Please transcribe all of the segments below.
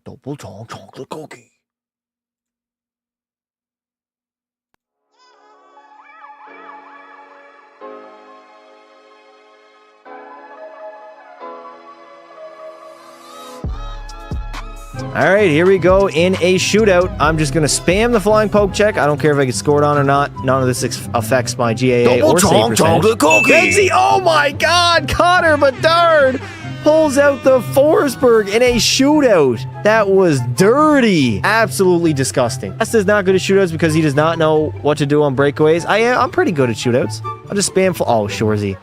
Double chocolate cookie. All right, here we go in a shootout. I'm just going to spam the flying poke check. I don't care if I get scored on or not. None of this affects my GAA or save percentage. Cookie. Oh my God, Connor Bedard pulls out the Forsberg in a shootout. That was dirty. Absolutely disgusting. This is not good at shootouts because he does not know what to do on breakaways. I'm pretty good at shootouts. I'll just spam. Oh, Shorzy.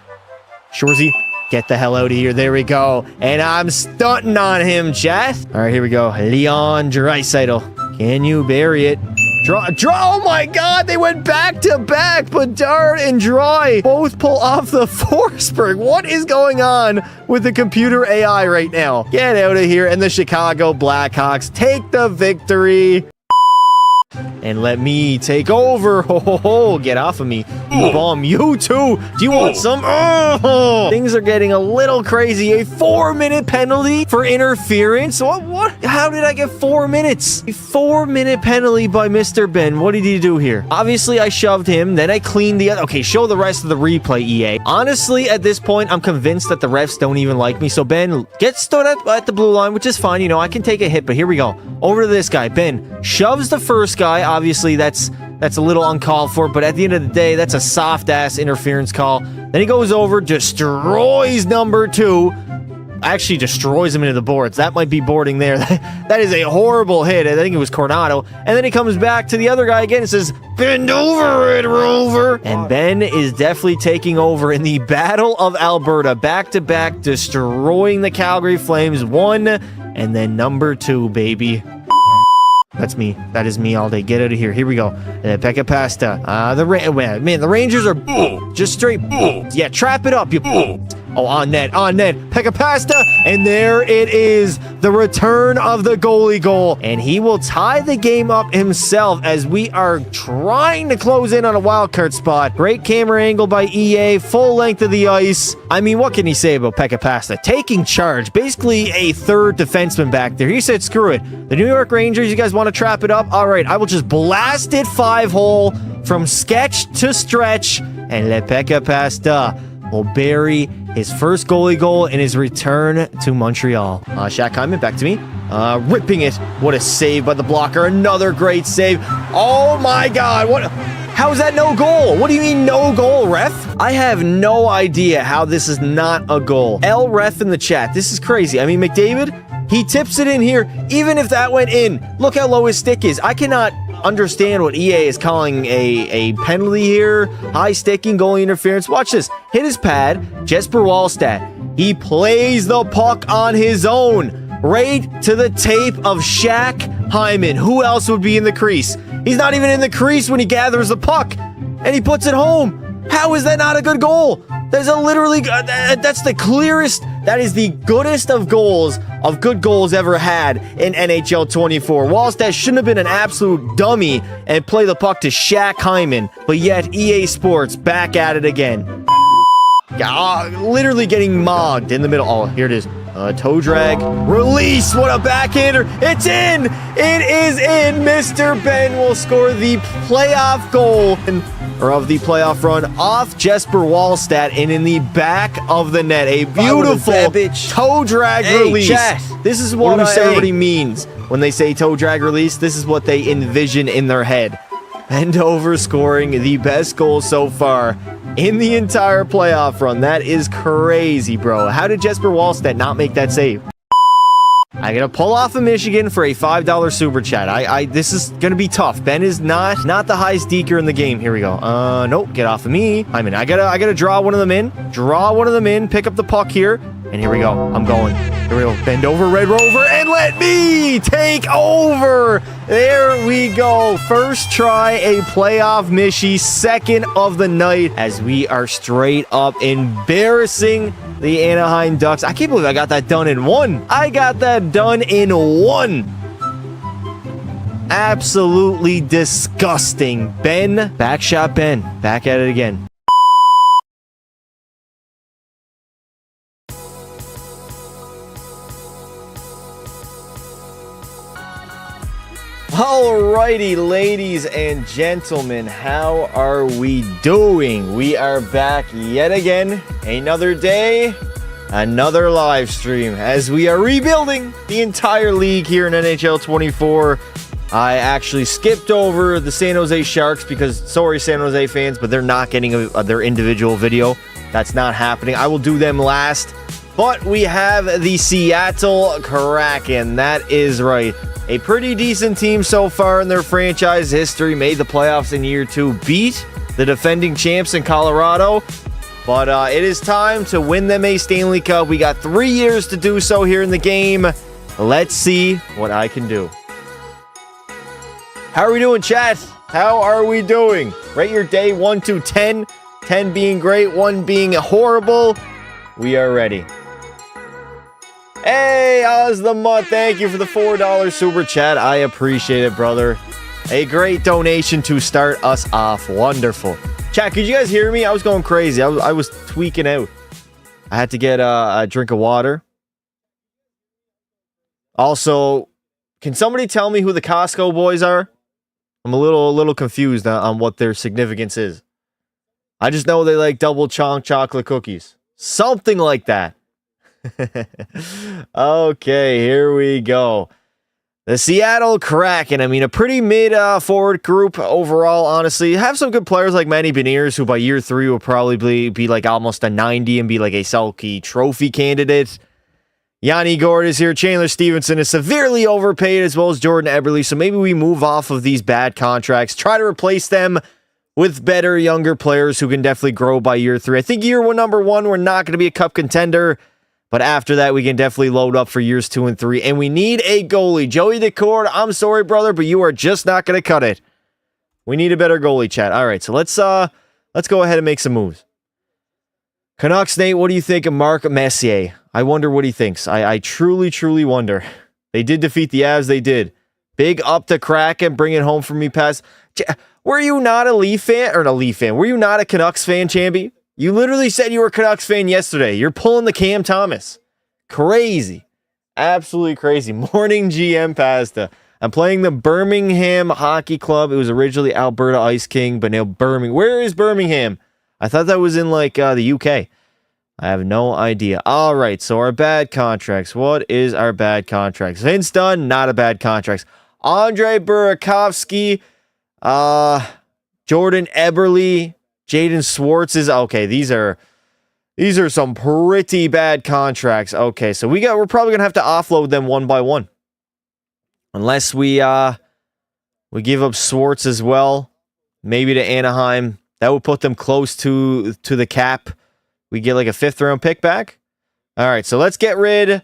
Shorzy. Get the hell out of here. There we go. And I'm stunting on him, chat. All right, here we go. Leon Draisaitl. Can you bury it? Draw. Oh my God. They went back to back. Bedard and Dry both pull off the Forsberg. What is going on with the computer AI right now? Get out of here. And the Chicago Blackhawks take the victory. And let me take over. Ho, ho, ho. Get off of me. Bomb. You too. Do you want some? Oh. Things are getting a little crazy. A 4-minute penalty for interference. What? How did I get 4 minutes? A 4-minute penalty by Mr. Ben. What did he do here? Obviously, I shoved him. Then I cleaned the other. Okay, show the rest of the replay, EA. Honestly, at this point, I'm convinced that the refs don't even like me. So Ben gets stood at the blue line, which is fine. You know, I can take a hit, but here we go. Over to this guy. Ben shoves the first guy. Obviously, that's a little uncalled for, but at the end of the day, that's a soft-ass interference call. Then he goes over, destroys number 2. Actually destroys him into the boards. That might be boarding there. That is a horrible hit. I think it was Coronado. And then he comes back to the other guy again and says, bend over, Red Rover. And Ben is definitely taking over in the Battle of Alberta. Back-to-back, destroying the Calgary Flames. 1, and then number 2, baby. That's me. That is me all day. Get out of here. Here we go. Pekka Pasta. The Rangers are just straight. Yeah, trap it up. Oh, on net. Pekka Pasta. And there it is. The return of the goalie goal. And he will tie the game up himself as we are trying to close in on a wildcard spot. Great camera angle by EA. Full length of the ice. I mean, what can he say about Pekka Pasta? Taking charge. Basically a third defenseman back there. He said, screw it. The New York Rangers, you guys want to trap it up? All right, I will just blast it 5-hole from sketch to stretch. And let Pekka Pasta will bury his first goalie goal in his return to Montreal. Shaq Hyman, back to me. Ripping it. What a save by the blocker. Another great save. Oh my God. What? How is that no goal? What do you mean no goal, ref? I have no idea how this is not a goal. L ref in the chat. This is crazy. I mean, McDavid, he tips it in here. Even if that went in, look how low his stick is. I cannot understand what EA is calling a penalty here. High sticking, goalie interference. Watch this. Hit his pad. Jesper Wallstedt. He plays the puck on his own. Right to the tape of Shaq Hyman. Who else would be in the crease? He's not even in the crease when he gathers the puck. And he puts it home. How is that not a good goal? That's the clearest, that is the goodest of good goals ever had in NHL 24. Wallstedt shouldn't have been an absolute dummy and play the puck to Shaq Hyman, but yet EA Sports back at it again. Literally getting mogged in the middle. Oh, here it is. Toe drag. Release. What a backhander. It's in. It is in. Mr. Ben will score the playoff goal of the playoff run off Jesper Wallstedt and in the back of the net. A beautiful toe drag release. Chat. This is what everybody means when they say toe drag release. This is what they envision in their head. Bend over scoring the best goal so far in the entire playoff run. That is crazy, bro. How did Jesper Wallstedt not make that save? I gotta pull off of Michigan for a $5 super chat. This is gonna be tough. Ben is not the highest deker in the game. Here we go. Nope. Get off of me. I mean, I gotta draw one of them in. Draw one of them in. Pick up the puck here. And here we go. I'm going. Here we go. Bend over, Red Rover, and let me take over. There we go. First try, a playoff Michie. Second of the night as we are straight up embarrassing the Anaheim Ducks. I can't believe I got that done in one. Absolutely disgusting. Ben, backshot Ben. Back at it again. Alrighty, ladies and gentlemen, how are we doing? We are back yet again, another day, another live stream, as we are rebuilding the entire league here in NHL 24. I actually skipped over the San Jose Sharks because, sorry San Jose fans, but they're not getting their individual video. That's not happening. I will do them last. But we have the Seattle Kraken. That is right. A pretty decent team so far in their franchise history. Made the playoffs in year 2. Beat the defending champs in Colorado. But it is time to win them a Stanley Cup. We got 3 years to do so here in the game. Let's see what I can do. How are we doing, chat? How are we doing? Rate your day 1 to 10. 10 being great, 1 being horrible. We are ready. Hey, Oz the Mutt, thank you for the $4 super chat. I appreciate it, brother. A great donation to start us off. Wonderful. Chat, could you guys hear me? I was going crazy. I was tweaking out. I had to get a drink of water. Also, can somebody tell me who the Costco boys are? I'm a little confused on what their significance is. I just know they like double chunk chocolate cookies. Something like that. Okay, here we go. The Seattle Kraken. I mean, a pretty mid-forward group overall, honestly. Have some good players like Manny Beniers, who by year 3 will probably be like almost a 90 and be like a Selke trophy candidate. Yanni Gord is here. Chandler Stevenson is severely overpaid, as well as Jordan Eberle. So maybe we move off of these bad contracts, try to replace them with better, younger players who can definitely grow by year 3. I think number 1, we're not going to be a cup contender. But after that, we can definitely load up for years 2 and 3. And we need a goalie. Joey Decord, I'm sorry, brother, but you are just not going to cut it. We need a better goalie, chat. All right, so let's go ahead and make some moves. Canucks, Nate, what do you think of Mark Messier? I wonder what he thinks. I truly, truly wonder. They did defeat the Avs. They did. Big up to Kraken. Bring it home for me, pass. Were you not a Leaf fan? Or a Leaf fan. Were you not a Canucks fan, Chamby? You literally said you were a Canucks fan yesterday. You're pulling the Cam Thomas. Crazy. Absolutely crazy. Morning GM Pasta. I'm playing the Birmingham Hockey Club. It was originally Alberta Ice King, but now Birmingham. Where is Birmingham? I thought that was in like the UK. I have no idea. All right, so our bad contracts. What is our bad contracts? Vince Dunn, not a bad contract. Andre Burakovsky, Jordan Eberle, Jaden Schwartz is okay. These are some pretty bad contracts. Okay, so we're probably gonna have to offload them one by one, unless we give up Schwartz as well, maybe to Anaheim. That would put them close to the cap. We get like a 5th round pick back. All right, so let's get rid.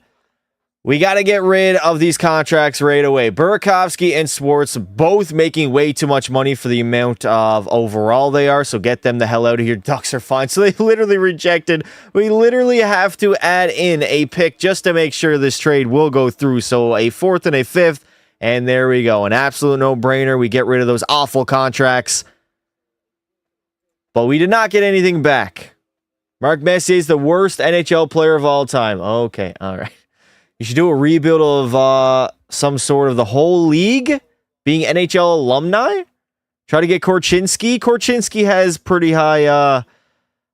We got to get rid of these contracts right away. Burakovsky and Schwartz both making way too much money for the amount of overall they are, so get them the hell out of here. Ducks are fine. So they literally rejected. We literally have to add in a pick just to make sure this trade will go through. So a 4th and a 5th, and there we go. An absolute no-brainer. We get rid of those awful contracts. But we did not get anything back. Mark Messier is the worst NHL player of all time. Okay, all right. You should do a rebuild of some sort of the whole league being NHL alumni. Try to get Korchinski. Korchinski has pretty high.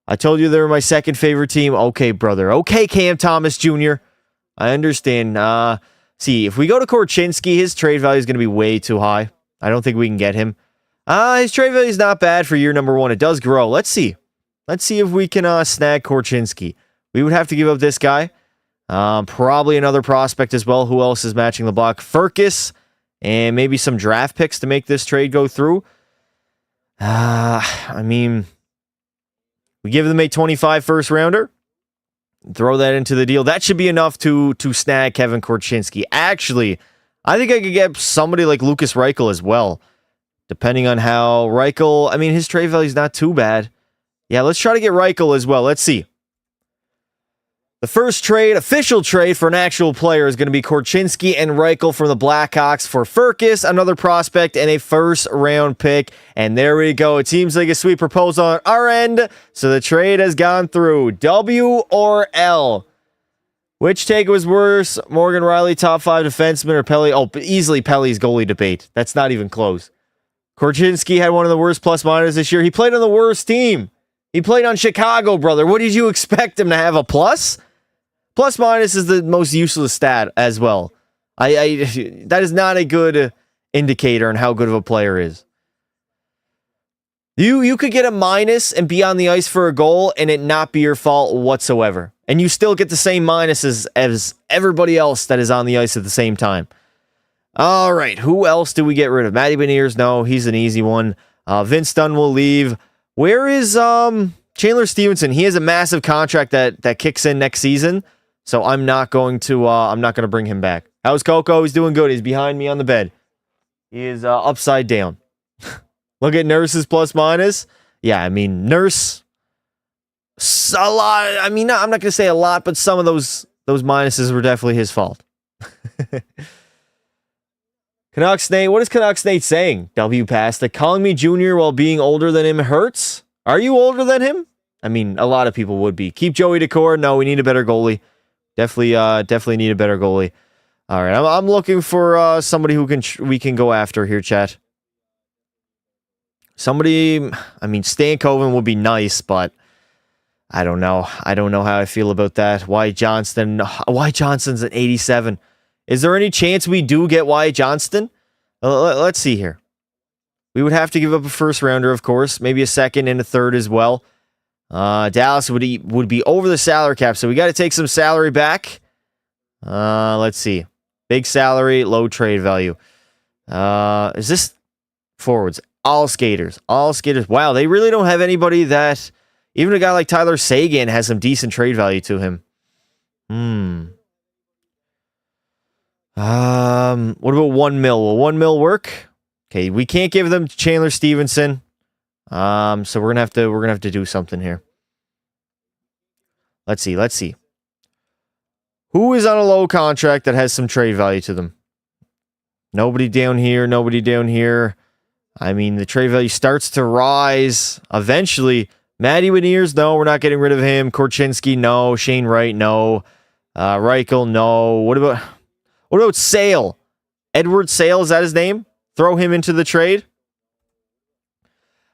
I told you they were my second favorite team. Okay, brother. Okay, Cam Thomas Jr. I understand. See, if we go to Korchinski, his trade value is going to be way too high. I don't think we can get him. His trade value is not bad for year number 1. It does grow. Let's see. Let's see if we can snag Korchinski. We would have to give up this guy. Probably another prospect as well. Who else is matching the block? Furcus, and maybe some draft picks to make this trade go through. I mean, we give them a 25 first rounder. Throw that into the deal. That should be enough to snag Kevin Korchinski. Actually, I think I could get somebody like Lucas Reichel as well. Depending on how Reichel, I mean, his trade value is not too bad. Yeah, let's try to get Reichel as well. Let's see. The first trade, official trade for an actual player, is going to be Korchinski and Reichel from the Blackhawks for Furcus, another prospect, and a first-round pick. And there we go. It seems like a sweet proposal on our end, so the trade has gone through. W or L? Which take was worse? Morgan Riley, top 5 defenseman, or Pelly? Oh, easily Pelly's goalie debate. That's not even close. Korchinski had one of the worst plus minus this year. He played on the worst team. He played on Chicago, brother. What did you expect him to have, a plus? Plus minus is the most useless stat as well. That is not a good indicator on how good of a player is. You could get a minus and be on the ice for a goal and it not be your fault whatsoever. And you still get the same minuses as everybody else that is on the ice at the same time. All right, who else do we get rid of? Matty Beniers, no, he's an easy one. Vince Dunn will leave. Where is Chandler Stevenson? He has a massive contract that kicks in next season, so I'm not going to bring him back. How's Coco? He's doing good. He's behind me on the bed. He is upside down. Look at Nurse's plus minus. Yeah, I mean, Nurse, a lot. I mean, I'm not going to say a lot, but some of those minuses were definitely his fault. Canucks Nate, what is Canucks Nate saying? W pass that calling me junior while being older than him hurts. Are you older than him? I mean, a lot of people would be. Keep Joey Decor. No, we need a better goalie. Definitely need a better goalie. All right, I'm looking for somebody who we can go after here, chat. Somebody, I mean, Stankoven would be nice, but I don't know. I don't know how I feel about that. Wyatt Johnston's at 87. Is there any chance we do get Wyatt Johnston? Let's see here. We would have to give up a first rounder, of course. Maybe a second and a third as well. Dallas would be over the salary cap, so we got to take some salary back. Let's see. Big salary, low trade value. Is this forwards? All skaters. Wow, they really don't have anybody that... Even a guy like Tyler Seguin has some decent trade value to him. What about 1 mil? Will 1 mil work? Okay, we can't give them Chandler Stevenson. So we're gonna have to do something here. Let's see. Who is on a low contract that has some trade value to them? Nobody down here. I mean, the trade value starts to rise eventually. Matty Beniers, no, we're not getting rid of him. Korchinski, no. Shane Wright, no. Reichel, no. What about Sale? Edward Sale, is that his name? Throw him into the trade.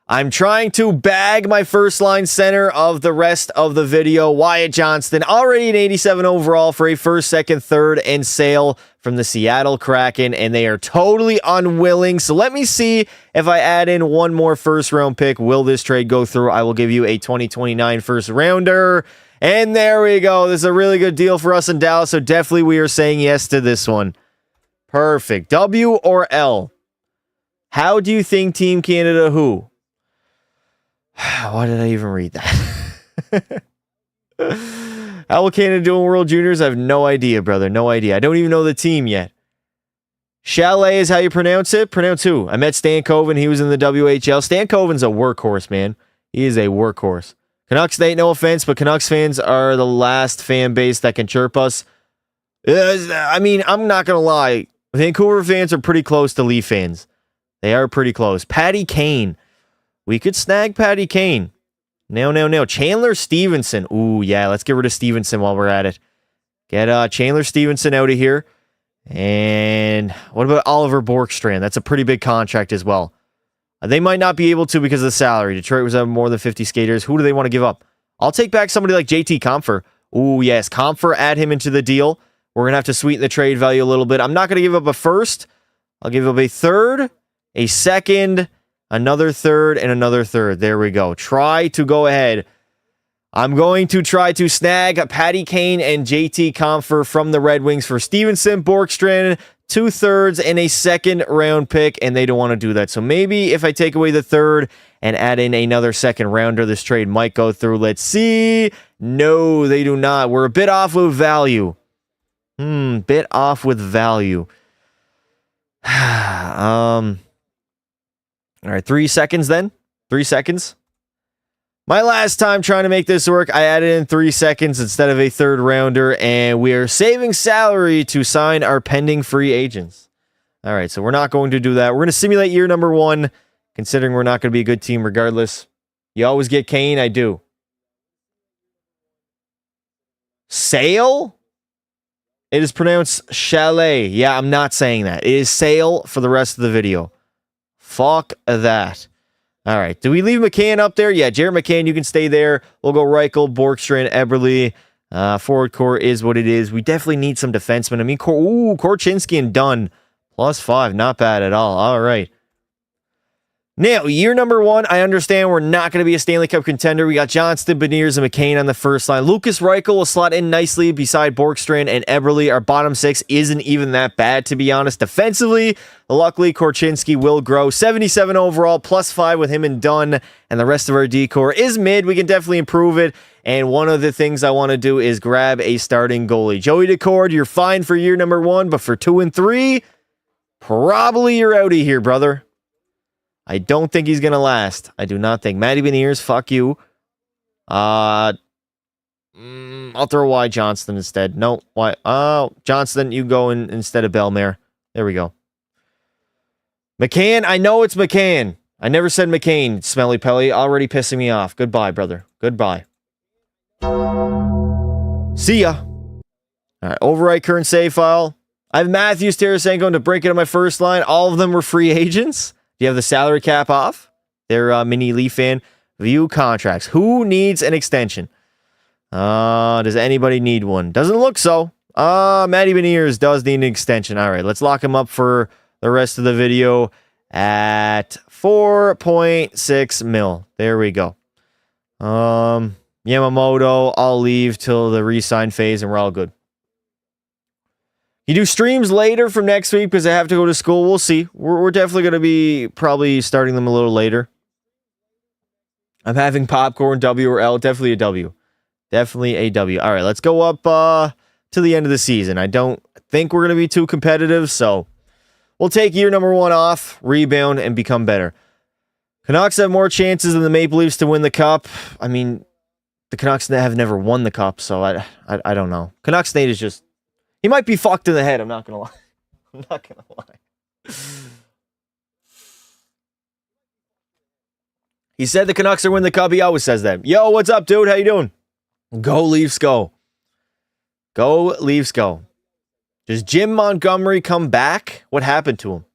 I'm trying to bag my first line center of the rest of the video. Wyatt Johnston, already an 87 overall for a first, second, third, and Sale from the Seattle Kraken, and they are totally unwilling. So let me see if I add in one more first round pick. Will this trade go through? I will give you a 2029 first rounder. And there we go. This is a really good deal for us in Dallas, so definitely we are saying yes to this one. Perfect. W or L? How do you think Team Canada who? Why did I even read that? How will Canada do in World Juniors? I have no idea, brother. No idea. I don't even know the team yet. Chalet is how you pronounce it? Pronounce who? I met Stankoven. He was in the WHL. Stankoven's a workhorse, man. He is a workhorse. Canucks Nate, no offense, but Canucks fans are the last fan base that can chirp us. I mean, I'm not going to lie. Vancouver fans are pretty close to Leaf fans. They are pretty close. Patty Kane. We could snag Patty Kane. No. Chandler Stevenson. Ooh, yeah. Let's get rid of Stevenson while we're at it. Get Chandler Stevenson out of here. And what about Oliver Borkstrand? That's a pretty big contract as well. They might not be able to because of the salary. Detroit was having more than 50 skaters. Who do they want to give up? I'll take back somebody like JT Compher. Ooh, yes. Compher, add him into the deal. We're going to have to sweeten the trade value a little bit. I'm not going to give up a first. I'll give up a third, a second, another third, and another third. There we go. Try to go ahead. I'm going to try to snag Patty Kane and JT Compher from the Red Wings for Stevenson, Borkstrand, 2/3, and a second round pick, and they don't want to do that. So maybe if I take away the third and add in another second rounder, this trade might go through. Let's see. No, they do not. We're a bit off with value. Bit off with value. All right, 3 seconds then. 3 seconds. My last time trying to make this work, I added in 3 seconds instead of a third rounder, and we are saving salary to sign our pending free agents. All right, so we're not going to do that. We're going to simulate year number 1, considering we're not going to be a good team regardless. You always get Kane, I do. Sale? It is pronounced chalet. Yeah, I'm not saying that. It is sail for the rest of the video. Fuck that. All right. Do we leave McCann up there? Yeah, Jared McCann, you can stay there. We'll go Reichel, Borkstrand, Eberle. Forward core is what it is. We definitely need some defensemen. I mean, Korchinski and Dunn. +5. Not bad at all. All right. Now, year number 1, I understand we're not going to be a Stanley Cup contender. We got Johnston, Beniers, and McCain on the first line. Lucas Reichel will slot in nicely beside Borkstrand and Eberle. Our bottom 6 isn't even that bad, to be honest. Defensively, luckily, Korchinski will grow. 77 overall, +5 with him and Dunn. And the rest of our D-core is mid. We can definitely improve it. And one of the things I want to do is grab a starting goalie. Joey Decord, you're fine for year number 1, but for 2 and 3, probably you're out of here, brother. I don't think he's going to last. I do not think. Matty Beniers, fuck you. I'll throw Y Johnston instead. No, why? Oh, Johnston, you go in instead of Bellemare. There we go. McCann, I know it's McCann. I never said McCain, Smelly Pelly. Already pissing me off. Goodbye, brother. Goodbye. See ya. All right, overwrite current save file. I have Matthews, Tarasenko, to break it on my first line. All of them were free agents. Do you have the salary cap off? They're mini Leaf fan. View contracts. Who needs an extension? Does anybody need one? Doesn't look so. Matty Beniers does need an extension. All right, let's lock him up for the rest of the video at 4.6 mil. There we go. Yamamoto, I'll leave till the re-sign phase and we're all good. You do streams later from next week because I have to go to school. We'll see. We're definitely going to be probably starting them a little later. I'm having popcorn, W or L. Definitely a W. Definitely a W. All right, let's go up to the end of the season. I don't think we're going to be too competitive, so we'll take year number 1 off, rebound, and become better. Canucks have more chances than the Maple Leafs to win the Cup. I mean, the Canucks have never won the Cup, so I don't know. Canucks Nate is just... He might be fucked in the head, I'm not going to lie. I'm not going to lie. He said the Canucks are winning the Cup. He always says that. Yo, what's up, dude? How you doing? Go Leafs, go. Go Leafs, go. Does Jim Montgomery come back? What happened to him?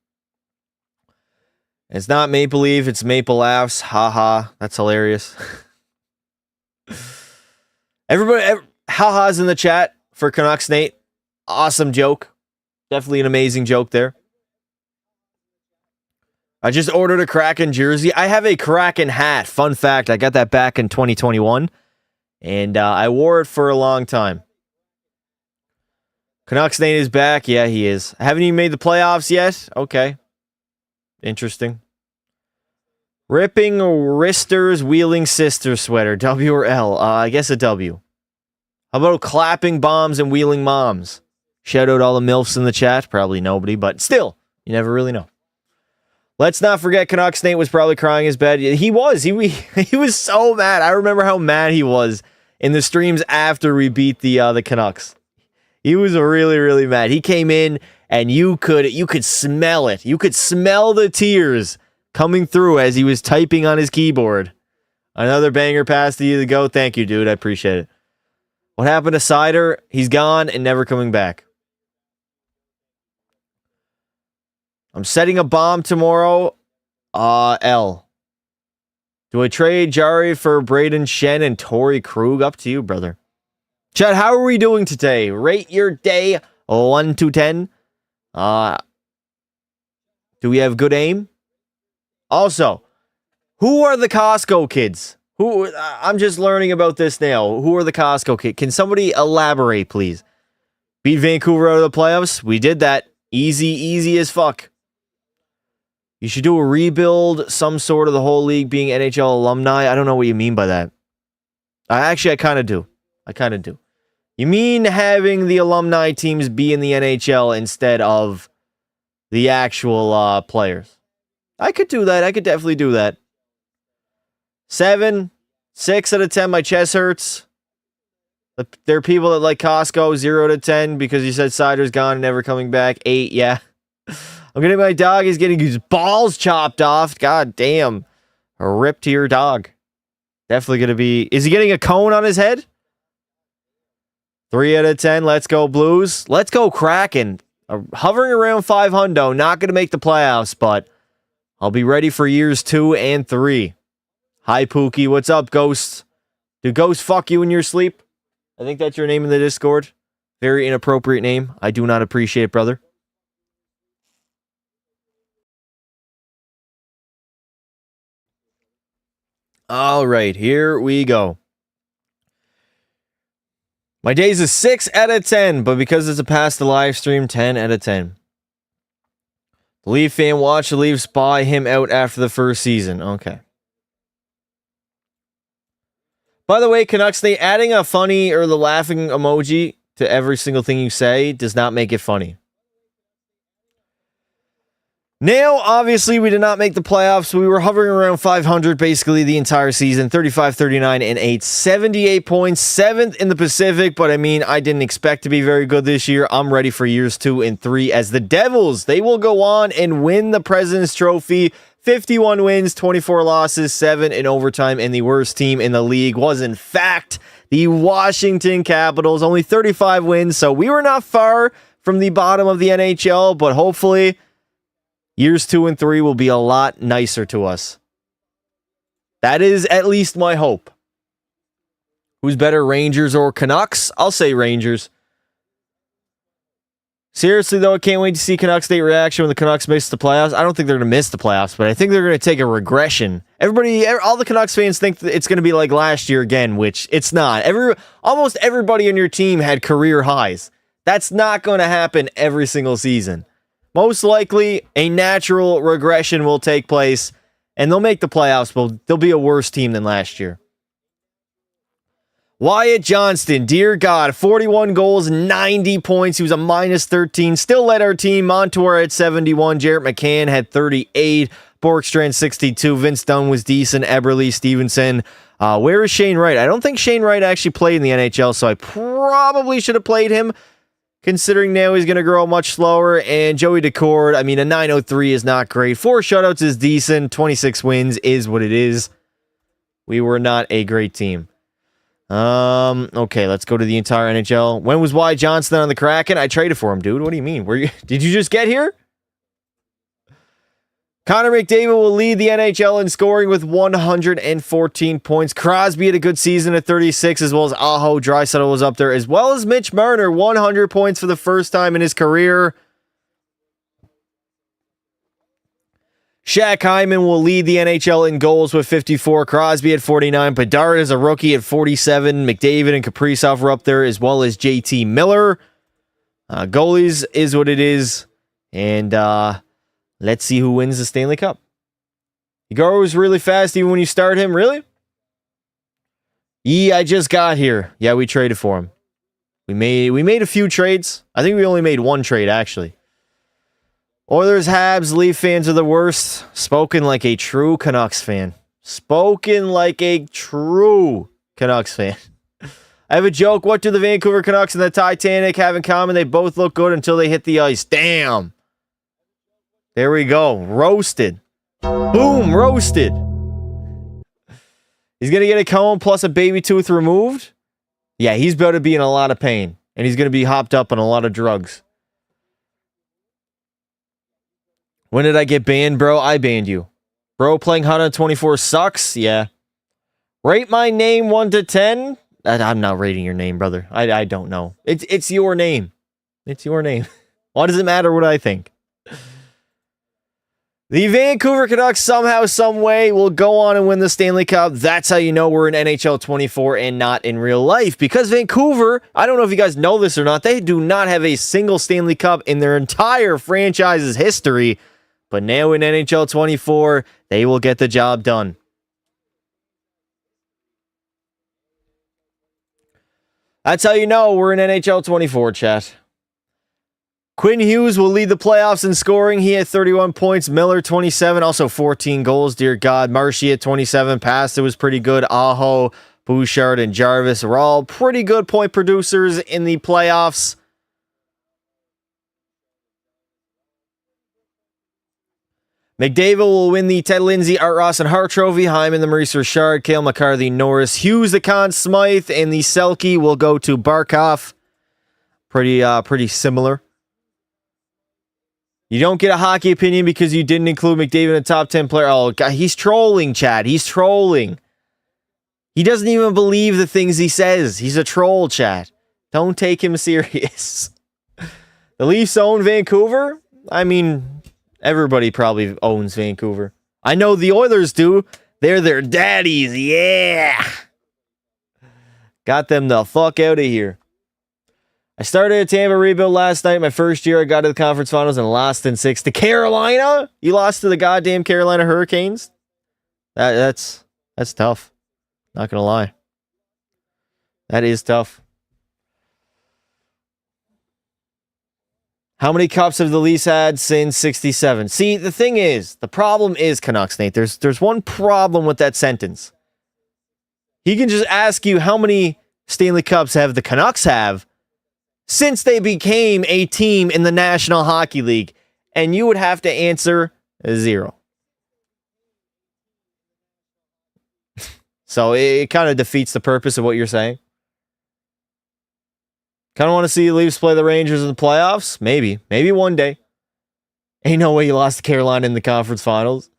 It's not Maple Leaf, it's Maple Laughs. Haha, that's hilarious. Everybody, ha-ha's in the chat for Canucks Nate. Awesome joke. Definitely an amazing joke there. I just ordered a Kraken jersey. I have a Kraken hat. Fun fact, I got that back in 2021. And I wore it for a long time. Canucks Nate is back. Yeah, he is. Haven't even made the playoffs yet? Okay. Interesting. Ripping Wristers Wheeling Sister sweater. W or L? I guess a W. How about clapping bombs and wheeling moms? Shout out all the MILFs in the chat. Probably nobody, but still, you never really know. Let's not forget Canucks Nate was probably crying his bed. He was. He was so mad. I remember how mad he was in the streams after we beat the Canucks. He was really, really mad. He came in and you could smell it. You could smell the tears coming through as he was typing on his keyboard. Another banger pass to you to go. Thank you, dude. I appreciate it. What happened to Sider? He's gone and never coming back. I'm setting a bomb tomorrow. L. Do I trade Jari for Braden Shen and Torrey Krug? Up to you, brother. Chad, how are we doing today? Rate your day 1 to 10. Do we have good aim? Also, who are the Costco kids? I'm just learning about this now. Who are the Costco kids? Can somebody elaborate, please? Beat Vancouver out of the playoffs? We did that. Easy as fuck. You should do a rebuild, some sort of the whole league being NHL alumni. I don't know what you mean by that. I kind of do. You mean having the alumni teams be in the NHL instead of the actual players? I could do that. I could definitely do that. 7, 6 out of 10. My chest hurts. There are people that like Costco. 0 to 10 because you said Sider's gone and never coming back. 8, yeah. I'm getting my dog. He's getting his balls chopped off. God damn. A rip to your dog. Definitely going to be... Is he getting a cone on his head? 3 out of 10. Let's go Blues. Let's go Kraken. Hovering around 500. Not going to make the playoffs, but I'll be ready for years 2 and 3. Hi, Pookie. What's up, Ghost? Do Ghost fuck you in your sleep? I think that's your name in the Discord. Very inappropriate name. I do not appreciate it, brother. All right, here we go. My days is 6 out of 10, but because it's a past the live stream, 10 out of 10. The Leaf fan watch the Leafs buy him out after the first season. Okay. By the way, Canucks, they adding a funny or the laughing emoji to every single thing you say does not make it funny. Now, obviously, we did not make the playoffs. We were hovering around 500 basically the entire season. 35, 39, and 8. 78 points. 7th in the Pacific. But, I mean, I didn't expect to be very good this year. I'm ready for years 2 and 3 as the Devils. They will go on and win the President's Trophy. 51 wins, 24 losses, 7 in overtime. And the worst team in the league was, in fact, the Washington Capitals. Only 35 wins. So, we were not far from the bottom of the NHL. But, hopefully, years 2 and 3 will be a lot nicer to us. That is at least my hope. Who's better, Rangers or Canucks? I'll say Rangers. Seriously, though, I can't wait to see Canucks State reaction when the Canucks miss the playoffs. I don't think they're going to miss the playoffs, but I think they're going to take a regression. All the Canucks fans think that it's going to be like last year again, which it's not. Almost everybody on your team had career highs. That's not going to happen every single season. Most likely, a natural regression will take place, and they'll make the playoffs, but they'll be a worse team than last year. Wyatt Johnston, dear God, 41 goals, 90 points. He was a minus 13. Still led our team. Montour had 71. Jarrett McCann had 38. Borkstrand, 62. Vince Dunn was decent. Eberle, Stevenson. Where is Shane Wright? I don't think Shane Wright actually played in the NHL, so I probably should have played him. Considering now he's going to grow much slower. And Joey Decord, I mean, a 903 is not great. 4 shutouts is decent. 26 wins is what it is. We were not a great team. Okay, let's go to the entire NHL. When was Wyatt Johnston on the Kraken? I traded for him, dude. What do you mean? Did you just get here? Connor McDavid will lead the NHL in scoring with 114 points. Crosby had a good season at 36, as well as Aho. Draisaitl was up there, as well as Mitch Marner, 100 points for the first time in his career. Shaq Hyman will lead the NHL in goals with 54. Crosby at 49. Bedard is a rookie at 47. McDavid and Kaprizov are up there, as well as JT Miller. Goalies is what it is. And let's see who wins the Stanley Cup. He goes really fast even when you start him. Really? Yeah, I just got here. Yeah, we traded for him. We made a few trades. I think we only made one trade, actually. Oilers, Habs, Leaf fans are the worst. Spoken like a true Canucks fan. Spoken like a true Canucks fan. I have a joke. What do the Vancouver Canucks and the Titanic have in common? They both look good until they hit the ice. Damn. There we go. Roasted. Boom. Roasted. He's going to get a cone plus a baby tooth removed. Yeah, he's about to be in a lot of pain. And he's going to be hopped up on a lot of drugs. When did I get banned, bro? I banned you. Bro, playing 124 sucks? Yeah. Rate my name 1 to 10? I'm not rating your name, brother. I don't know. It's your name. It's your name. Why does it matter what I think? The Vancouver Canucks somehow, some way will go on and win the Stanley Cup. That's how you know we're in NHL 24 and not in real life. Because Vancouver, I don't know if you guys know this or not, they do not have a single Stanley Cup in their entire franchise's history. But now in NHL 24, they will get the job done. That's how you know we're in NHL 24, chat. Quinn Hughes will lead the playoffs in scoring. He had 31 points. Miller, 27. Also 14 goals, dear God. Marshy at 27. Pasta was pretty good. Aho, Bouchard, and Jarvis are all pretty good point producers in the playoffs. McDavid will win the Ted Lindsay, Art Ross, and Hart Trophy. Hyman, the Maurice Richard, Cale McCarthy, Norris, Hughes, the Conn Smythe, and the Selke will go to Barkov. Pretty similar. You don't get a hockey opinion because you didn't include McDavid in the top 10 player. Oh, God, he's trolling, Chad. He's trolling. He doesn't even believe the things he says. He's a troll, Chad. Don't take him serious. The Leafs own Vancouver? I mean, everybody probably owns Vancouver. I know the Oilers do. They're their daddies. Yeah. Got them the fuck out of here. I started a Tampa rebuild last night. My first year, I got to the conference finals and lost in 6 to Carolina. You lost to the goddamn Carolina Hurricanes? That's tough. Not going to lie. That is tough. How many cups have the Leafs had since 67? See, the thing is, the problem is, Canucks Nate, there's one problem with that sentence. He can just ask you how many Stanley Cups have the Canucks have since they became a team in the National Hockey League, and you would have to answer 0. So it kind of defeats the purpose of what you're saying. Kind of want to see the Leafs play the Rangers in the playoffs? Maybe. Maybe one day. Ain't no way you lost to Carolina in the conference finals.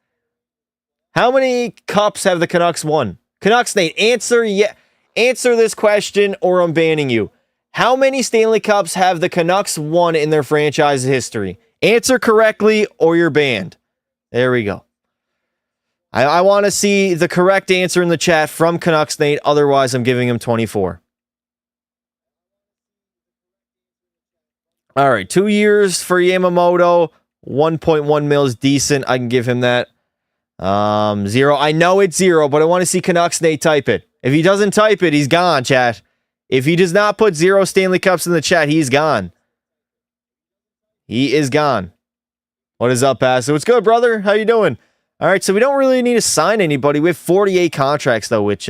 How many cups have the Canucks won? Canucks Nate, answer this question or I'm banning you. How many Stanley Cups have the Canucks won in their franchise history? Answer correctly or you're banned. There we go. I want to see the correct answer in the chat from Canucks Nate. Otherwise, I'm giving him 24. All right, 2 years for Yamamoto. 1.1 mils, decent. I can give him that. 0. I know it's 0, but I want to see Canucks Nate type it. If he doesn't type it, he's gone, chat. If he does not put 0 Stanley Cups in the chat, he's gone. He is gone. What is up, Pastor? What's good, brother? How you doing? All right, so we don't really need to sign anybody. We have 48 contracts, though, which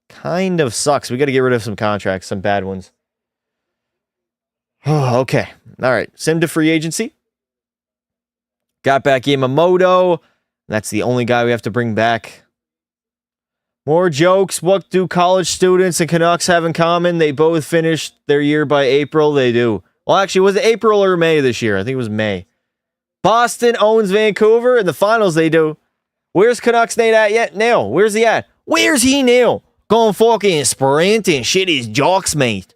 kind of sucks. We got to get rid of some contracts, some bad ones. Oh, okay. All right. Sim to free agency. Got back Yamamoto. That's the only guy we have to bring back. More jokes. What do college students and Canucks have in common? They both finished their year by April. They do. Well, actually, was it April or May this year? I think it was May. Boston owns Vancouver. In the finals, they do. Where's Canucks Nate at yet? Now. Where's he at? Where's he now? Going fucking sprinting. Shit his jocks, mate.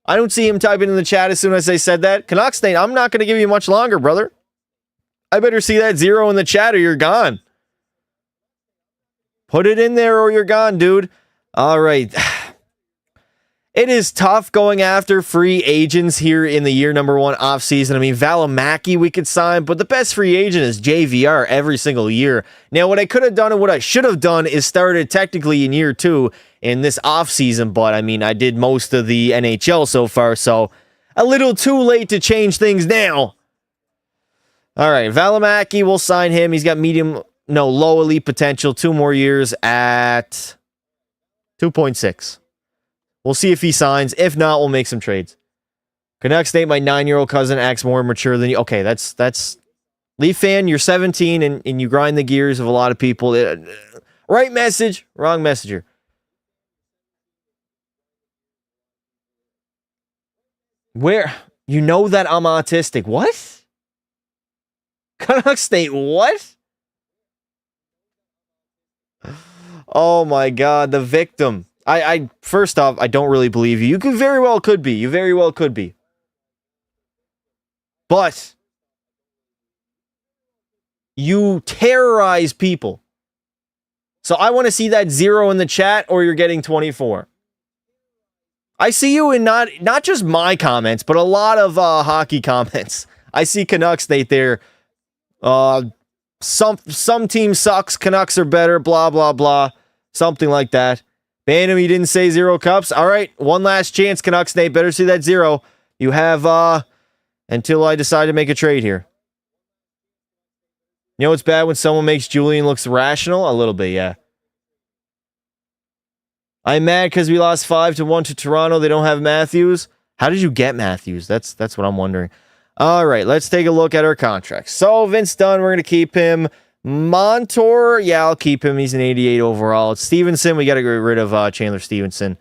I don't see him typing in the chat as soon as I said that. Canucks Nate, I'm not going to give you much longer, brother. I better see that 0 in the chat or you're gone. Put it in there or you're gone, dude. All right. It is tough going after free agents here in the year number 1 offseason. I mean, Valimaki we could sign, but the best free agent is JVR every single year. Now, what I could have done and what I should have done is started technically in year 2 in this offseason, but I mean, I did most of the NHL so far, so a little too late to change things now. All right, Valimaki, we'll sign him. He's got low elite potential, 2 more years at 2.6. We'll see if he signs. If not, we'll make some trades. Canucks Nate, my 9-year-old cousin acts more mature than you. Okay, that's Leaf fan, you're 17 and you grind the gears of a lot of people. Right message, wrong messenger. Where? You know that I'm autistic. What? Canucks Nate, what? Oh my God, the victim. I first off, I don't really believe you. You could very well could be. You very well could be. But you terrorize people. So I want to see that 0 in the chat or you're getting 24. I see you in not just my comments, but a lot of hockey comments. I see Canucks Nate there. Some team sucks, Canucks are better, blah, blah, blah. Something like that. Bantam, you didn't say 0 cups. All right, one last chance, Canucks Nate. Better see that 0. You have until I decide to make a trade here. You know what's bad when someone makes Julian looks rational? A little bit, yeah. I'm mad because we lost 5-1 to Toronto. They don't have Matthews. How did you get Matthews? That's what I'm wondering. All right, let's take a look at our contracts. So Vince Dunn, we're going to keep him. Montour, yeah, I'll keep him. He's an 88 overall. Stevenson, we got to get rid of Chandler Stevenson.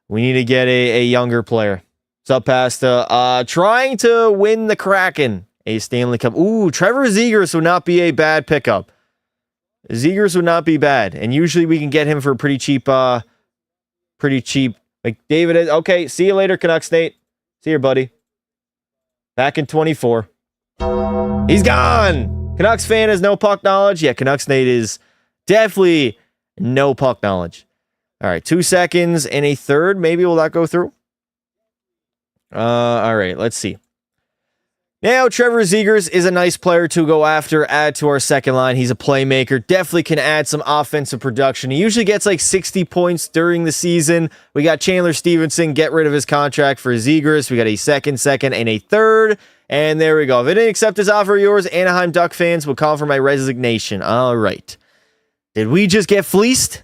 We need to get a younger player. What's up, Pasta? Trying to win the Kraken a Stanley Cup. Ooh, Trevor Zegras would not be a bad pickup. Zegras would not be bad, and usually we can get him for pretty cheap. McDavid is okay. See you later, Canucks Nate. See you, buddy. Back in 24. He's gone. Canucks fan has no puck knowledge. Yeah, Canucks Nate is definitely no puck knowledge. All right, 2 seconds and a third. Maybe will that go through? All right, let's see. Now, Trevor Zegras is a nice player to go after, add to our second line. He's a playmaker, definitely can add some offensive production. He usually gets like 60 points during the season. We got Chandler Stevenson, get rid of his contract for Zegras. We got a second, and a third. And there we go. If I didn't accept this offer of yours, Anaheim Duck fans will call for my resignation. All right. Did we just get fleeced?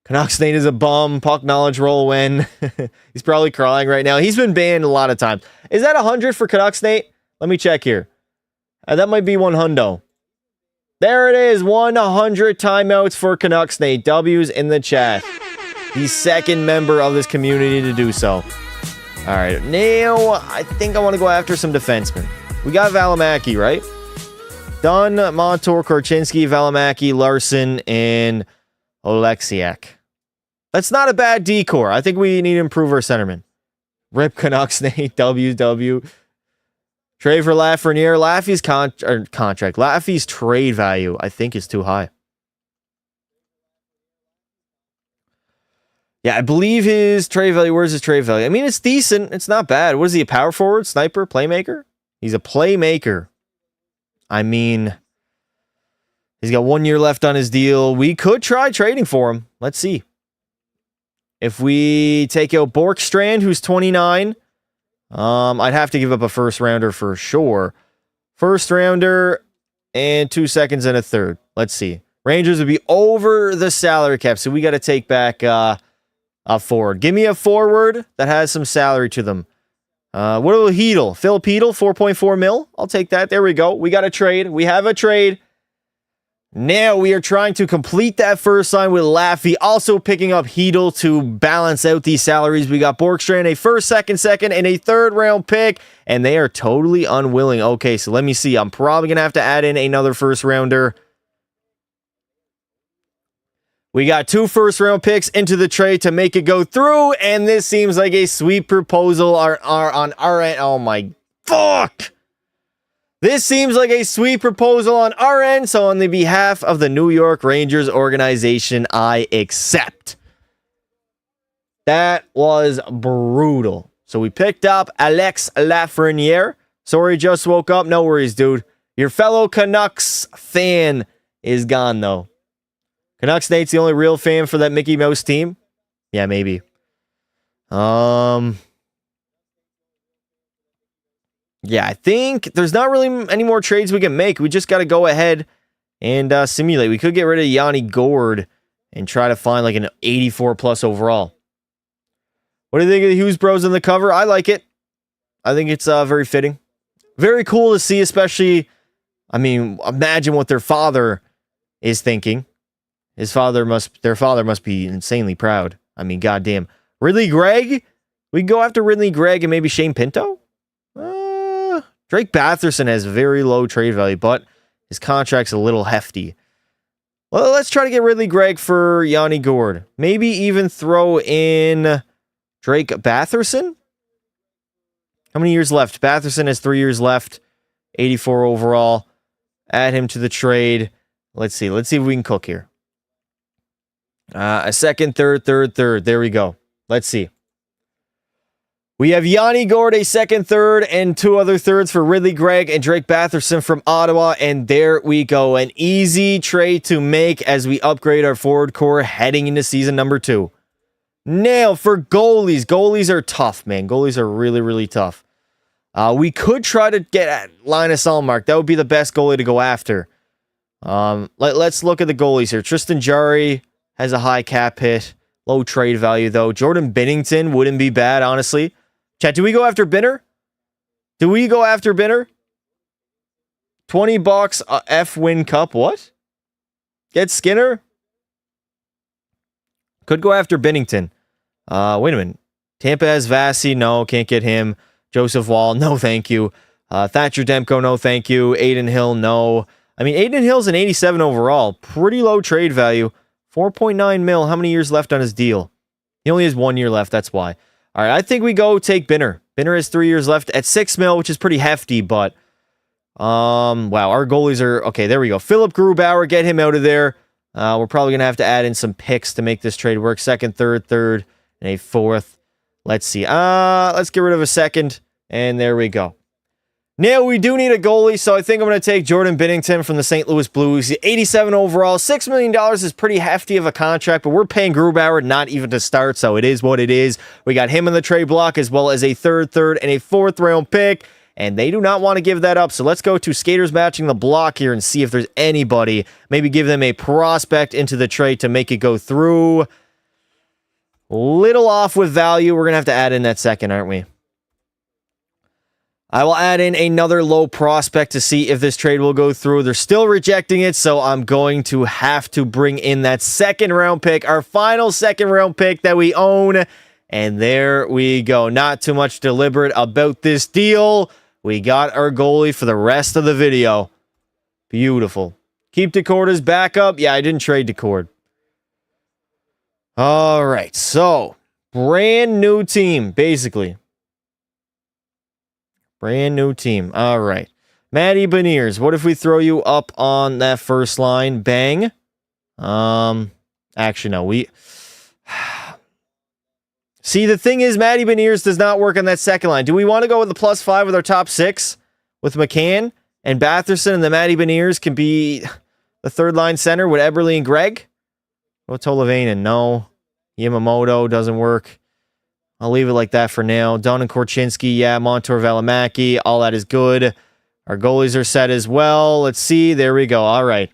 Canucks Nate is a bum. Puck knowledge roll win. He's probably crying right now. He's been banned a lot of times. Is that 100 for Canucks Nate? Let me check here. That might be 100. There it is. 100 timeouts for Canucks Nate. W's in the chat. The second member of this community to do so. All right. Now, I think I want to go after some defensemen. We got Valimaki, right? Dunn, Montour, Korchinski, Valimaki, Larson, and Oleksiak. That's not a bad decor. I think we need to improve our centerman. Rip Canucks Nate, WW. Trade for Lafreniere. Laffy's contract. Laffy's trade value, I think, is too high. Yeah, I believe his trade value. Where's his trade value? I mean, it's decent. It's not bad. What is he, a power forward, sniper, playmaker? He's a playmaker. I mean, he's got 1 year left on his deal. We could try trading for him. Let's see. If we take out Borkstrand, who's 29, I'd have to give up a first rounder for sure. First rounder and 2 seconds and a third. Let's see. Rangers would be over the salary cap, so we got to take back a forward. Give me a forward that has some salary to them. What will Heedle? Phil Heedle, 4.4 mil. I'll take that. There we go. We got a trade. We have a trade. Now we are trying to complete that first line with Laffy, also picking up Heedle to balance out these salaries. We got Borkstrand, a first, second, and a third round pick, and they are totally unwilling. Okay, so let me see. I'm probably going to have to add in another first rounder. We got 2 first round picks into the trade to make it go through, and this seems like a sweet proposal on our end. Oh my fuck! This seems like a sweet proposal on our end, so on the behalf of the New York Rangers organization, I accept. That was brutal. So we picked up Alex Lafreniere. Sorry, just woke up. No worries, dude. Your fellow Canucks fan is gone, though. Canucks Nate's the only real fan for that Mickey Mouse team? Yeah, maybe. Yeah, I think there's not really any more trades we can make. We just got to go ahead and simulate. We could get rid of Yanni Gourde and try to find like an 84 plus overall. What do you think of the Hughes Bros on the cover? I like it. I think it's very fitting. Very cool to see, especially, I mean, imagine what their father is thinking. Their father must be insanely proud. I mean, goddamn. Ridley Gregg? We can go after Ridley Gregg and maybe Shane Pinto? Drake Batherson has very low trade value, but his contract's a little hefty. Well, let's try to get Ridley Gregg for Yanni Gourde. Maybe even throw in Drake Batherson? How many years left? Batherson has 3 years left. 84 overall. Add him to the trade. Let's see. Let's see if we can cook here. A second, third. There we go. Let's see. We have Yanni Gourde, a second, third, and 2 other thirds for Ridley Gregg and Drake Batherson from Ottawa. And there we go. An easy trade to make as we upgrade our forward core heading into season number 2. Now, for goalies. Goalies are tough, man. Goalies are really, really tough. We could try to get at Linus Ullmark. That would be the best goalie to go after. Let's look at the goalies here. Tristan Jarry has a high cap hit. Low trade value, though. Jordan Binnington wouldn't be bad, honestly. Chat, do we go after Binner? Do we go after Binner? $20 F-Win Cup. What? Get Skinner? Could go after Binnington. Wait a minute. Tampa has Vasi. No, can't get him. Joseph Wall. No, thank you. Thatcher Demko. No, thank you. Aiden Hill. No. I mean, Aiden Hill's an 87 overall. Pretty low trade value. 4.9 mil. How many years left on his deal? He only has 1 year left. That's why. All right, I think we go take Binner. Binner has 3 years left at 6 mil, which is pretty hefty, but wow, our goalies are okay. There we go. Philip Grubauer, get him out of there. We're probably gonna have to add in some picks to make this trade work. Second, third, and a fourth. Let's see. Let's get rid of a second, and there we go. Now we do need a goalie, so I think I'm going to take Jordan Binnington from the St. Louis Blues. 87 overall. $6 million is pretty hefty of a contract, but we're paying Grubauer not even to start, so it is what it is. We got him in the trade block as well as a third, and a fourth round pick, and they do not want to give that up. So let's go to skaters matching the block here and see if there's anybody. Maybe give them a prospect into the trade to make it go through. Little off with value. We're going to have to add in that second, aren't we? I will add in another low prospect to see if this trade will go through. They're still rejecting it, so I'm going to have to bring in that second round pick, our final second round pick that we own. And there we go. Not too much deliberate about this deal. We got our goalie for the rest of the video. Beautiful. Keep Decord as backup. Yeah, I didn't trade Decord. All right, so brand new team, basically. Brand new team. All right. Matty Beniers, what if we throw you up on that first line? Bang. Actually, no. See, the thing is, Matty Beniers does not work on that second line. Do we want to go with the +5 with our top 6? With McCann and Batherson, and the Matty Beniers can be the third line center with Eberle and Greg? Well, Tolavainen, no. Yamamoto doesn't work. I'll leave it like that for now. Don and Korchinski, yeah. Montour, Valimaki, all that is good. Our goalies are set as well. Let's see. There we go. All right.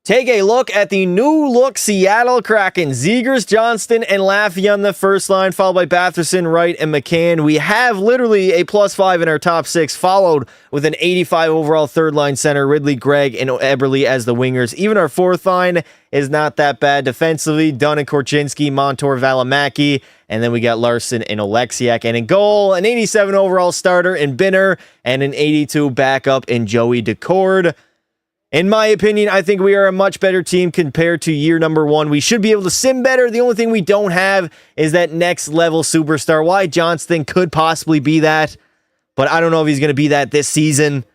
Take a look at the new look Seattle Kraken. Zegers, Johnston, and Laffy on the first line, followed by Batherson, Wright, and McCann. We have literally a +5 in our top 6, followed with an 85 overall third line center, Ridley, Gregg, and Eberle as the wingers. Even our fourth line is not that bad defensively. Dunn and Korchinski, Montour, Valimaki, and then we got Larson and Oleksiak. And in goal, an 87 overall starter in Binner, and an 82 backup in Joey Decord. In my opinion, I think we are a much better team compared to year number 1. We should be able to sim better. The only thing we don't have is that next level superstar. Why Johnston could possibly be that, but I don't know if he's going to be that this season.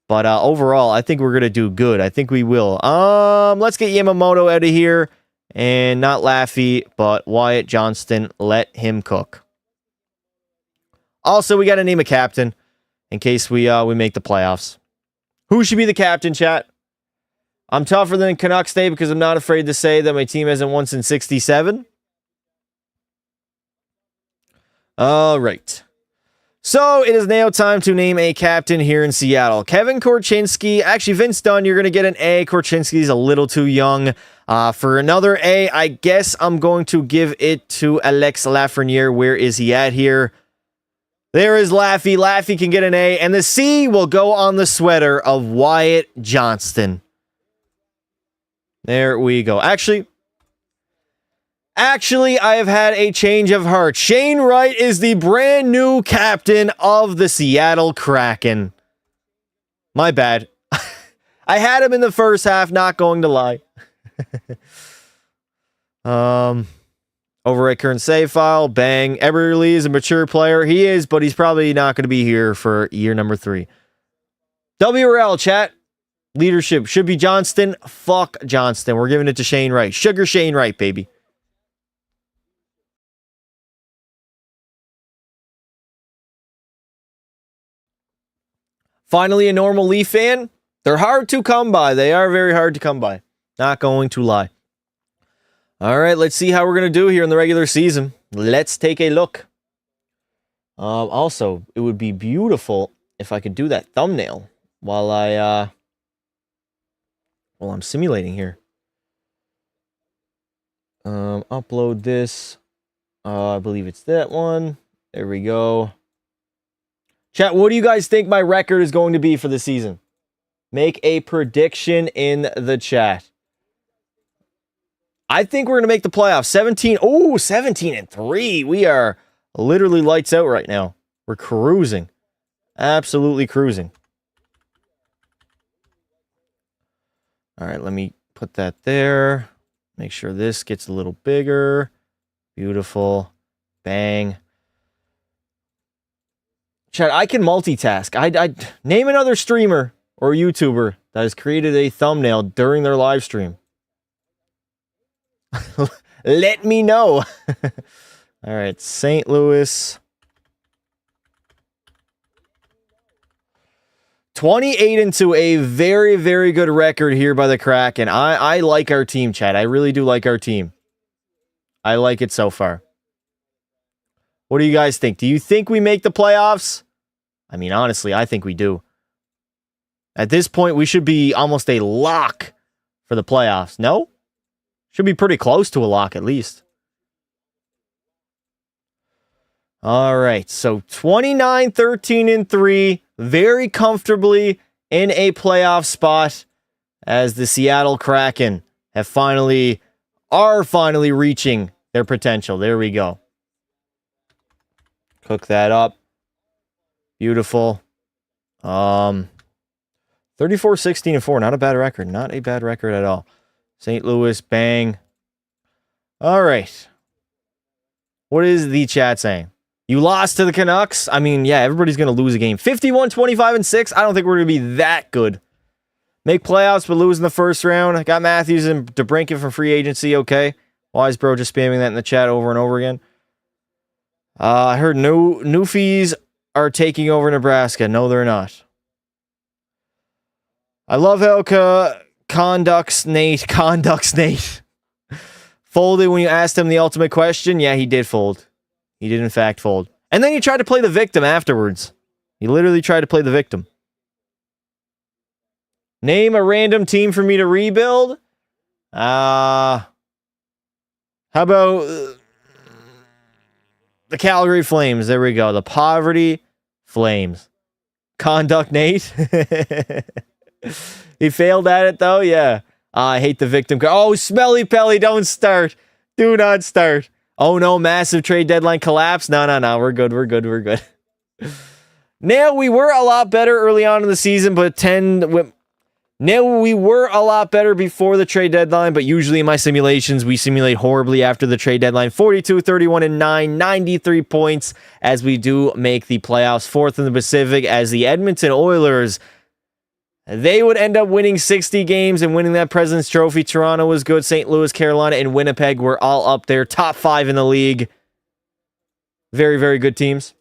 But overall, I think we're going to do good. I think we will. Let's get Yamamoto out of here. And not Laffy, but Wyatt Johnston. Let him cook. Also, we got to name a captain in case we make the playoffs. Who should be the captain, chat? I'm tougher than Canucks Day because I'm not afraid to say that my team hasn't won since 67. All right. So it is now time to name a captain here in Seattle. Kevin Korchinski. Actually, Vince Dunn, you're going to get an A. Korchinski's a little too young. For another A, I guess I'm going to give it to Alex Lafreniere. Where is he at here? There is Laffy. Laffy can get an A. And the C will go on the sweater of Wyatt Johnston. There we go. Actually, I have had a change of heart. Shane Wright is the brand new captain of the Seattle Kraken. My bad. I had him in the first half, not going to lie. Overwrite current save file. Bang. Eberle is a mature player. He is, but he's probably not going to be here for year number 3. WRL, chat. Leadership should be Johnston. Fuck Johnston. We're giving it to Shane Wright. Sugar Shane Wright, baby. Finally, a normal Leaf fan. They're hard to come by. They are very hard to come by. Not going to lie. All right, let's see how we're going to do here in the regular season. Let's take a look. Also, it would be beautiful if I could do that thumbnail while I'm simulating here. Upload this. I believe it's that one. There we go. Chat, what do you guys think my record is going to be for the season? Make a prediction in the chat. I think we're going to make the playoffs. 17-3. We are literally lights out right now. We're cruising. Absolutely cruising. All right, let me put that there. Make sure this gets a little bigger. Beautiful. Bang. Chat, I can multitask. I name another streamer or YouTuber that has created a thumbnail during their live stream. Let me know. All right, St. Louis. 28-2, a very, very good record here by the Kraken. I like our team, Chad. I really do like our team. I like it so far. What do you guys think? Do you think we make the playoffs? I mean, honestly, I think we do. At this point, we should be almost a lock for the playoffs. No? Should be pretty close to a lock at least. All right, so 29-13-3, very comfortably in a playoff spot as the Seattle Kraken are finally reaching their potential. There we go. Cook that up. Beautiful. 34-16-4, not a bad record. Not a bad record at all. St. Louis, bang. All right. What is the chat saying? You lost to the Canucks? I mean, yeah, everybody's going to lose a game. 51-25-6. I don't think we're going to be that good. Make playoffs, but lose in the first round. Got Matthews and DeBrincat from free agency. Okay. Why is bro just spamming that in the chat over and over again? I heard Newfies are taking over Nebraska. No, they're not. I love how conducts Nate folded when you asked him the ultimate question. Yeah, he did fold. He did, in fact, fold. And then he tried to play the victim afterwards. He literally tried to play the victim. Name a random team for me to rebuild. How about the Calgary Flames? There we go. The Poverty Flames. Conduct Nate. He failed at it, though. Yeah. I hate the victim. Oh, Smelly Pelly, don't start. Do not start. Oh, no, massive trade deadline collapse. No. We're good. Now, we were a lot better early on in the season, but now we were a lot better before the trade deadline, but usually in my simulations, we simulate horribly after the trade deadline. 42-31-9, 93 points as we do make the playoffs. Fourth in the Pacific as the Edmonton Oilers, they would end up winning 60 games and winning that President's Trophy. Toronto was good. St. Louis, Carolina, and Winnipeg were all up there. Top 5 in the league. Very, very good teams.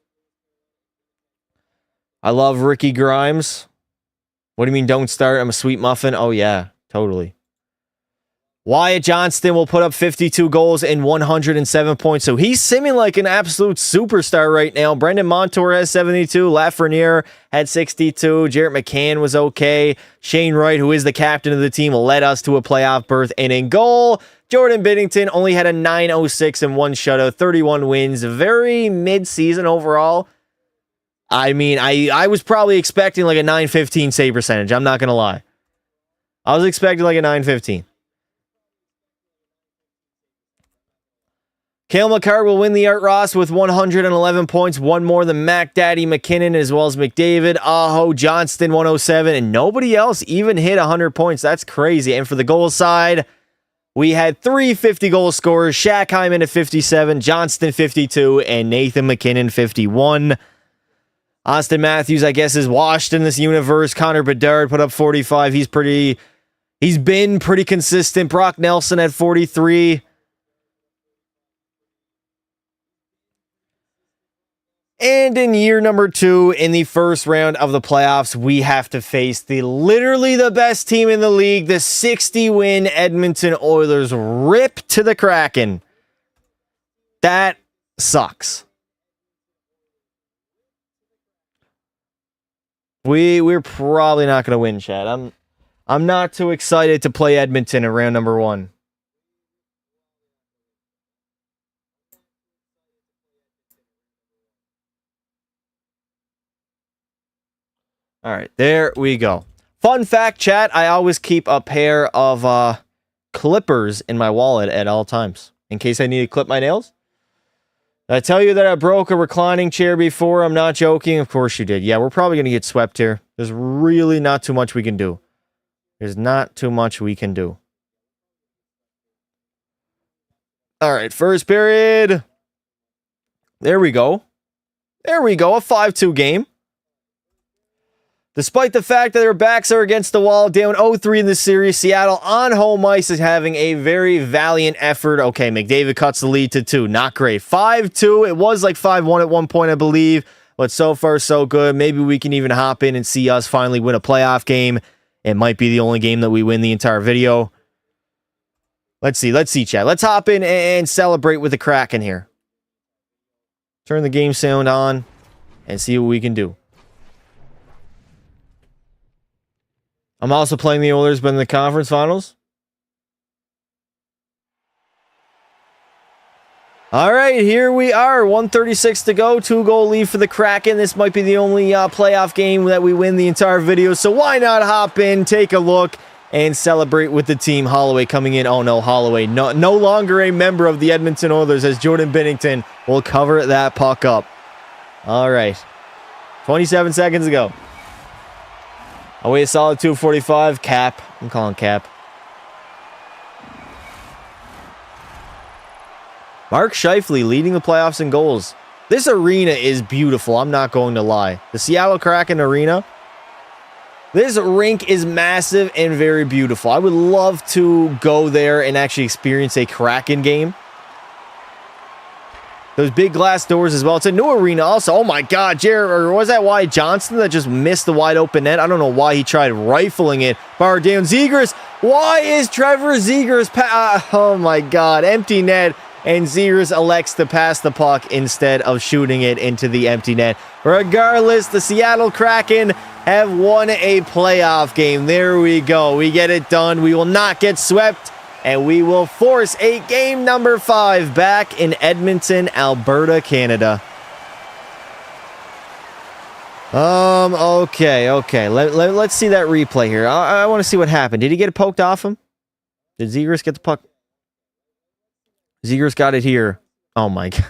I love Ricky Grimes. What do you mean don't start? I'm a sweet muffin. Oh, yeah, totally. Wyatt Johnston will put up 52 goals and 107 points. So he's simming like an absolute superstar right now. Brendan Montour has 72. Lafreniere had 62. Jarrett McCann was okay. Shane Wright, who is the captain of the team, led us to a playoff berth. And in goal, Jordan Binnington only had a .906 and 1 shutout. 31 wins. Very mid-season overall. I mean, I was probably expecting like a .915 save percentage. I'm not going to lie. I was expecting like a .915. Cale Makar will win the Art Ross with 111 points, one more than Mac Daddy McKinnon as well as McDavid. Aho, Johnston 107, and nobody else even hit 100 points. That's crazy. And for the goal side, we had 3 50-goal scorers. Shaq Hyman at 57, Johnston 52, and Nathan McKinnon 51. Austin Matthews, I guess, is washed in this universe. Connor Bedard put up 45. He's been pretty consistent. Brock Nelson at 43. And in year number 2, in the first round of the playoffs, we have to face literally the best team in the league, the 60-win Edmonton Oilers. Rip to the Kraken. That sucks. We're probably not going to win, Chad. I'm not too excited to play Edmonton in round number 1. All right, there we go. Fun fact, chat, I always keep a pair of clippers in my wallet at all times in case I need to clip my nails. Did I tell you that I broke a reclining chair before? I'm not joking. Of course you did. Yeah, we're probably going to get swept here. There's really not too much we can do. There's not too much we can do. All right, first period. There we go. There we go, a 5-2 game. Despite the fact that their backs are against the wall, down 0-3 in the series, Seattle on home ice is having a very valiant effort. Okay, McDavid cuts the lead to 2. Not great. 5-2. It was like 5-1 at one point, I believe. But so far, so good. Maybe we can even hop in and see us finally win a playoff game. It might be the only game that we win the entire video. Let's see, chat. Let's hop in and celebrate with the Kraken here. Turn the game sound on and see what we can do. I'm also playing the Oilers, but in the conference finals. All right, here we are. 1:36 to go. 2-goal lead for the Kraken. This might be the only playoff game that we win the entire video. So why not hop in, take a look, and celebrate with the team. Holloway coming in. Oh no, Holloway no longer a member of the Edmonton Oilers as Jordan Binnington will cover that puck up. All right. 27 seconds ago. Away a solid 2:45. Cap. I'm calling Cap. Mark Scheifele leading the playoffs in goals. This arena is beautiful. I'm not going to lie. The Seattle Kraken arena. This rink is massive and very beautiful. I would love to go there and actually experience a Kraken game. Those big glass doors as well. It's a new arena also. Oh my God, Jared, or was that Wyatt Johnston that just missed the wide open net? I don't know why he tried rifling it. Bar down Zegras. Why is Trevor Zegras? Oh my God, empty net. And Zegras elects to pass the puck instead of shooting it into the empty net. Regardless, the Seattle Kraken have won a playoff game. There we go. We get it done. We will not get swept. And we will force a game number 5 back in Edmonton, Alberta, Canada. Okay. Let's see that replay here. I want to see what happened. Did he get it poked off him? Did Zegras get the puck? Zegras got it here. Oh my God.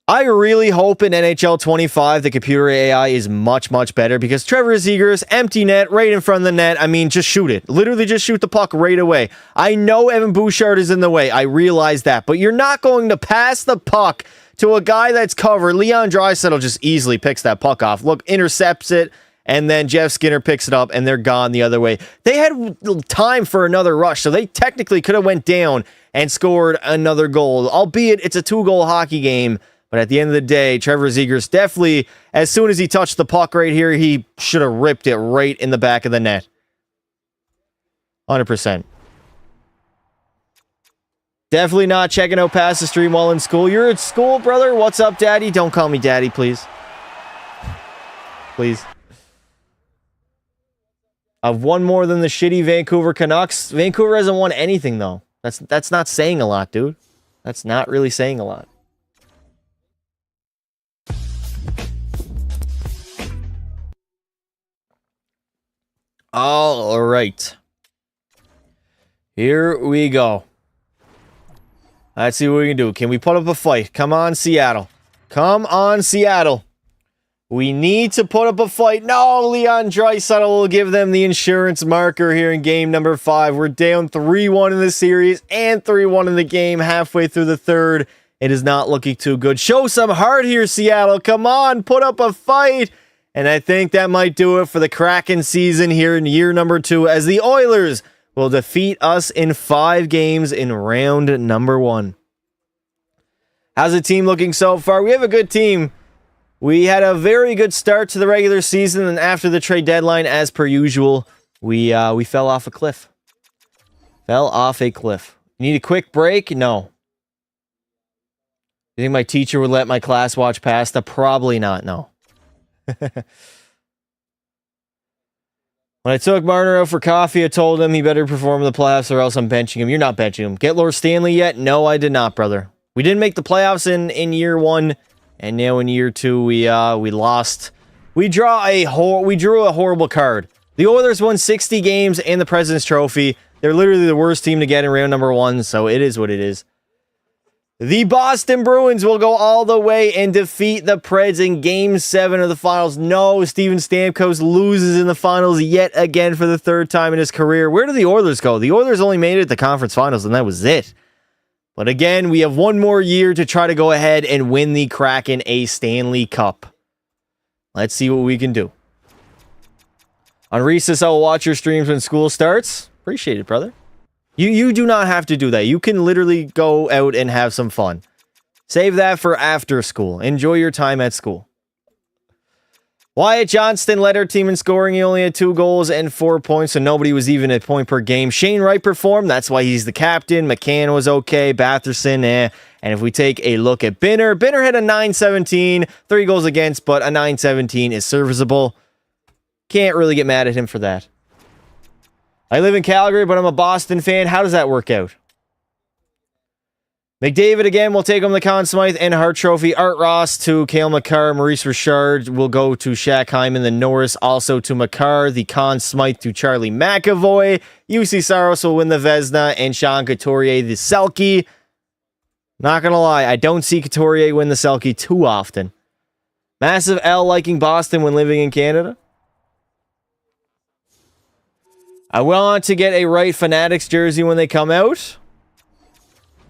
I really hope in NHL 25 the computer AI is much, much better because Trevor Zegras, empty net, right in front of the net. I mean, just shoot it. Literally just shoot the puck right away. I know Evan Bouchard is in the way. I realize that. But you're not going to pass the puck to a guy that's covered. Leon Draisaitl just easily picks that puck off. Look, intercepts it. And then Jeff Skinner picks it up, and they're gone the other way. They had time for another rush, so they technically could have went down and scored another goal. Albeit it's a 2-goal hockey game, but at the end of the day, Trevor Zegras definitely, as soon as he touched the puck right here, he should have ripped it right in the back of the net. 100%. Definitely not checking out past the stream while in school. You're at school, brother? What's up, daddy? Don't call me daddy, please. Please. I've won more than the shitty Vancouver Canucks. Vancouver hasn't won anything, though. That's not saying a lot, dude. That's not really saying a lot. All right. Here we go. Let's see what we can do. Can we put up a fight? Come on, Seattle. Come on, Seattle. We need to put up a fight. No, Leon Draisaitl will give them the insurance marker here in game number 5. We're down 3-1 in the series and 3-1 in the game halfway through the third. It is not looking too good. Show some heart here, Seattle. Come on, put up a fight. And I think that might do it for the Kraken season here in year number 2 as the Oilers will defeat us in 5 games in round number 1. How's the team looking so far? We have a good team. We had a very good start to the regular season, and after the trade deadline, as per usual, we fell off a cliff. Fell off a cliff. You need a quick break? No. You think my teacher would let my class watch pasta? Probably not, no. When I took Marner out for coffee, I told him he better perform in the playoffs or else I'm benching him. You're not benching him. Get Lord Stanley yet? No, I did not, brother. We didn't make the playoffs in year 1. And now in year 2, we lost. We drew a horrible card. The Oilers won 60 games and the President's Trophy. They're literally the worst team to get in round number 1, so it is what it is. The Boston Bruins will go all the way and defeat the Preds in Game 7 of the finals. No, Steven Stamkos loses in the finals yet again for the 3rd time in his career. Where did the Oilers go? The Oilers only made it to the conference finals, and that was it. But again, we have one more year to try to go ahead and win the Kraken a Stanley Cup. Let's see what we can do. On recess, I will watch your streams when school starts. Appreciate it, brother. You do not have to do that. You can literally go out and have some fun. Save that for after school. Enjoy your time at school. Wyatt Johnston led our team in scoring. He only had 2 goals and 4 points, so nobody was even at point per game. Shane Wright performed. That's why he's the captain. McCann was okay. Batherson, eh. And if we take a look at Binner, Binner had a 9-17, 3 goals against, but a 9-17 is serviceable. Can't really get mad at him for that. I live in Calgary, but I'm a Boston fan. How does that work out? McDavid again will take home the Conn Smythe and Hart Trophy. Art Ross to Cale Makar. Maurice Richard will go to Shaq Hyman. The Norris also to Makar. The Conn Smythe to Charlie McAvoy. UC Saros will win the Vezina. And Sean Couturier the Selke. Not going to lie, I don't see Couturier win the Selke too often. Massive L liking Boston when living in Canada. I want to get a Right Fanatics jersey when they come out.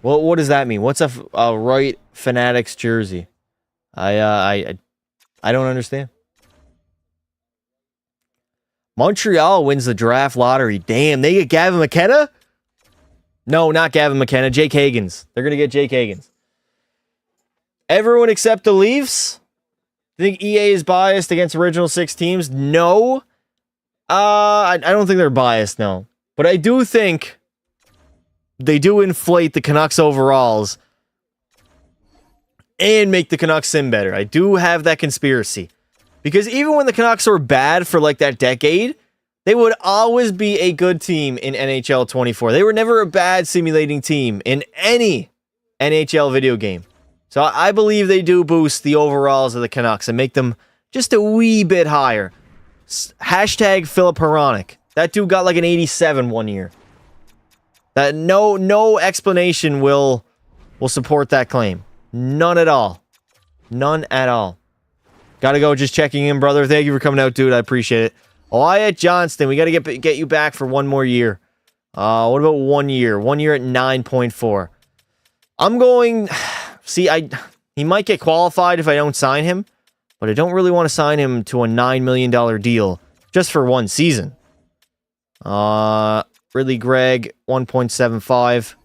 Well, what does that mean? What's a Right Fanatics jersey? I don't understand. Montreal wins the draft lottery. Damn, they get Gavin McKenna? No, not Gavin McKenna. Jake Higgins. They're going to get Jake Higgins. Everyone except the Leafs? Think EA is biased against original 6 teams? No. I don't think they're biased, no. But I do think they do inflate the Canucks overalls and make the Canucks sim better. I do have that conspiracy. Because even when the Canucks were bad for like that decade, they would always be a good team in NHL 24. They were never a bad simulating team in any NHL video game. So I believe they do boost the overalls of the Canucks and make them just a wee bit higher. Hashtag Philip Hronik. That dude got like an 87 one year. That no explanation will support that claim. None at all. None at all. Gotta go, just checking in, brother. Thank you for coming out, dude. I appreciate it. Wyatt Johnston, we gotta get you back for one more year. What about 1 year? 1 year at 9.4. I'm going. See, he might get qualified if I don't sign him. But I don't really want to sign him to a $9 million deal just for 1 season. Ridley Gregg, 1.75.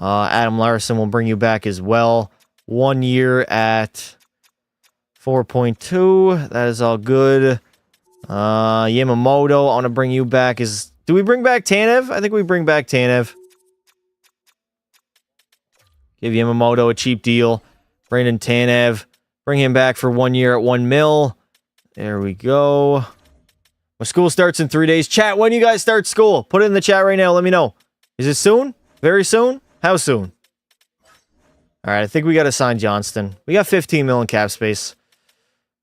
Adam Larson will bring you back as well. 1 year at 4.2. That is all good. Yamamoto, I want to bring you back. Do we bring back Tanev? I think we bring back Tanev. Give Yamamoto a cheap deal. Brandon Tanev. Bring him back for 1 year at $1 million. There we go. My school starts in 3 days. Chat, when you guys start school? Put it in the chat right now. Let me know. Is it soon? Very soon? How soon? All right, I think we got to sign Johnston. We got 15 million cap space.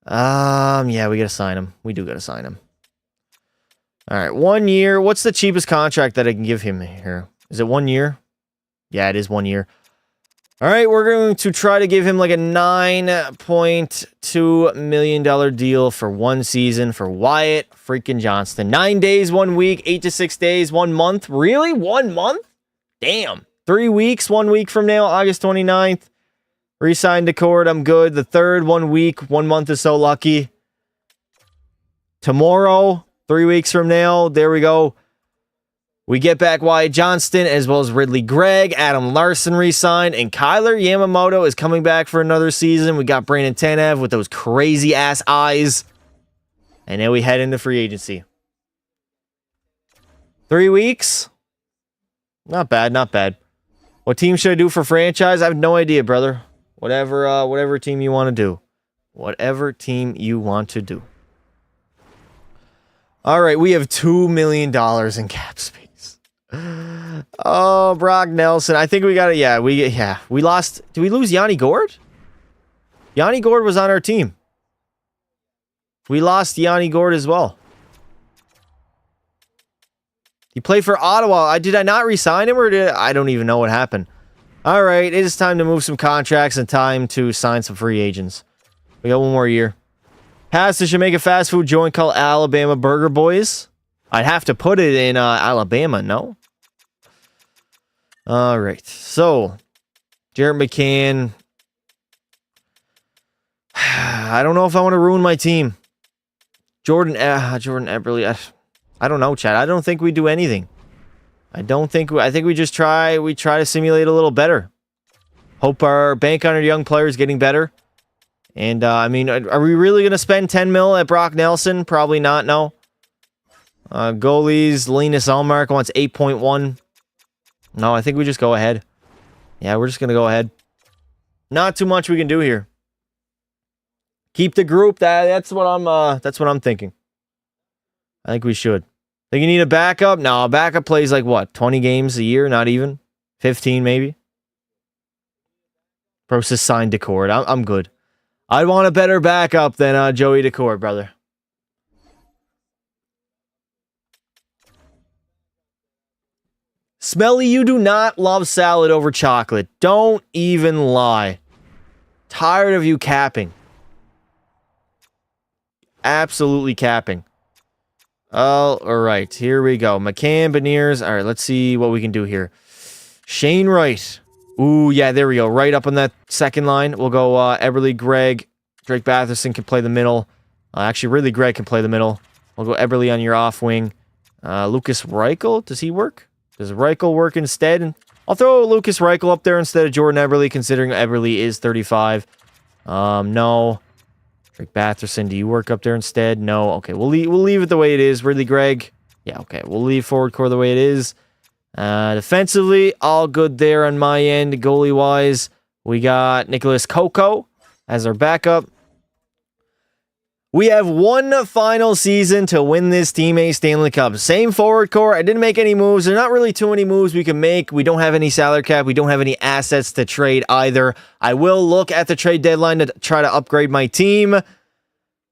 Yeah, we got to sign him. We do got to sign him. All right, 1 year. What's the cheapest contract that I can give him here? Is it 1 year? Yeah, it is 1 year. All right, we're going to try to give him like a $9.2 million deal for 1 season for Wyatt freaking Johnston. 9 days, 1 week, 8 to 6 days, 1 month. Really? 1 month? Damn. 3 weeks, 1 week from now, August 29th. Re-signed to court. I'm good. The 3rd, 1 week, 1 month is so lucky. Tomorrow, 3 weeks from now, there we go. We get back Wyatt Johnston as well as Ridley Gregg. Adam Larson re-signed. And Kyler Yamamoto is coming back for another season. We got Brandon Tanev with those crazy-ass eyes. And then we head into free agency. 3 weeks? Not bad, not bad. What team should I do for franchise? I have no idea, brother. Whatever team you want to do. Whatever team you want to do. All right, we have $2 million in cap space. Oh, Brock Nelson. I think we got it. We lost. Did we lose Yanni Gord? Yanni Gord was on our team. We lost Yanni Gord as well. He played for Ottawa. Did I not re-sign him, or I don't even know what happened. All right, it is time to move some contracts and time to sign some free agents. We got one more year. Has to make a fast food joint called Alabama Burger Boys. I'd have to put it in Alabama, no? All right, so Jared McCann. I don't know if I want to ruin my team. Jordan Eberle. I don't know, Chad. I don't think we do anything. I think we just try to simulate a little better. Hope our bank on our young players getting better. And I mean, are we really going to spend 10 mil at Brock Nelson? Probably not, no. Goalies, Linus Ullmark wants 8.1. No, I think we just go ahead. Yeah, we're just going to go ahead. Not too much we can do here. Keep the group. That's what I'm thinking. I think we should. Think you need a backup? No, a backup plays like what? 20 games a year? Not even? 15 maybe? Process signed Decord. I'm good. I'd want a better backup than Joey Decord, brother. Smelly, you do not love salad over chocolate. Don't even lie. Tired of you capping. Absolutely capping. Oh, all right. Here we go. McCann, Beniers. All right, let's see what we can do here. Shane Wright. Ooh, yeah, there we go. Right up on that second line. We'll go Eberle, Greg. Drake Batherson can play the middle. Actually, really, Greg can play the middle. We'll go Eberle on your off wing. Lucas Reichel. Does he work? Does Reichel work instead? I'll throw Lucas Reichel up there instead of Jordan Eberle, considering Eberle is 35. No. Drake Batherson, do you work up there instead? No. Okay, we'll leave it the way it is. Really, Greg? Yeah, okay. We'll leave forward core the way it is. Defensively, all good there on my end. Goalie-wise, we got Nicholas Coco as our backup. We have one final season to win this team a Stanley Cup. Same forward core. I didn't make any moves. There's not really too many moves we can make. We don't have any salary cap. We don't have any assets to trade either. I will look at the trade deadline to try to upgrade my team.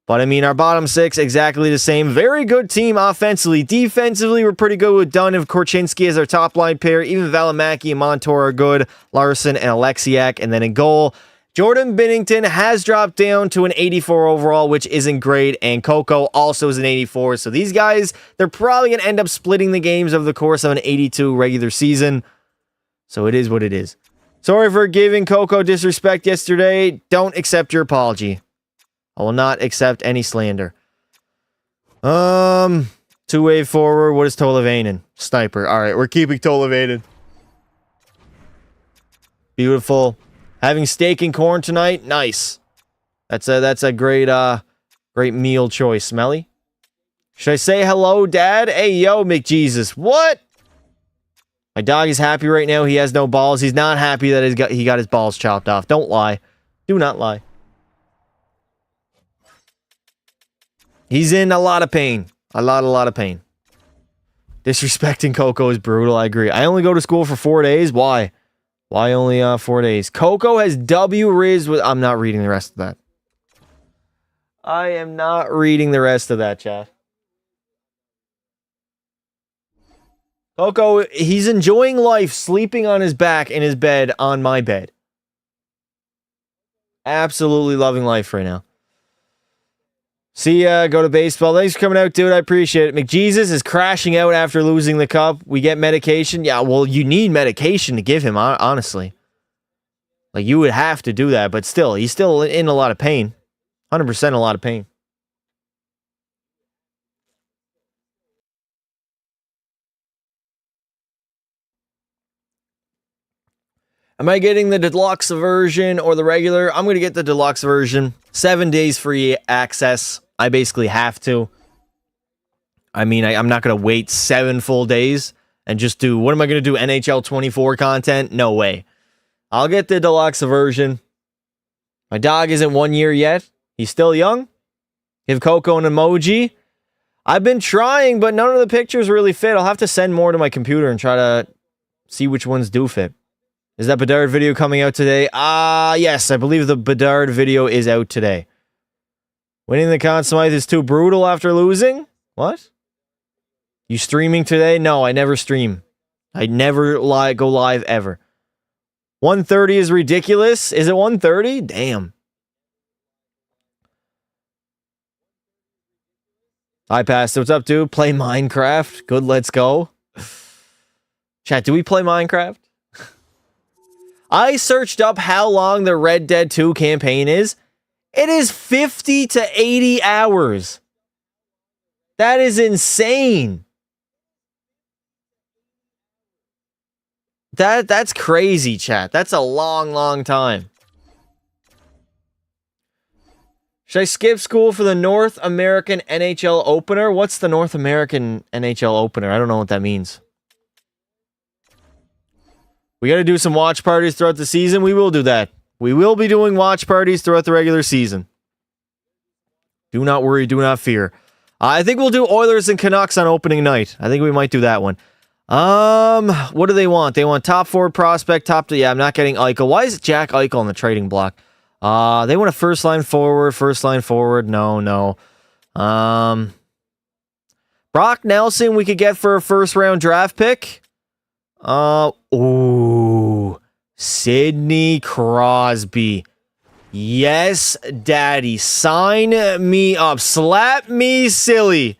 But, I mean, our bottom six, exactly the same. Very good team offensively. Defensively, we're pretty good with Dunn and Korchinski as our top line pair. Even Valimaki and Montour are good. Larson and Alexiak. And then in goal, Jordan Binnington has dropped down to an 84 overall, which isn't great, and Coco also is an 84. So these guys, they're probably going to end up splitting the games over the course of an 82 regular season. So it is what it is. Sorry for giving Coco disrespect yesterday. Don't accept your apology. I will not accept any slander. Two-way forward. What is Tolvanen? Sniper. All right, we're keeping Tolvanen. Beautiful. Having steak and corn tonight, nice. That's a great great meal choice, Smelly. Should I say hello, Dad? Hey, yo, McJesus. What? My dog is happy right now. He has no balls. He's not happy that he got his balls chopped off. Don't lie. Do not lie. He's in a lot of pain. A lot of pain. Disrespecting Coco is brutal. I agree. I only go to school for 4 days. Why? Why only 4 days? Coco has W Riz with... I'm not reading the rest of that. I am not reading the rest of that, chat. Coco, he's enjoying life, sleeping on his back in his bed on my bed. Absolutely loving life right now. See ya, go to baseball. Thanks for coming out, dude. I appreciate it. McJesus is crashing out after losing the cup. We get medication. Yeah, well, you need medication to give him, honestly. Like, you would have to do that, but still, he's still in a lot of pain. 100% a lot of pain. Am I getting the deluxe version or the regular? I'm going to get the deluxe version. 7 days free access. I basically have to. I mean, I'm not going to wait 7 full days and just do... What am I going to do? NHL 24 content? No way. I'll get the deluxe version. My dog isn't 1 year yet. He's still young. Give Coco an emoji. I've been trying, but none of the pictures really fit. I'll have to send more to my computer and try to see which ones do fit. Is that Bedard video coming out today? Yes, I believe the Bedard video is out today. Winning the Conn Smythe is too brutal after losing? What? You streaming today? No, I never stream. I never go live ever. 1:30 is ridiculous. Is it 1:30? Damn. I passed. What's up, dude? Play Minecraft. Good, let's go. Chat, do we play Minecraft? I searched up how long the Red Dead 2 campaign is. It is 50 to 80 hours. That is insane. That's crazy, chat. That's a long, long time. Should I skip school for the North American NHL opener? What's the North American NHL opener? I don't know what that means. We got to do some watch parties throughout the season. We will do that. We will be doing watch parties throughout the regular season. Do not worry. Do not fear. I think we'll do Oilers and Canucks on opening night. I think we might do that one. What do they want? They want top forward prospect, yeah, I'm not getting Eichel. Why is Jack Eichel on the trading block? They want a first line forward. No. Brock Nelson we could get for a first round draft pick. Sidney Crosby. Yes, daddy. Sign me up. Slap me silly.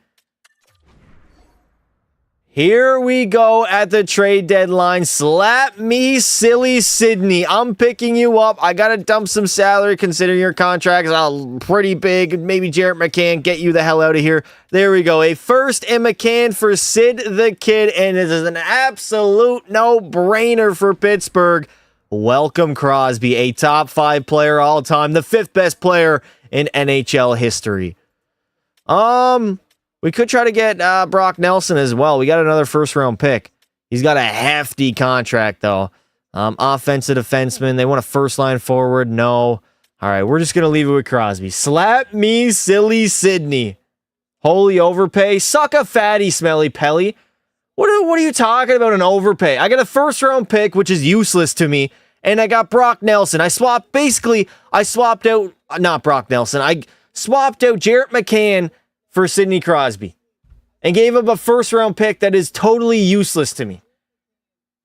Here we go at the trade deadline. Slap me silly, Sidney. I'm picking you up. I got to dump some salary considering your contract is pretty big. Maybe Jarrett McCann, get you the hell out of here. There we go. A first and McCann for Sid the Kid. And this is an absolute no-brainer for Pittsburgh. Welcome, Crosby, a top 5 player all time. The 5th best player in NHL history. We could try to get Brock Nelson as well. We got another first-round pick. He's got a hefty contract, though. Offensive defenseman. They want a first-line forward. No. All right, we're just going to leave it with Crosby. Slap me, silly Sidney. Holy overpay. Suck a fatty, smelly Pelly. What are you talking about, an overpay? I got a first-round pick, which is useless to me, and I got Brock Nelson. I swapped out, not Brock Nelson. I swapped out Jarrett McCann for Sidney Crosby and gave him a first-round pick that is totally useless to me.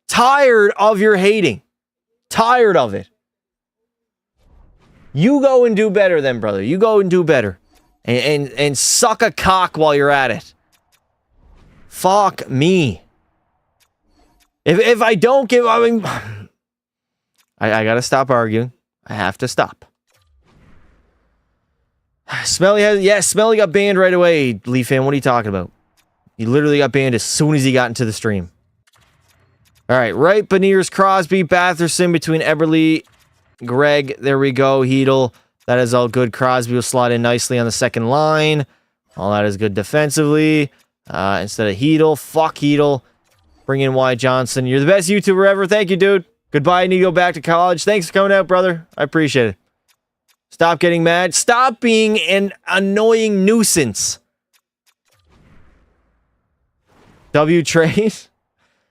Tired of your hating. Tired of it. You go and do better then, brother. You go and do better. And suck a cock while you're at it. Fuck me. If I don't give... I mean... I gotta stop arguing. I have to stop. Smelly got banned right away, Leaf fan. What are you talking about? He literally got banned as soon as he got into the stream. All right, right, Beniers, Crosby, Batherson between Eberle, Greg. There we go, Hedel. That is all good. Crosby will slot in nicely on the second line. All that is good defensively. Instead of Hedel, fuck Hedel. Bring in Y. Johnson. You're the best YouTuber ever. Thank you, dude. Goodbye. I need to go back to college. Thanks for coming out, brother. I appreciate it. Stop getting mad. Stop being an annoying nuisance. W trade.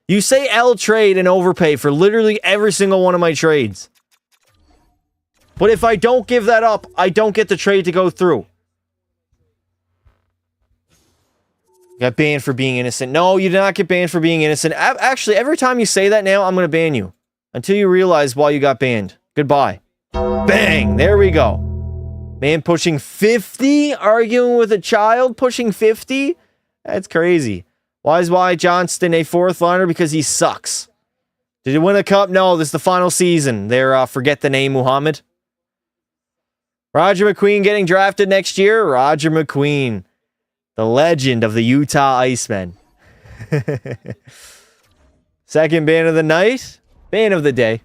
You say L trade and overpay for literally every single one of my trades. But if I don't give that up, I don't get the trade to go through. Got banned for being innocent. No, you did not get banned for being innocent. Actually, every time you say that now, I'm going to ban you. Until you realize why you got banned. Goodbye. Bang! There we go. Man pushing 50? Arguing with a child pushing 50? That's crazy. Why is Y. Johnston a 4th liner? Because he sucks. Did he win a cup? No, this is the final season. They're, forget the name, Muhammad. Roger McQueen getting drafted next year? Roger McQueen. The legend of the Utah Icemen. Second ban of the night? Ban of the day.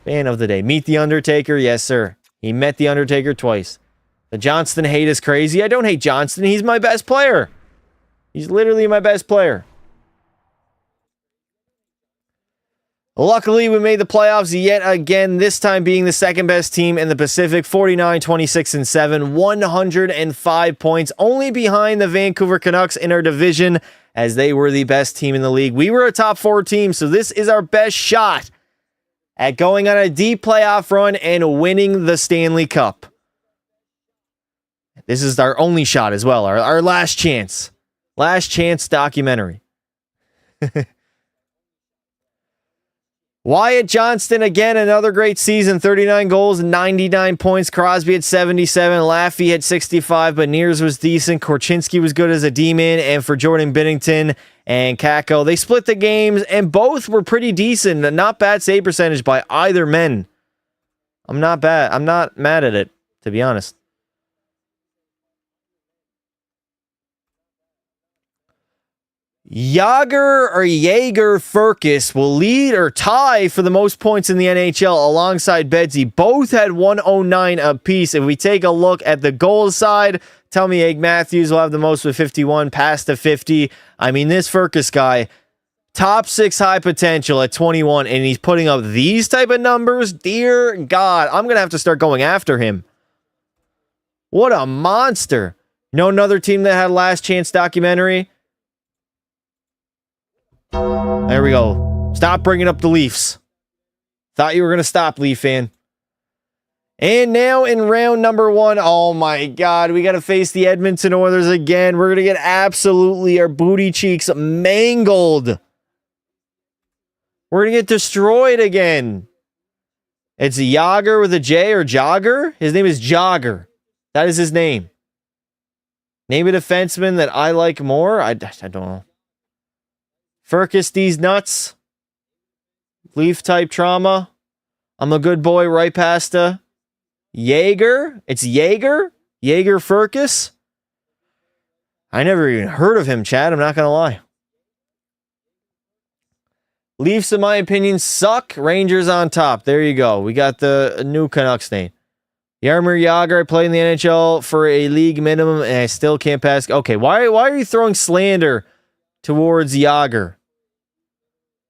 Ban of the day. Meet the Undertaker? Yes, sir. He met the Undertaker twice. The Johnston hate is crazy. I don't hate Johnston. He's my best player. He's literally my best player. Luckily, we made the playoffs yet again, this time being the second best team in the Pacific. 49, 26, and 7. 105 points. Only behind the Vancouver Canucks in our division, as they were the best team in the league. We were a top 4 team, so this is our best shot at going on a deep playoff run and winning the Stanley Cup. This is our only shot as well, our last chance. Last Chance documentary. Wyatt Johnston, again, another great season. 39 goals, 99 points. Crosby at 77. Laffy at 65, but Neers was decent. Korchinski was good as a D-man. And for Jordan Binnington and Kakko, they split the games, and both were pretty decent. Not bad save percentage by either men. I'm not mad at it, to be honest. Jaeger Furcus will lead or tie for the most points in the NHL alongside Bedsy. Both had 109 apiece. If we take a look at the goals side, tell me Egg Matthews will have the most with 51, past the 50. I mean, this Furcus guy, top 6 high potential at 21, and he's putting up these type of numbers. Dear God, I'm going to have to start going after him. What a monster. You know another team that had Last Chance documentary? There we go. Stop bringing up the Leafs. Thought you were going to stop, Leaf fan. And now in round number 1, oh my God, we got to face the Edmonton Oilers again. We're going to get absolutely our booty cheeks mangled. We're going to get destroyed again. It's Jagr with a J, or Jogger? His name is Jogger. That is his name. Name a defenseman that I like more? I don't know. Furcus these nuts. Leaf type trauma. I'm a good boy right past Jaeger. It's Jaeger. Jaeger Furcus. I never even heard of him, Chad. I'm not going to lie. Leafs, in my opinion, suck. Rangers on top. There you go. We got the new Canucks name. Jaromir Jagr. I played in the NHL for a league minimum, and I still can't pass. Okay, why are you throwing slander towards Jagr?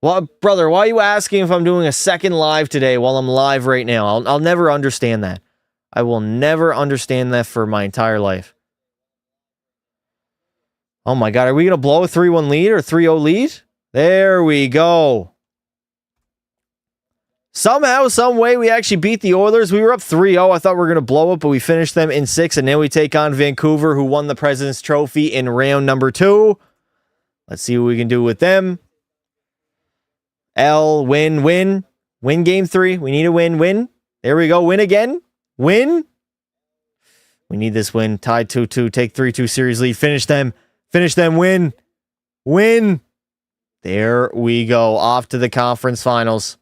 Well, brother, why are you asking if I'm doing a second live today while I'm live right now? I'll never understand that. I will never understand that for my entire life. Oh my God, are we going to blow a 3-1 lead or 3-0 lead? There we go. Somehow, some way, we actually beat the Oilers. We were up 3-0. I thought we were going to blow it, but we finished them in 6, and now we take on Vancouver, who won the President's Trophy in round number 2. Let's see what we can do with them. Win game 3. We need a win. There we go. Win again. Win. We need this win. Tied 2-2. Take 3-2 series lead. Finish them. Win. There we go. Off to the conference finals.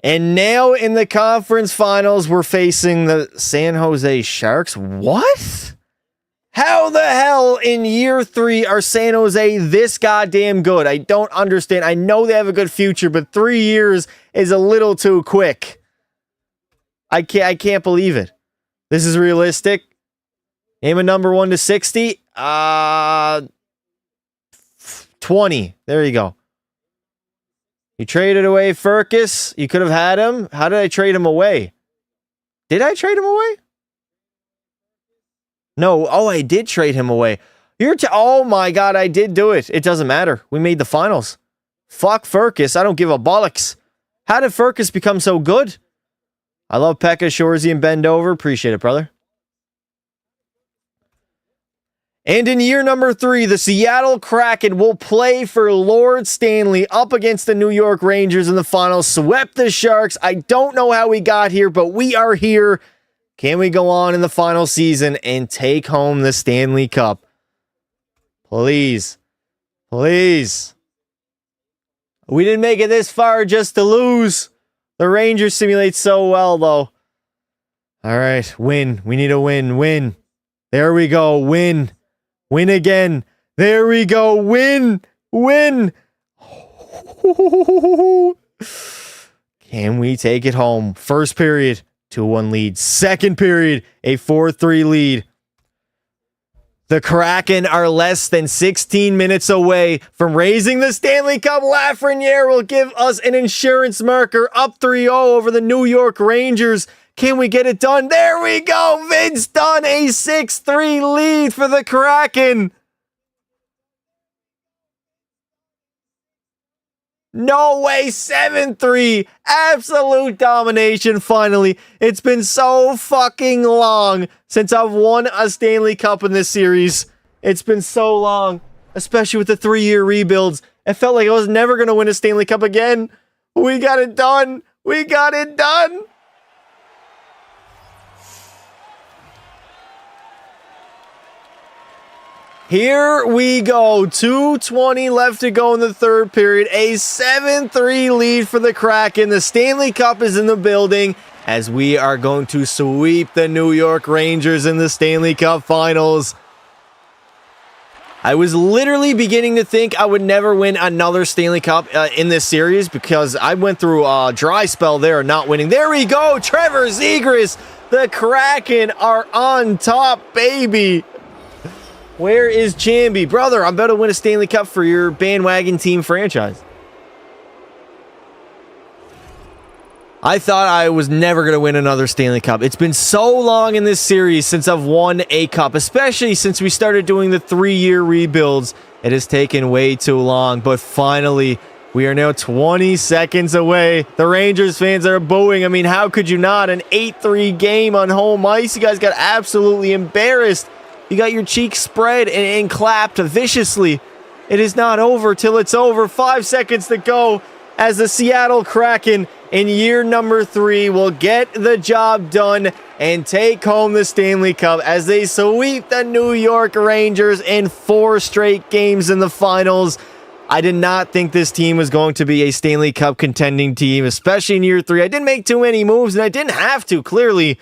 And now in the conference finals, we're facing the San Jose Sharks. What? How the hell in year 3 are San Jose this goddamn good? I don't understand. I know they have a good future, but 3 years is a little too quick. I can't believe it. This is realistic. Name a number 1 to 60. 20. There you go. You traded away Furcus. You could have had him. How did I trade him away? Did I trade him away? No. Oh, I did trade him away. Oh my God, I did do it. It doesn't matter. We made the finals. Fuck Furcus. I don't give a bollocks. How did Furcus become so good? I love Pekka, Shorzy, and Bendover. Appreciate it, brother. And in year number 3, the Seattle Kraken will play for Lord Stanley up against the New York Rangers in the finals. Swept the Sharks. I don't know how we got here, but we are here. Can we go on in the final season and take home the Stanley Cup? Please. Please. We didn't make it this far just to lose. The Rangers simulate so well, though. All right, win. We need a win. Win. There we go. Win. Win again. There we go. Win. Win. Can we take it home? First period, 2-1 lead. Second period, a 4-3 lead. The Kraken are less than 16 minutes away from raising the Stanley Cup. Lafreniere will give us an insurance marker, up 3-0 over the New York Rangers. Can we get it done? There we go. Vince Dunn, a 6-3 lead for the Kraken. No way, 7-3. Absolute domination, finally. It's been so fucking long since I've won a Stanley Cup in this series. It's been so long, especially with the 3-year rebuilds. It felt like I was never going to win a Stanley Cup again. We got it done. We got it done. Here we go. 2:20 left to go in the third period. A 7-3 lead for the Kraken. The Stanley Cup is in the building as we are going to sweep the New York Rangers in the Stanley Cup Finals. I was literally beginning to think I would never win another Stanley Cup in this series because I went through a dry spell there not winning. There we go. Trevor Zegras. The Kraken are on top, baby. Where is Jambi? Brother, I'm about to win a Stanley Cup for your bandwagon team franchise. I thought I was never going to win another Stanley Cup. It's been so long in this series since I've won a cup, especially since we started doing the 3-year rebuilds. It has taken way too long, but finally, we are now 20 seconds away. The Rangers fans are booing. I mean, how could you not? An 8-3 game on home ice. You guys got absolutely embarrassed. You got your cheeks spread and clapped viciously. It is not over till it's over. 5 seconds to go as the Seattle Kraken in year number 3 will get the job done and take home the Stanley Cup as they sweep the New York Rangers in 4 straight games in the finals. I did not think this team was going to be a Stanley Cup contending team, especially in year 3. I didn't make too many moves, and I didn't have to, clearly.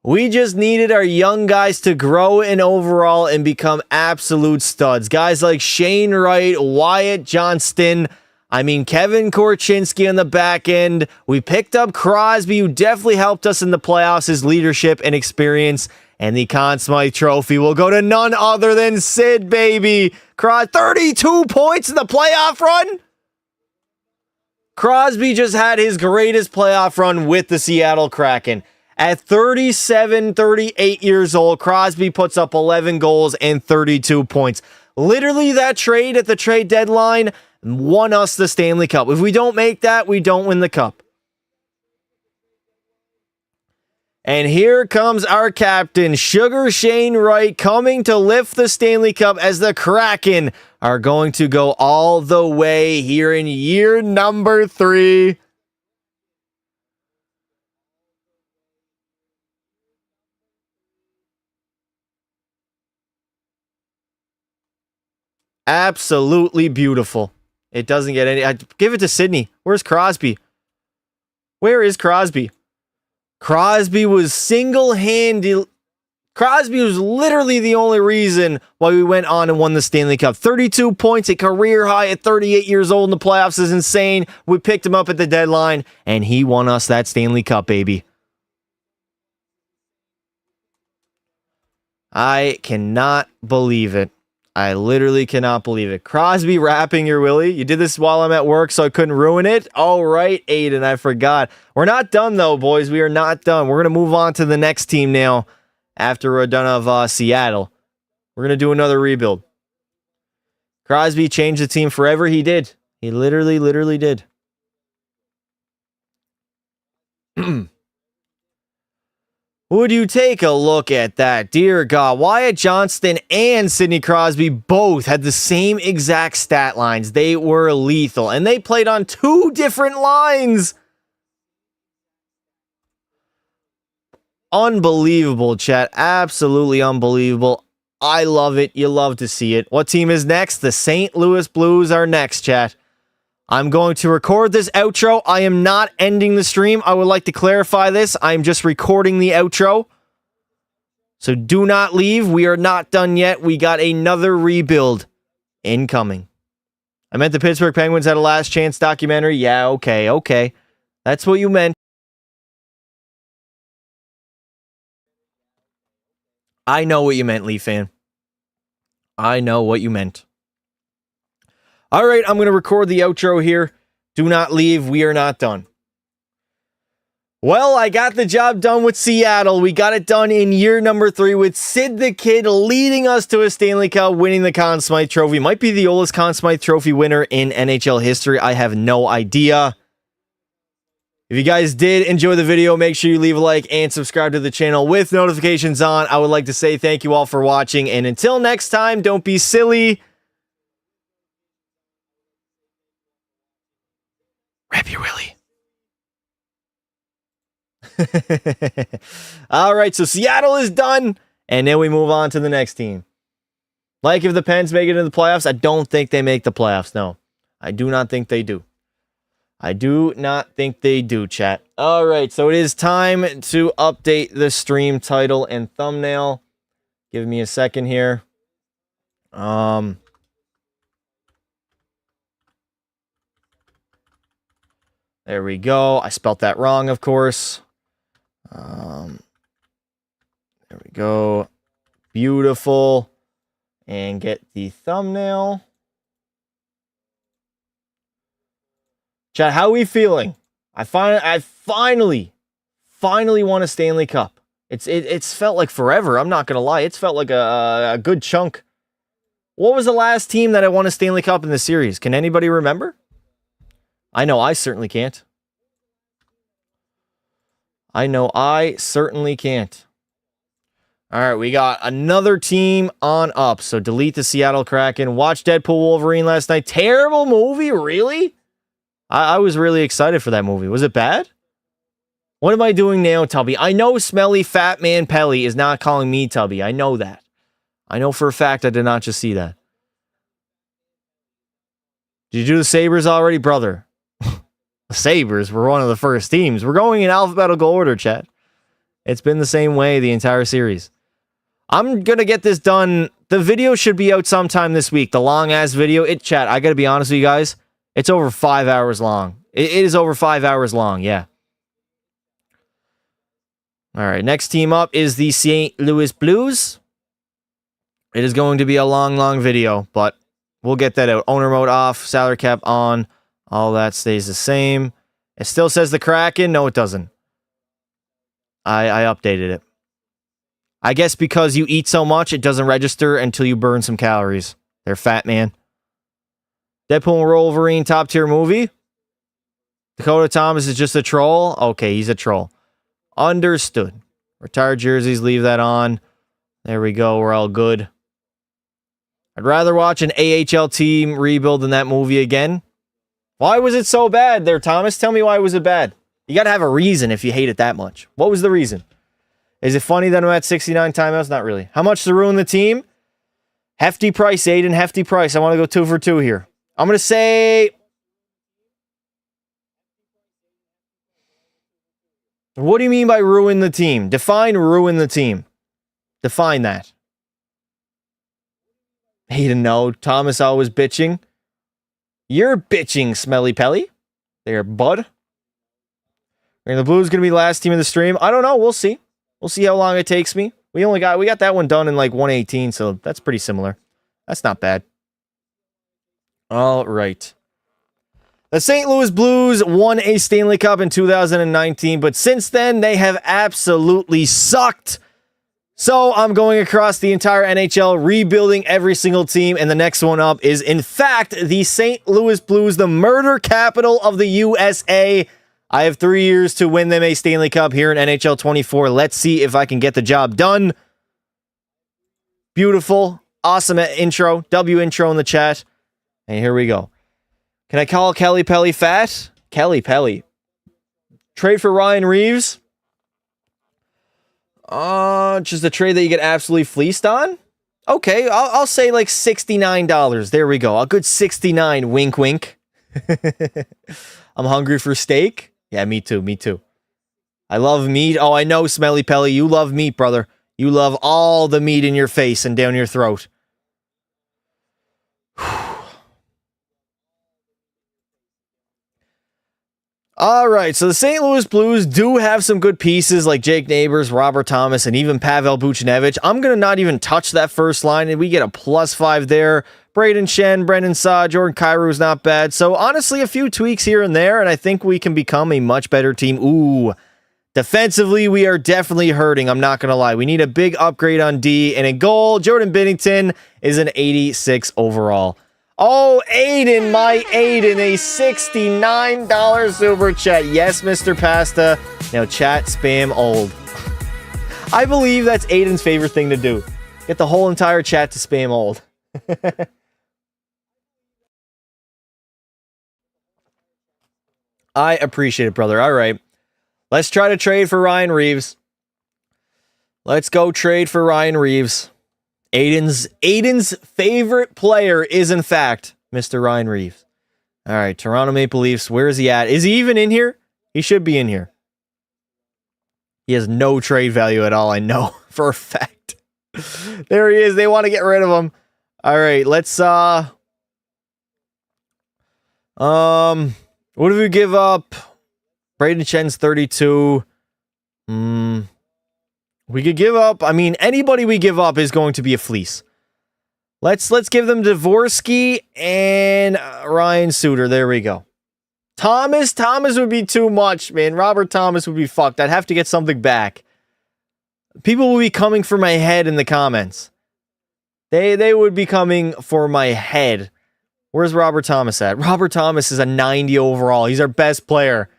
We just needed our young guys to grow in overall and become absolute studs. Guys like Shane Wright, Wyatt Johnston, Kevin Korchinski on the back end. We picked up Crosby, who definitely helped us in the playoffs. His leadership and experience. And the Conn Smythe Trophy will go to none other than Sid, baby. 32 points in the playoff run. Crosby just had his greatest playoff run with the Seattle Kraken. At 38 years old, Crosby puts up 11 goals and 32 points. Literally, that trade at the trade deadline won us the Stanley Cup. If we don't make that, we don't win the cup. And here comes our captain, Sugar Shane Wright, coming to lift the Stanley Cup as the Kraken are going to go all the way here in year number 3. Absolutely beautiful. It doesn't get any... give it to Sydney. Where's Crosby? Where is Crosby? Crosby was single-handed... Crosby was literally the only reason why we went on and won the Stanley Cup. 32 points, a career high at 38 years old in the playoffs is insane. We picked him up at the deadline, and he won us that Stanley Cup, baby. I cannot believe it. I literally cannot believe it. Crosby wrapping your willy. You did this while I'm at work, so I couldn't ruin it. All right, Aiden, I forgot. We're not done, though, boys. We are not done. We're going to move on to the next team now after we're done of Seattle. We're going to do another rebuild. Crosby changed the team forever. He did. He literally did. Would you take a look at that? Dear God, Wyatt Johnston and Sidney Crosby both had the same exact stat lines. They were lethal, and they played on 2 different lines. Unbelievable, chat. Absolutely unbelievable. I love it. You love to see it. What team is next? The St. Louis Blues are next, chat. I'm going to record this outro. I am not ending the stream. I would like to clarify this. I'm just recording the outro. So do not leave. We are not done yet. We got another rebuild incoming. I meant the Pittsburgh Penguins had a last chance documentary. Yeah, okay. That's what you meant. I know what you meant, Leaf fan. I know what you meant. All right, I'm going to record the outro here. Do not leave. We are not done. Well, I got the job done with Seattle. We got it done in year number 3 with Sid the Kid leading us to a Stanley Cup, winning the Conn Smythe Trophy. Might be the oldest Conn Smythe Trophy winner in NHL history. I have no idea. If you guys did enjoy the video, make sure you leave a like and subscribe to the channel with notifications on. I would like to say thank you all for watching. And until next time, don't be silly. Wrap your willy. All right, so Seattle is done, and then we move on to the next team. Like if the Pens make it into the playoffs, I don't think they make the playoffs. No, I do not think they do. I do not think they do, chat. All right, so it is time to update the stream title and thumbnail. Give me a second here. There we go. I spelt that wrong, of course. There we go. Beautiful. And get the thumbnail. Chat, how are we feeling? I finally won a Stanley Cup. It's felt like forever. I'm not gonna lie. It's felt like a good chunk. What was the last team that I won a Stanley Cup in the series? Can anybody remember? I know I certainly can't. I know I certainly can't. All right, we got another team on up. So delete the Seattle Kraken. Watch Deadpool Wolverine last night. Terrible movie, really? I was really excited for that movie. Was it bad? What am I doing now, Tubby? I know smelly fat man Pelly is not calling me Tubby. I know that. I know for a fact I did not just see that. Did you do the Sabres already, brother? The Sabres were one of the first teams. We're going in alphabetical order, chat. It's been the same way the entire series. I'm going to get this done. The video should be out sometime this week. The long-ass video. Chat, I got to be honest with you guys. It's over 5 hours long. It is over 5 hours long, yeah. All right, next team up is the St. Louis Blues. It is going to be a long video, but we'll get that out. Owner mode off, salary cap on. All that stays the same. It still says the Kraken. No, it doesn't. I updated it. I guess because you eat so much, it doesn't register until you burn some calories. They're fat, man. Deadpool and Wolverine top tier movie. Dakota Thomas is just a troll. Okay, he's a troll. Understood. Retired jerseys, leave that on. There we go. We're all good. I'd rather watch an AHL team rebuild than that movie again. Why was it so bad there, Thomas? Tell me why was it bad? You got to have a reason if you hate it that much. What was the reason? Is it funny that I'm at 69 timeouts? Not really. How much to ruin the team? Hefty price, Aiden. Hefty price. I want to go 2 for 2 here. I'm going to say... What do you mean by ruin the team? Define ruin the team. Define that. Aiden, no. Thomas always bitching. You're bitching, Smelly Pelly. There, bud. And the Blues going to be the last team in the stream. I don't know. We'll see. We'll see how long it takes me. We got that one done in like 1:18, so that's pretty similar. That's not bad. All right. The St. Louis Blues won a Stanley Cup in 2019, but since then they have absolutely sucked. So I'm going across the entire NHL, rebuilding every single team, and the next one up is, in fact, the St. Louis Blues, the murder capital of the USA. I have 3 years to win them a Stanley Cup here in NHL 24. Let's see if I can get the job done. Beautiful. Awesome intro. W intro in the chat. And here we go. Can I call Kelly Pelly fat? Kelly Pelly. Trade for Ryan Reeves? Just a trade that you get absolutely fleeced on? Okay, I'll say like $69. There we go. A good 69. Wink, wink. I'm hungry for steak. Yeah, me too. Me too. I love meat. Oh, I know, Smelly Pelly. You love meat, brother. You love all the meat in your face and down your throat. All right, so the St. Louis Blues do have some good pieces like Jake Neighbors, Robert Thomas, and even Pavel Buchnevich. I'm going to not even touch that first line, and we get a +5 there. Braden Shen, Brendan Saad, Jordan Kyrou is not bad. So honestly, a few tweaks here and there, and I think we can become a much better team. Ooh, Defensively, we are definitely hurting. I'm not going to lie. We need a big upgrade on D. And in goal, Jordan Binnington is an 86 overall. Oh, Aiden, my Aiden, a $69 super chat. Yes, Mr. Pasta. Now chat spam old. I believe that's Aiden's favorite thing to do. Get the whole entire chat to spam old. I appreciate it, brother. All right. Let's try to trade for Ryan Reeves. Let's go trade for Ryan Reeves. Aiden's favorite player is, in fact, Mr. Ryan Reeves. All right, Toronto Maple Leafs. Where is he at? Is he even in here? He should be in here. He has no trade value at all, I know for a fact. There he is. They want to get rid of him. All right, let's what do we give up? Braden Chen's 32. We could give up. I mean, anybody we give up is going to be a fleece. Let's give them Dvorsky and Ryan Suter. There we go. Thomas would be too much, man. Robert Thomas would be fucked. I'd have to get something back. People will be coming for my head in the comments. They would be coming for my head. Where's Robert Thomas at? Robert Thomas is a 90 overall. He's our best player.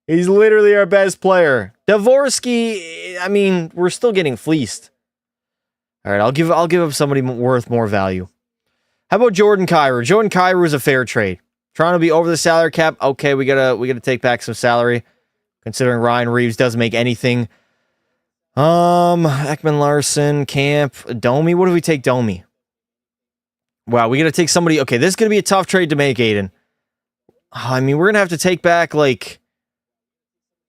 He's literally our best player. Dvorsky, I mean, we're still getting fleeced. All right, I'll give up somebody worth more value. How about Jordan Kyrou? Jordan Kyrou is a fair trade. Trying to be over the salary cap. Okay, we gotta take back some salary, considering Ryan Reeves doesn't make anything. Ekman Larson, Camp, Domi. What do we take Domi? Wow, we gotta take somebody. Okay, this is gonna be a tough trade to make, Aiden. I mean, we're gonna have to take back like.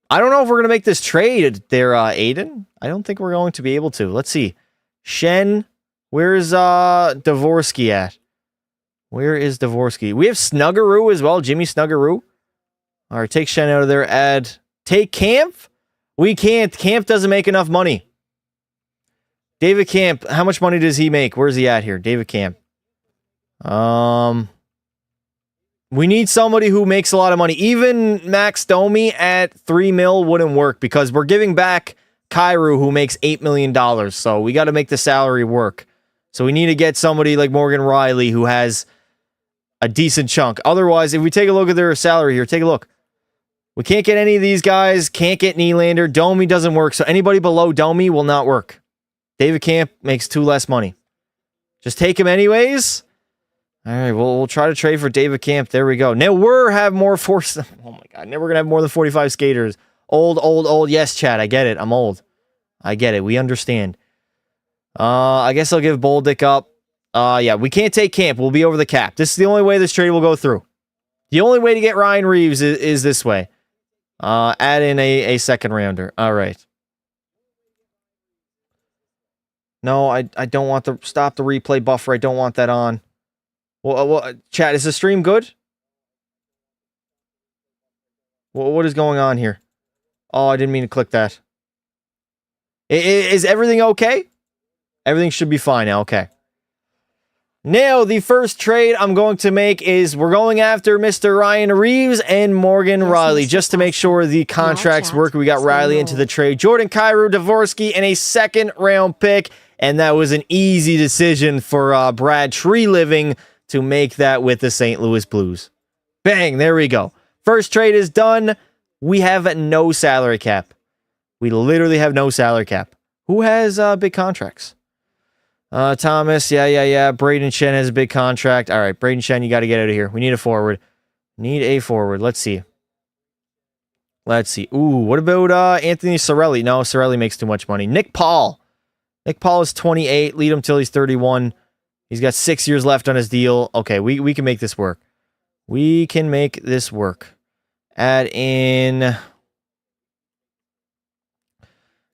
I don't know if we're gonna make this trade there, Aiden. I don't think we're going to be able to. Let's see. Shen, where's Dvorsky at? Where is Dvorsky? We have Snuggeroo as well, Jimmy Snuggeroo. All right, take Shen out of there. Take Camp? We can't. Camp doesn't make enough money. David Camp, how much money does he make? Where's he at here? David Camp. We need somebody who makes a lot of money. Even Max Domi at $3 million wouldn't work because we're giving back Kyrou who makes $8 million. So we got to make the salary work. So we need to get somebody like Morgan Riley who has a decent chunk. Otherwise, if we take a look at their salary here, take a look. We can't get any of these guys. Can't get Nylander. Domi doesn't work. So anybody below Domi will not work. David Camp makes 2 less money. Just take him anyways. All right, we'll try to trade for David Camp. There we go. Now we're have more force. Oh my God, now we're gonna have more than 45 skaters. Old. Yes, Chad, I get it. I'm old. I get it. We understand. I guess I'll give Boldick up. Yeah, we can't take Camp. We'll be over the cap. This is the only way this trade will go through. The only way to get Ryan Reeves is this way. Add in a second rounder. All right. No, I don't want to stop the replay buffer. I don't want that on. Well, chat, is the stream good? Well, what is going on here? Oh, I didn't mean to click that. Is everything okay? Everything should be fine now. Okay. Now, the first trade I'm going to make is we're going after Mr. Ryan Reeves and Morgan Riley just to make sure the contracts work. We got Riley into the trade. Jordan Kyrou, Dvorsky, and a second-round pick. And that was an easy decision for Brad Treliving to make that with the St. Louis Blues. Bang, there we go. First trade is done. We have no salary cap. We literally have no salary cap. Who has big contracts? Thomas, yeah. Braden Shen has a big contract. All right, Braden Shen, you got to get out of here. We need a forward. Let's see. Ooh, what about Anthony Cirelli? No, Cirelli makes too much money. Nick Paul. Nick Paul is 28. Lead him till he's 31. He's got 6 years left on his deal. Okay, we can make this work. We can make this work. Add in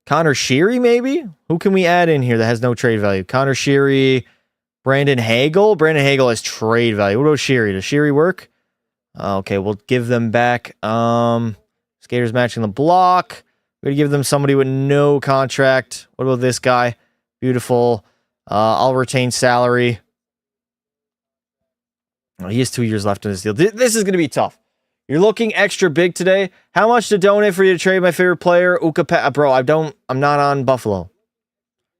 Connor Sheary, maybe? Who can we add in here that has no trade value? Connor Sheary, Brandon Hagel. Brandon Hagel has trade value. What about Sheary? Does Sheary work? Okay, we'll give them back. Skaters matching the block. We're going to give them somebody with no contract. What about this guy? Beautiful. I'll retain salary. Oh, he has 2 years left on his deal. This is going to be tough. You're looking extra big today. How much to donate for you to trade my favorite player, Bro, I'm not on Buffalo.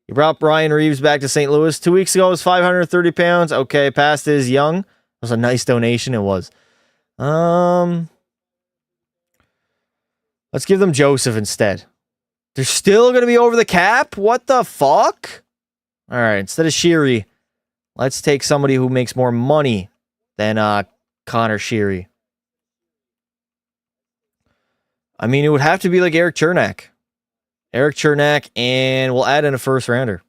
You brought Ryan Reeves back to St. Louis 2 weeks ago. It was 530 pounds. Okay, past is young. It was a nice donation. It was. Let's give them Joseph instead. They're still going to be over the cap? What the fuck? All right, instead of Sheary, let's take somebody who makes more money than Connor Sheary. I mean, it would have to be like Eric Chernak. Eric Chernak, and we'll add in a first rounder.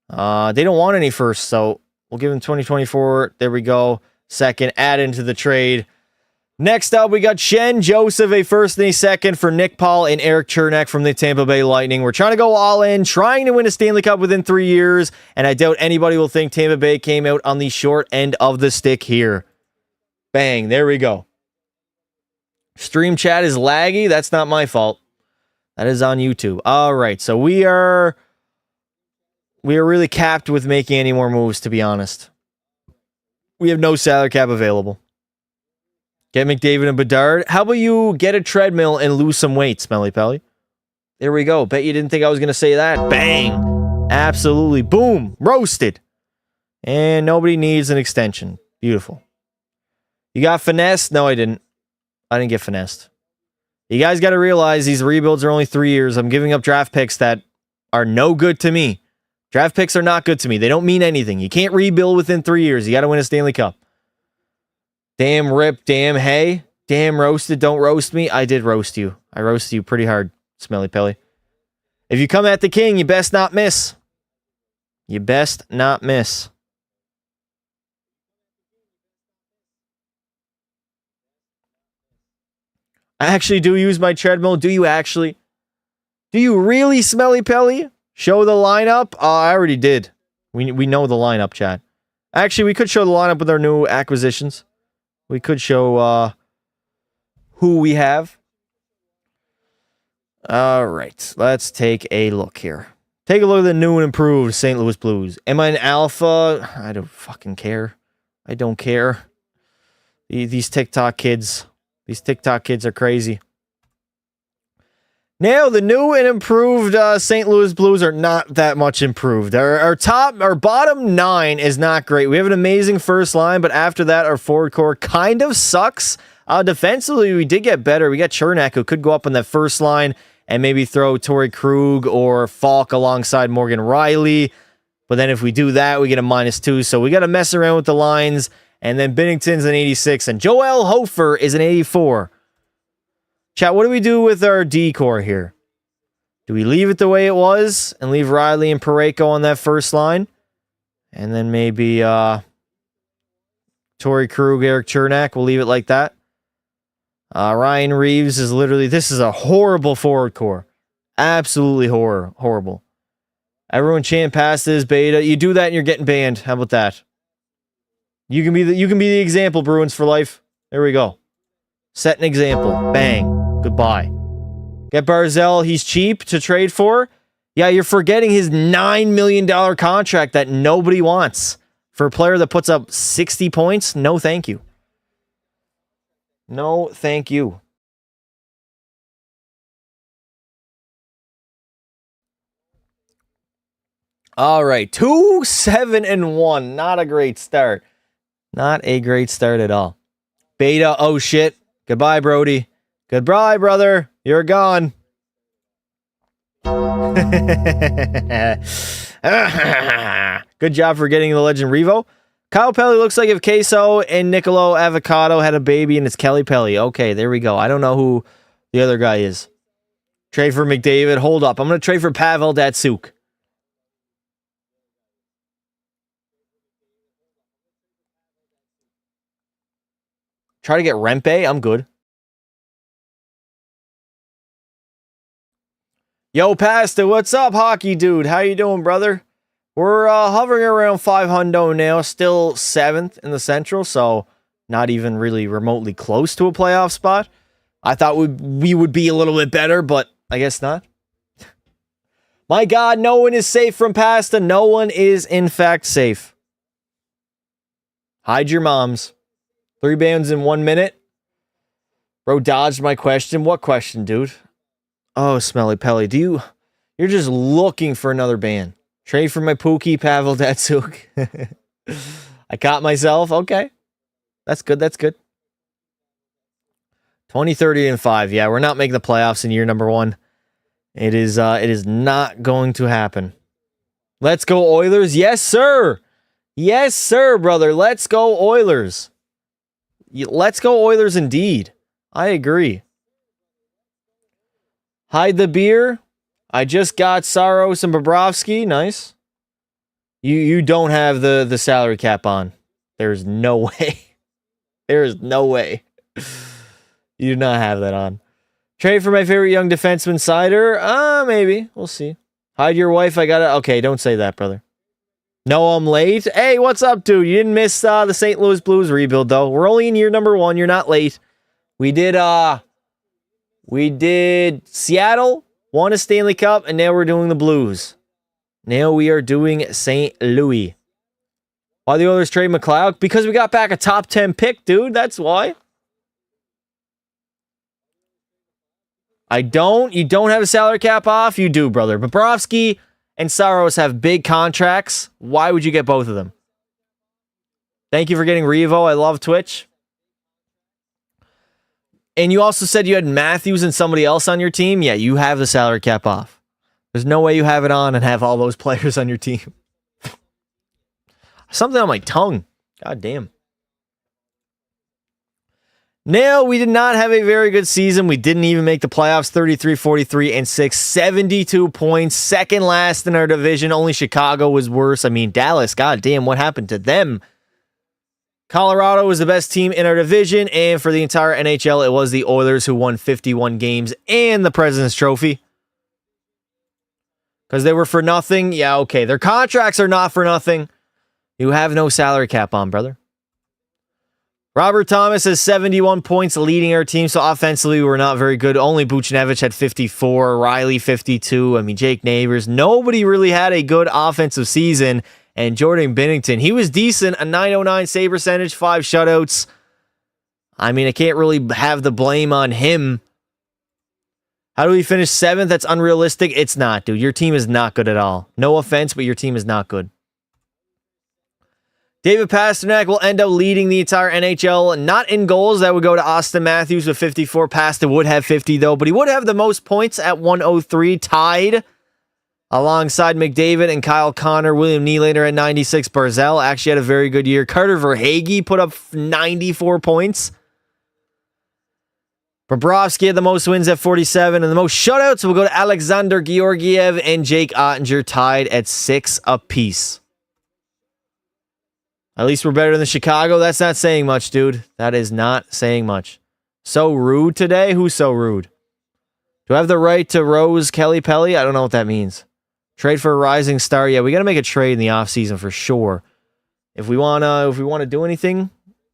They don't want any first, so we'll give them 2024. There we go. Second, add into the trade. Next up, we got Shen Joseph, a first and a second for Nick Paul and Eric Chernak from the Tampa Bay Lightning. We're trying to go all in, trying to win a Stanley Cup within 3 years, and I doubt anybody will think Tampa Bay came out on the short end of the stick here. Bang, there we go. Stream chat is laggy. That's not my fault. That is on YouTube. All right, so we are really capped with making any more moves, to be honest. We have no salary cap available. Get McDavid and Bedard. How about you get a treadmill and lose some weight, Smelly Pelly? There we go. Bet you didn't think I was going to say that. Bang. Absolutely. Boom. Roasted. And nobody needs an extension. Beautiful. You got finessed? No, I didn't. I didn't get finessed. You guys got to realize these rebuilds are only 3 years. I'm giving up draft picks that are no good to me. Draft picks are not good to me. They don't mean anything. You can't rebuild within 3 years. You got to win a Stanley Cup. Damn rip, damn hey, damn roasted, don't roast me. I did roast you. I roasted you pretty hard, Smelly Pelly. If you come at the king, you best not miss. You best not miss. I actually do use my treadmill. Do you actually? Do you really, Smelly Pelly? Show the lineup? I already did. We know the lineup, chat. Actually, we could show the lineup with our new acquisitions. We could show who we have. All right, let's take a look here. Take a look at the new and improved St. Louis Blues. Am I an alpha? I don't fucking care. I don't care. These TikTok kids. These TikTok kids are crazy. Now, the new and improved St. Louis Blues are not that much improved. Our bottom 9 is not great. We have an amazing first line, but after that, our forward core kind of sucks. Defensively, we did get better. We got Chernak, who could go up on that first line and maybe throw Torrey Krug or Falk alongside Morgan Riley. But then if we do that, we get a -2. So we got to mess around with the lines. And then Binnington's an 86, and Joel Hofer is an 84. Chat, what do we do with our D-core here? Do we leave it the way it was and leave Riley and Parayko on that first line? And then maybe Torrey Krug, Eric Chernak, we'll leave it like that. Ryan Reeves is literally, this is a horrible forward core. Absolutely horrible. Everyone chant past this beta. You do that and you're getting banned. How about that? You can be the example, Bruins for life. There we go. Set an example. Bang. Goodbye. Get Barzell. He's cheap to trade for. Yeah, you're forgetting his $9 million contract that nobody wants. For a player that puts up 60 points, no thank you. No thank you. All right. 2-7-1. Not a great start. Not a great start at all. Beta, oh shit. Goodbye, Brody. Goodbye, brother. You're gone. Good job for getting the legend Revo. Kyle Pelly looks like if Queso and Nicolo Avocado had a baby and it's Kelly Pelly. Okay, there we go. I don't know who the other guy is. Trade for McDavid. Hold up. I'm going to trade for Pavel Datsyuk. Try to get Rempe. I'm good. Yo, Pasta, what's up, hockey dude? How you doing, brother? We're hovering around 500 now, still 7th in the Central, so not even really remotely close to a playoff spot. I thought we would be a little bit better, but I guess not. My God, no one is safe from Pasta. No one is, in fact, safe. Hide your moms. 3 bands in 1 minute. Bro dodged my question. What question, dude? Oh, Smelly Pelly. You're just looking for another ban. Trade for my Pookie, Pavel Datsuk. I caught myself. Okay. That's good. 20, 30, and 5. Yeah, we're not making the playoffs in year number 1. It is not going to happen. Let's go Oilers. Yes, sir. Yes, sir, brother. Let's go Oilers. Let's go Oilers indeed. I agree. Hide the beer. I just got Saros and Bobrovsky. Nice. You don't have the salary cap on. There's no way. There is no way. You do not have that on. Trade for my favorite young defenseman, Sider. Maybe. We'll see. Hide your wife. I got it. Okay, don't say that, brother. No, I'm late. Hey, what's up, dude? You didn't miss the St. Louis Blues rebuild, though. We're only in year number 1. You're not late. We did Seattle, won a Stanley Cup, and now we're doing the Blues. Now we are doing St. Louis. Why the Oilers trade McLeod? Because we got back a top 10 pick, dude. That's why. You don't have a salary cap off? You do, brother. Bobrovsky and Saros have big contracts. Why would you get both of them? Thank you for getting Revo. I love Twitch. And you also said you had Matthews and somebody else on your team? Yeah, you have the salary cap off. There's no way you have it on and have all those players on your team. Something on my tongue. God damn. No, we did not have a very good season. We didn't even make the playoffs. 33, 43, and 6. 72 points. Second last in our division. Only Chicago was worse. I mean, Dallas, god damn, what happened to them? Colorado was the best team in our division. And for the entire NHL, it was the Oilers who won 51 games and the President's Trophy. Because they were for nothing. Yeah, okay. Their contracts are not for nothing. You have no salary cap on, brother. Robert Thomas has 71 points leading our team, so offensively we're not very good. Only Buchnevich had 54, Riley 52, I mean Jake Neighbors. Nobody really had a good offensive season, and Jordan Binnington, he was decent, a .909 save percentage, 5 shutouts. I mean, I can't really have the blame on him. How do we finish 7th? That's unrealistic. It's not, dude. Your team is not good at all. No offense, but your team is not good. David Pastrnak will end up leading the entire NHL, not in goals. That would go to Austin Matthews with 54. Pasta would have 50, though, but he would have the most points at 103, tied alongside McDavid and Kyle Connor. William Nylander at 96. Barzal actually had a very good year. Carter Verhaeghe put up 94 points. Bobrovsky had the most wins at 47, and the most shutouts will go to Alexander Georgiev and Jake Ottinger, tied at 6 apiece. At least we're better than Chicago. That's not saying much, dude. That is not saying much. So rude today? Who's so rude? Do I have the right to Rose Kelly Pelly? I don't know what that means. Trade for a rising star. Yeah, we got to make a trade in the offseason for sure. If we want to do anything,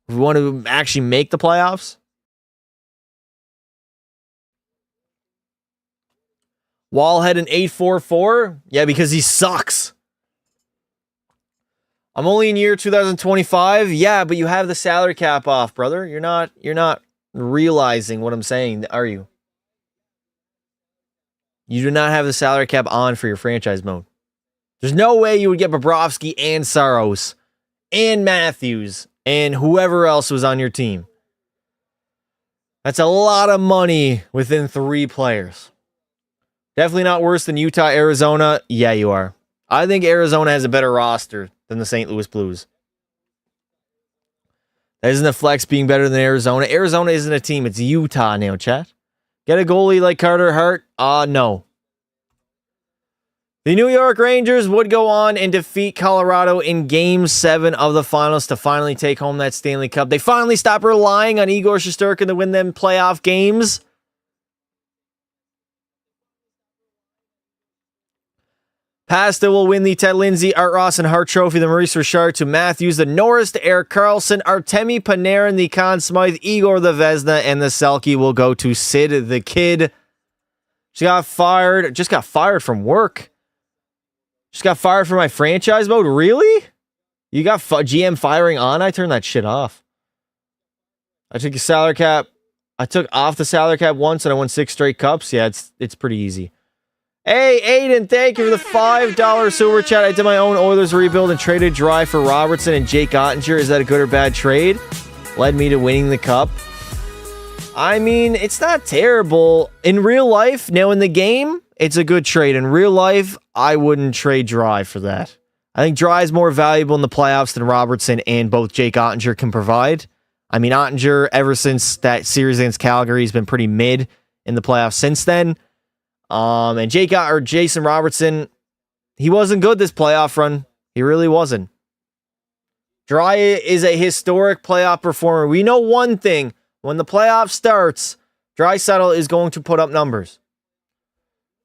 if we want to actually make the playoffs. Wall had an 8.44. Yeah, because he sucks. I'm only in year 2025. Yeah, but you have the salary cap off, brother. You're not realizing what I'm saying, are you? You do not have the salary cap on for your franchise mode. There's no way you would get Bobrovsky and Saros and Matthews and whoever else was on your team. That's a lot of money within 3 players. Definitely not worse than Utah, Arizona. Yeah, you are. I think Arizona has a better roster than the St. Louis Blues. That isn't a flex being better than Arizona. Arizona isn't a team. It's Utah now, chat. Get a goalie like Carter Hart? No. The New York Rangers would go on and defeat Colorado in Game 7 of the finals to finally take home that Stanley Cup. They finally stopped relying on Igor Shesterkin to win them playoff games. Pasta will win the Ted Lindsay, Art Ross, and Hart Trophy. The Maurice Richard to Matthews. The Norris to Eric Carlson. Artemi Panarin, the Conn Smythe. Igor the Vezina, and the Selke will go to Sid the Kid. She got fired. Just got fired from work. Just got fired from my franchise mode. Really? You got GM firing on? I turned that shit off. I took your salary cap I took off the salary cap once and I won 6 straight cups. Yeah, it's pretty easy. Hey, Aiden, thank you for the $5 super chat. I did my own Oilers rebuild and traded Dry for Robertson and Jake Ottinger. Is that a good or bad trade? Led me to winning the cup. I mean, it's not terrible. In real life, now in the game, it's a good trade. In real life, I wouldn't trade Dry for that. I think Dry is more valuable in the playoffs than Robertson and both Jake Ottinger can provide. I mean, Ottinger, ever since that series against Calgary, has been pretty mid in the playoffs since then. And Jason Robertson, he wasn't good this playoff run. He really wasn't. Dry is a historic playoff performer. We know one thing. When the playoff starts, Draisaitl is going to put up numbers.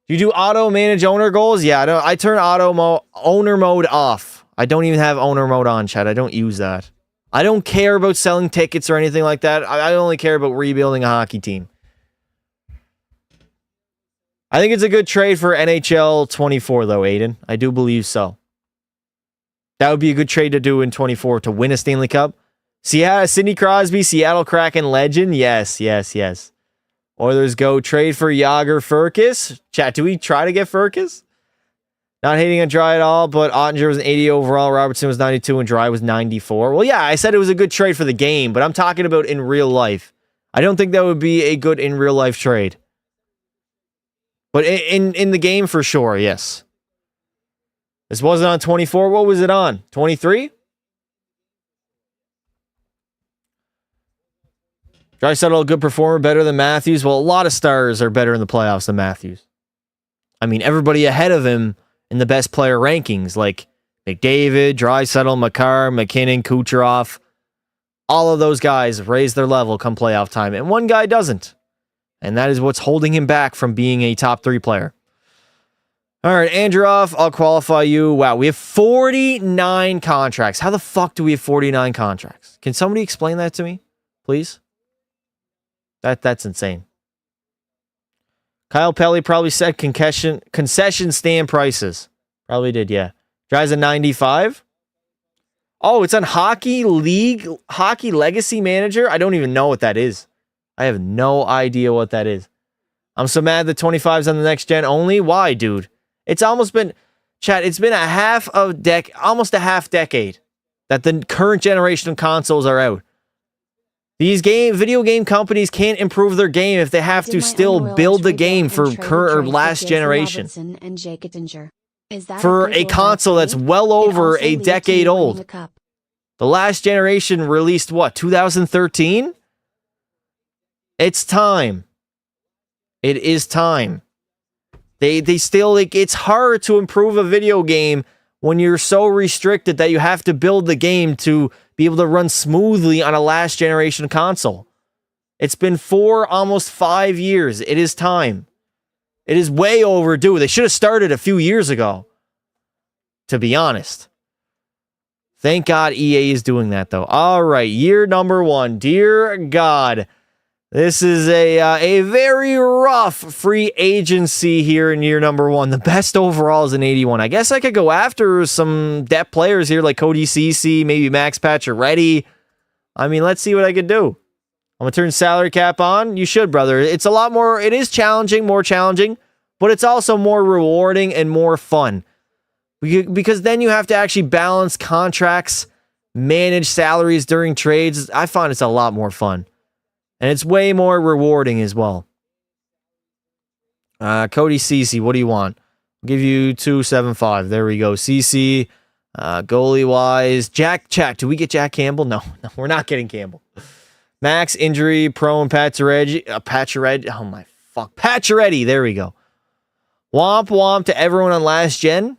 You do auto manage owner goals? Yeah, I turn owner mode off. I don't even have owner mode on, chat. I don't use that. I don't care about selling tickets or anything like that. I only care about rebuilding a hockey team. I think it's a good trade for NHL 24, though, Aiden. I do believe so. That would be a good trade to do in 24 to win a Stanley Cup. Sidney Crosby, Seattle Kraken legend. Yes. Oilers go trade for Yager Furcus. Chat, do we try to get Furcus? Not hating on Dry at all, but Ottinger was an 80 overall. Robertson was 92 and Dry was 94. Well, yeah, I said it was a good trade for the game, but I'm talking about in real life. I don't think that would be a good in real life trade. But in the game, for sure, yes. This wasn't on 24. What was it on? 23? Draisaitl, a good performer, better than Matthews. Well, a lot of stars are better in the playoffs than Matthews. I mean, everybody ahead of him in the best player rankings, like McDavid, Draisaitl, Makar, McKinnon, Kucherov. All of those guys raise their level come playoff time, and one guy doesn't. And that is what's holding him back from being a top 3 player. All right, Androv, I'll qualify you. Wow, we have 49 contracts. How the fuck do we have 49 contracts? Can somebody explain that to me, please? That's insane. Kyle Pelly probably said concession stand prices. Probably did, yeah. Dries a 95. Oh, it's on Hockey Legacy Manager? I don't even know what that is. I have no idea what that is. I'm so mad that 25's on the next gen only. Why, dude? It's almost been, chat, it's been almost a half decade that the current generation of consoles are out. These video game companies can't improve their game if they have to still build the game for current or last generation. For a console that's well over a decade old. The last generation released what, 2013? It's time. It is time. They still, like, it's hard to improve a video game when you're so restricted that you have to build the game to be able to run smoothly on a last generation console. It's been almost 5 years. It is time. It is way overdue. They should have started a few years ago, to be honest. Thank God EA is doing that, though. All right, year number 1. Dear God, this is a very rough free agency here in year number 1. The best overall is an 81. I guess I could go after some depth players here like Cody Ceci, maybe Max Pacioretty. I mean, let's see what I could do. I'm going to turn salary cap on. You should, brother. It's a lot more, it is challenging, more challenging, but it's also more rewarding and more fun. Because then you have to actually balance contracts, manage salaries during trades. I find it's a lot more fun. And it's way more rewarding as well. Cody Ceci, what do you want? I'll give you 275. There we go. Ceci, goalie-wise. Jack, do we get Jack Campbell? No, we're not getting Campbell. Max, injury, prone, Pacioretty. Oh, my fuck. Pacioretty, there we go. Womp to everyone on last gen.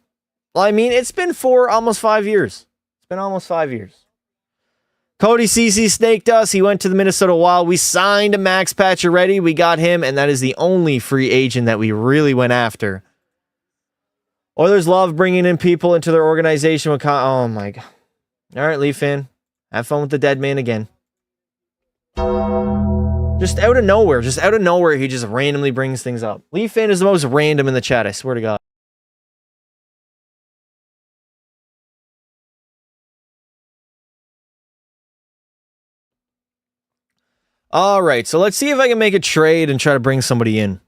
Well, I mean, it's been almost 5 years. It's been almost 5 years. Cody Ceci snaked us. He went to the Minnesota Wild. We signed Max Pacioretty. We got him, and that is the only free agent that we really went after. Oilers love bringing in people into their organization. Oh, my God. All right, Leaf fan. Have fun with the dead man again. Just out of nowhere, he just randomly brings things up. Leaf fan is the most random in the chat, I swear to God. All right, so let's see if I can make a trade and try to bring somebody in.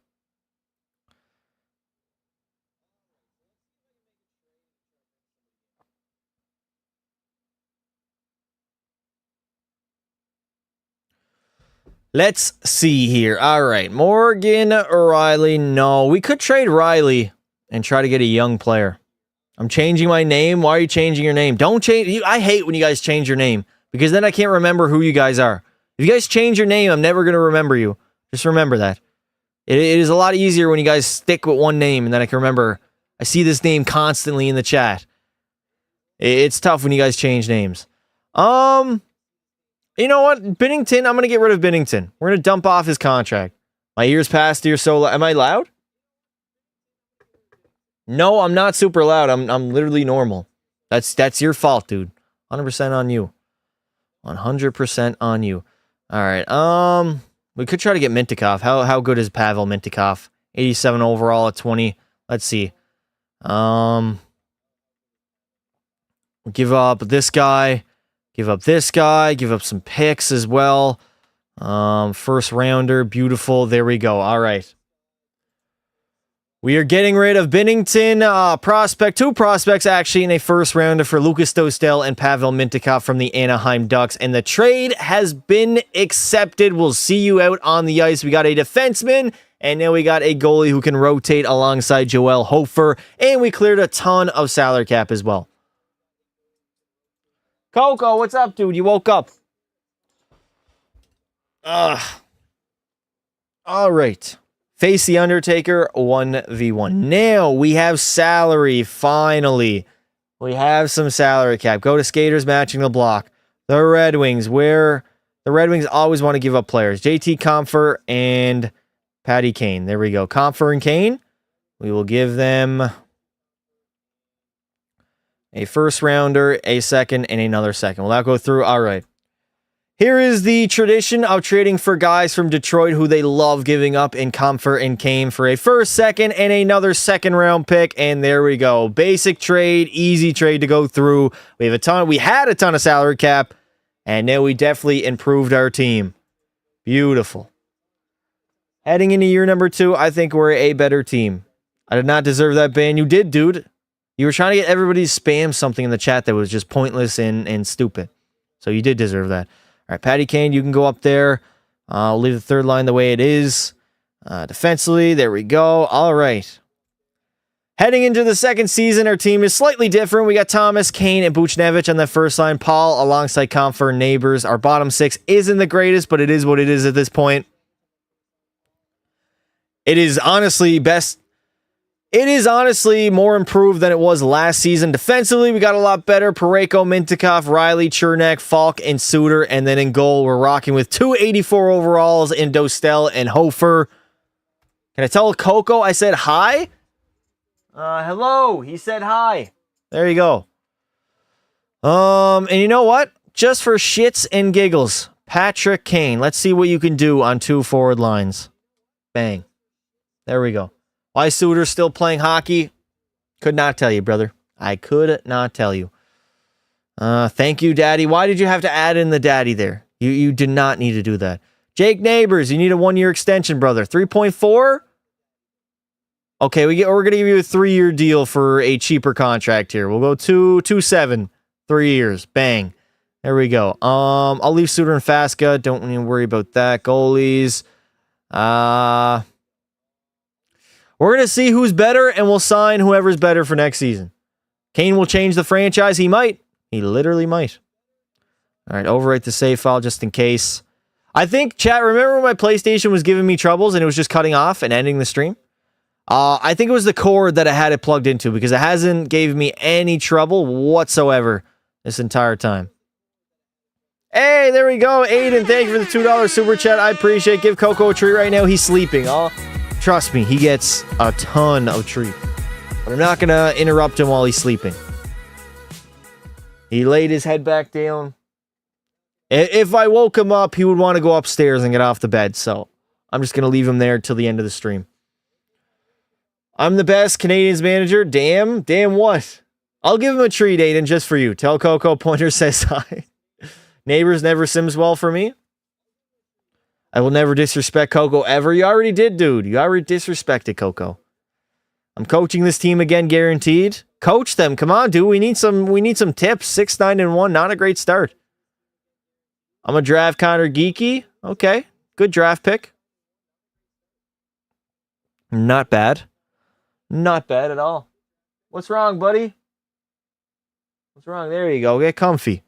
Let's see here. All right, Morgan or Riley. No, we could trade Riley and try to get a young player. I'm changing my name. Why are you changing your name? Don't change. I hate when you guys change your name because then I can't remember who you guys are. If you guys change your name, I'm never going to remember you. Just remember that. It is a lot easier when you guys stick with one name and then I can remember. I see this name constantly in the chat. It's tough when you guys change names. You know what? Binnington, I'm going to get rid of Binnington. We're going to dump off his contract. My ears past ear so loud. Am I loud? No, I'm not super loud. I'm literally normal. That's your fault, dude. 100% on you. 100% on you. All right. We could try to get Mintikov. How good is Pavel Mintikov? 87 overall at 20. Let's see. Give up this guy. Give up this guy. Give up some picks as well. First rounder. Beautiful. There we go. All right. We are getting rid of Binnington. Two prospects actually in a first rounder for Lucas Dostal and Pavel Mintikov from the Anaheim Ducks. And the trade has been accepted. We'll see you out on the ice. We got a defenseman. And now we got a goalie who can rotate alongside Joel Hofer. And we cleared a ton of salary cap as well. Coco, what's up, dude? You woke up. All right. Face the Undertaker 1v1. Now we have salary, finally. We have some salary cap. Go to skaters matching the block. The Red Wings, where the Red Wings always want to give up players. JT Compher and Patty Kane. There we go. Compher and Kane. We will give them a first rounder, a second, and another second. Will that go through? All right. Here is the tradition of trading for guys from Detroit who they love giving up in Compher and Kane for a first, second, and another second round pick. And there we go. Basic trade, easy trade to go through. We had a ton of salary cap, and now we definitely improved our team. Beautiful. Heading into year number 2, I think we're a better team. I did not deserve that ban. You did, dude. You were trying to get everybody to spam something in the chat that was just pointless and stupid. So you did deserve that. All right, Patty Kane, you can go up there. I'll leave the third line the way it is. Defensively, there we go. All right. Heading into the second season, our team is slightly different. We got Thomas, Kane, and Buchnevich on the first line. Paul alongside Compher and Neighbors. Our bottom 6 isn't the greatest, but it is what it is at this point. It is honestly more improved than it was last season. Defensively, we got a lot better. Parayko, Mintikov, Riley, Chernak, Falk, and Suter. And then in goal, we're rocking with 284 overalls in Dostal and Hofer. Can I tell Coco I said hi? Hello. He said hi. There you go. And you know what? Just for shits and giggles, Patrick Kane. Let's see what you can do on 2 forward lines. Bang. There we go. Why Suter still playing hockey? Could not tell you, brother. I could not tell you. Thank you, Daddy. Why did you have to add in the Daddy there? You did not need to do that. Jake Neighbors, you need a 1-year extension, brother. 3.4? Okay, we're going to give you a 3-year deal for a cheaper contract here. We'll go 2.7, 3 years. Bang. There we go. I'll leave Suter and Fasca. Don't even worry about that. Goalies. We're going to see who's better, and we'll sign whoever's better for next season. Kane will change the franchise. He might. He literally might. All right, overwrite the save file just in case. I think, chat, remember when my PlayStation was giving me troubles and it was just cutting off and ending the stream? I think it was the cord that I had it plugged into because it hasn't gave me any trouble whatsoever this entire time. Hey, there we go. Aiden, thank you for the $2 super chat. I appreciate it. Give Coco a treat right now. He's sleeping. Trust me, he gets a ton of treat. But I'm not going to interrupt him while he's sleeping. He laid his head back down. If I woke him up, he would want to go upstairs and get off the bed. So I'm just going to leave him there till the end of the stream. I'm the best Canadians manager. Damn what? I'll give him a treat, Aiden, just for you. Tell Coco Pointer says hi. Neighbors never sims well for me. I will never disrespect Coco ever. You already did, dude. You already disrespected Coco. I'm coaching this team again, guaranteed. Coach them. Come on, dude. We need some tips. 6-9-1. Not a great start. I'm a draft Connor Geeky. Okay. Good draft pick. Not bad. Not bad at all. What's wrong, buddy? What's wrong? There you go. Get comfy.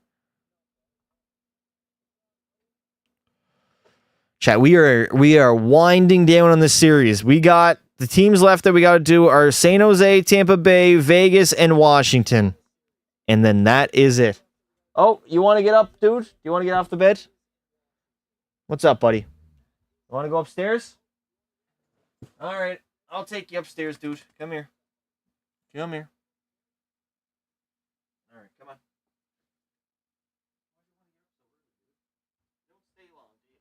Chat, we are winding down on this series. We got the teams left that we got to do are San Jose, Tampa Bay, Vegas, and Washington. And then that is it. Oh, you want to get up, dude? You want to get off the bed? What's up, buddy? You want to go upstairs? All right. I'll take you upstairs, dude. Come here. Come here. All right, come on. Don't stay long, do you?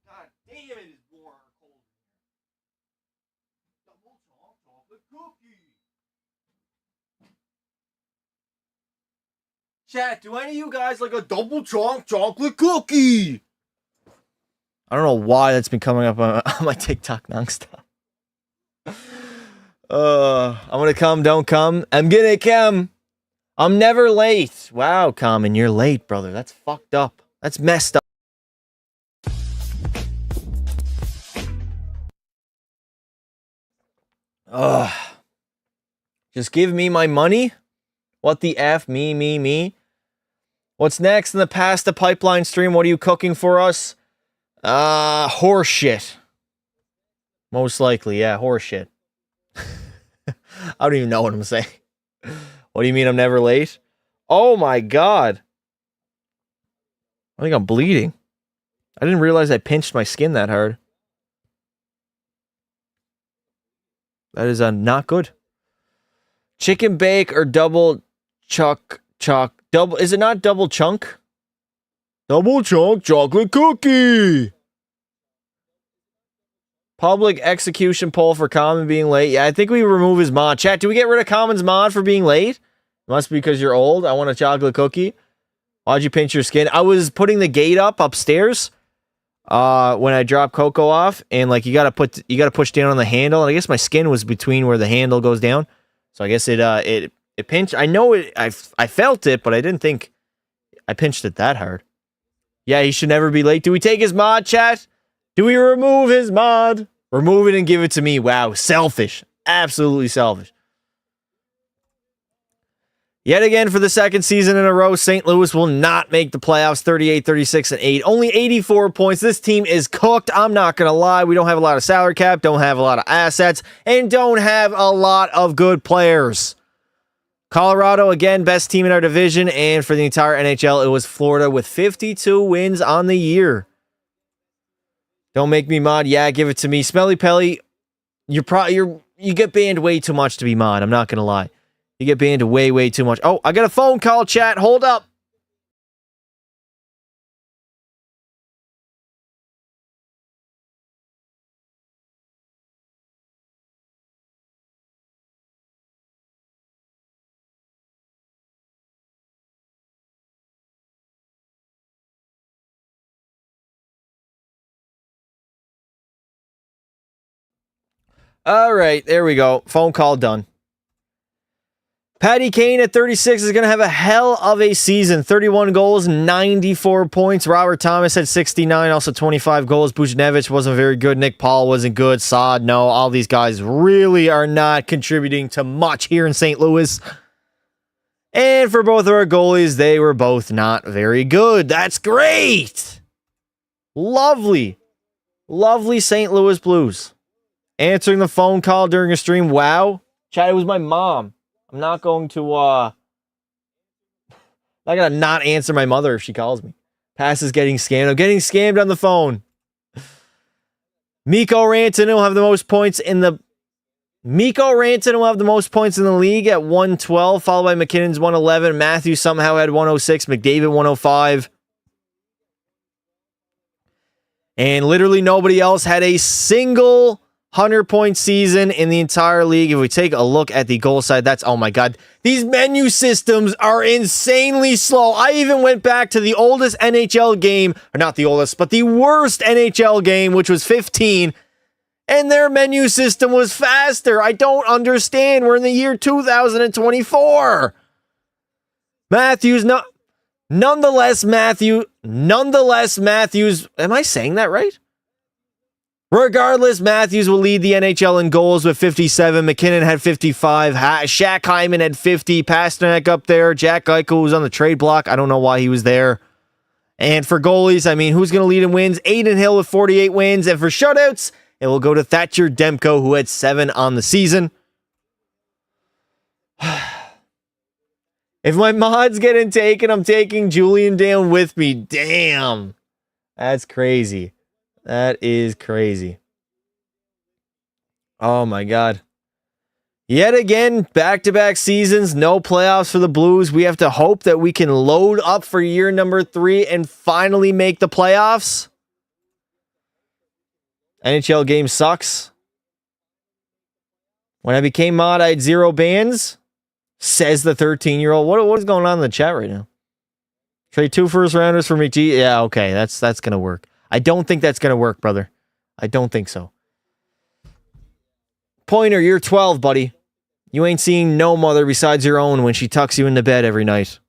God damn, it is warm or cold in here. Double chocolate cookie. Chat, do any of you guys like a double chocolate cookie? I don't know why that's been coming up on my TikTok nonstop. I'm gonna come, don't come. I'm gonna come. I'm never late. Wow, Common, you're late, brother. That's fucked up. That's messed up. Ugh. Just give me my money. What the F? Me. What's next in the Pasta Pipeline stream? What are you cooking for us? Horse shit. Most likely, yeah, horse shit. I don't even know what I'm saying. What do you mean I'm never late? Oh my God. I think I'm bleeding. I didn't realize I pinched my skin that hard. That is not good. Chicken bake or double chuck. Double, is it not double chunk? Double chunk chocolate cookie. Public execution poll for Common being late. Yeah, I think we remove his mod. Chat, do we get rid of Common's mod for being late? Must be because you're old. I want a chocolate cookie. Why'd you pinch your skin? I was putting the gate up upstairs when I dropped Coco off, and like you gotta push down on the handle, and I guess my skin was between where the handle goes down. So I guess it pinched. I know it. I felt it, but I didn't think I pinched it that hard. Yeah, he should never be late. Do we take his mod, chat? Do we remove his mod? Remove it and give it to me. Wow, selfish. Absolutely selfish. Yet again, for the second season in a row, St. Louis will not make the playoffs. 38, 36, and 8. Only 84 points. This team is cooked. I'm not going to lie. We don't have a lot of salary cap, don't have a lot of assets, and don't have a lot of good players. Colorado, again, best team in our division, and for the entire NHL, it was Florida with 52 wins on the year. Don't make me mod. Yeah, give it to me. Smelly Pelly, you get banned way too much to be mod. I'm not going to lie. You get banned way too much. Oh, I got a phone call, chat. Hold up. All right, there we go. Phone call done. Patty Kane at 36 is going to have a hell of a season. 31 goals, 94 points. Robert Thomas had 69, also 25 goals. Buchnevich wasn't very good. Nick Paul wasn't good. Saad, no. All these guys really are not contributing to much here in St. Louis. And for both of our goalies, they were both not very good. That's great. Lovely. Lovely St. Louis Blues. Answering the phone call during a stream. Wow. Chat, it was my mom. I'm not going to, not gonna not answer my mother if she calls me. Pass is getting scammed. I'm getting scammed on the phone. Mikko Rantanen will have the most points in the Mikko Rantanen will have the most points in the league at 112, followed by McKinnon's 111. Matthews somehow had 106. McDavid 105. And literally nobody else had a single 100-point season in the entire league. If we take a look at the goal side, that's, oh my God. These menu systems are insanely slow. I even went back to the oldest NHL game, or not the oldest, but the worst NHL game, which was 15, and their menu system was faster. I don't understand. We're in the year 2024. Matthews, nonetheless, Matthews, am I saying that right? Regardless, Matthews will lead the NHL in goals with 57. McKinnon had 55. Shaq Hyman had 50. Pasternak up there. Jack Eichel was on the trade block. I don't know why he was there. And for goalies, I mean, who's going to lead in wins? Adin Hill with 48 wins. And for shutouts, it will go to Thatcher Demko, who had 7 on the season. If my mod's getting taken, I'm taking Julian down with me. Damn. That's crazy. That is crazy. Oh my God. Yet again, back-to-back seasons, no playoffs for the Blues. We have to hope that we can load up for year number 3 and finally make the playoffs. NHL game sucks. When I became mod, I had 0 bans, says the 13-year-old. What is going on in the chat right now? Trade 2 first-rounders for McGee. Yeah, okay, that's going to work. I don't think that's going to work, brother. I don't think so. Pointer, you're 12, buddy. You ain't seeing no mother besides your own when she tucks you into bed every night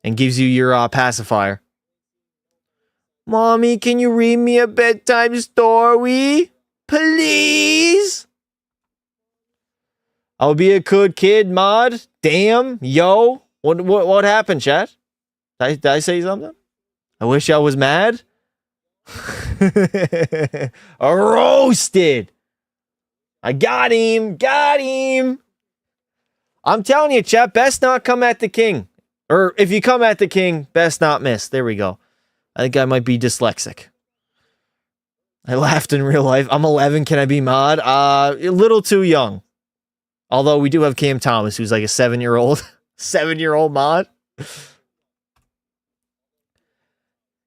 and gives you your pacifier. Mommy, can you read me a bedtime story? Please? I'll be a good kid, mod. Damn, yo. What happened, chat? Did I say something? I wish I was mad. Roasted. I got him. I'm telling you, chat, best not come at the king. Or if you come at the king, best not miss. There we go. I think I might be dyslexic. I laughed in real life. I'm 11. Can I be mod? A little too young. Although we do have Cam Thomas, who's like a 7-year-old. 7-year-old mod.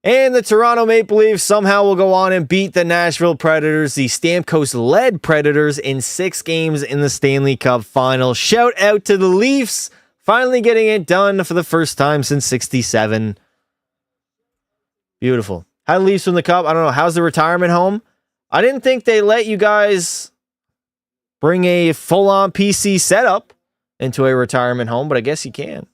And the Toronto Maple Leafs somehow will go on and beat the Nashville Predators, the Stamkos-led Predators, in 6 games in the Stanley Cup final. Shout out to the Leafs, finally getting it done for the first time since '67. Beautiful. How the Leafs win the Cup? I don't know. How's the retirement home? I didn't think they let you guys bring a full-on PC setup into a retirement home, but I guess you can.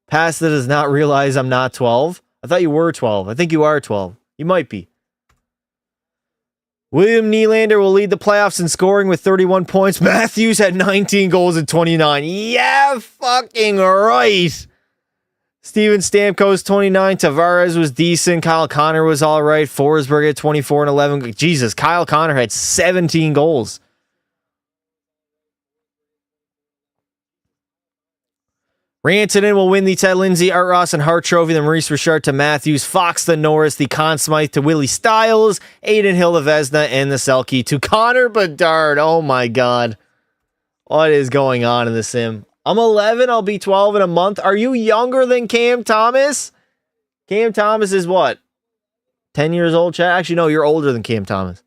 Pasta does not realize I'm not 12. I thought you were 12. I think you are 12. You might be. William Nylander will lead the playoffs in scoring with 31 points. Matthews had 19 goals and 29. Yeah, fucking right. Steven Stamkos, 29. Tavares was decent. Kyle Connor was all right. Forsberg had 24 and 11. Jesus, Kyle Connor had 17 goals. Rantanen will win the Ted Lindsay, Art Ross, and Hart Trophy. The Maurice Richard to Matthews, Fox to Norris, the Conn Smythe to Willie Stiles, Adin Hill to Vezina, and the Selke to Connor Bedard. Oh my God. What is going on in the sim? I'm 11. I'll be 12 in a month. Are you younger than Cam Thomas? Cam Thomas is what? 10 years old, chat? Actually, no, you're older than Cam Thomas.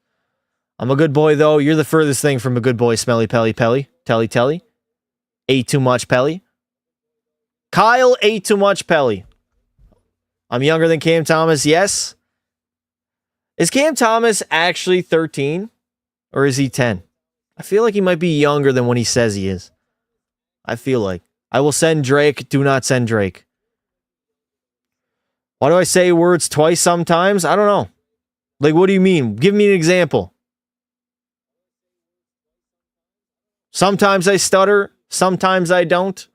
I'm a good boy, though. You're the furthest thing from a good boy, Smelly Pelly Pelly. Telly. Ate too much Pelly. Kyle ate too much Pelly. I'm younger than Cam Thomas, yes. Is Cam Thomas actually 13? Or is he 10? I feel like he might be younger than what he says he is. I feel like. I will send Drake. Do not send Drake. Why do I say words twice sometimes? I don't know. Like, what do you mean? Give me an example. Sometimes I stutter. Sometimes I don't.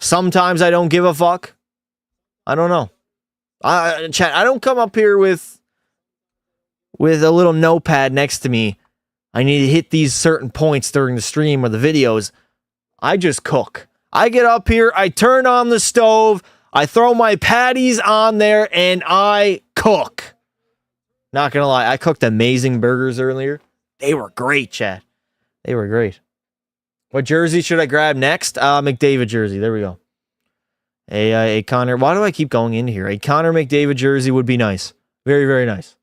Sometimes I don't give a fuck. I don't know. Chat, I don't come up here with a little notepad next to me. I need to hit these certain points during the stream or the videos. I just cook. I get up here, I turn on the stove, I throw my patties on there, and I cook. Not gonna lie, I cooked amazing burgers earlier. They were great, Chad. They were great. What jersey should I grab next? McDavid jersey. There we go. A Connor. Why do I keep going into here? A Connor McDavid jersey would be nice. Very, very nice.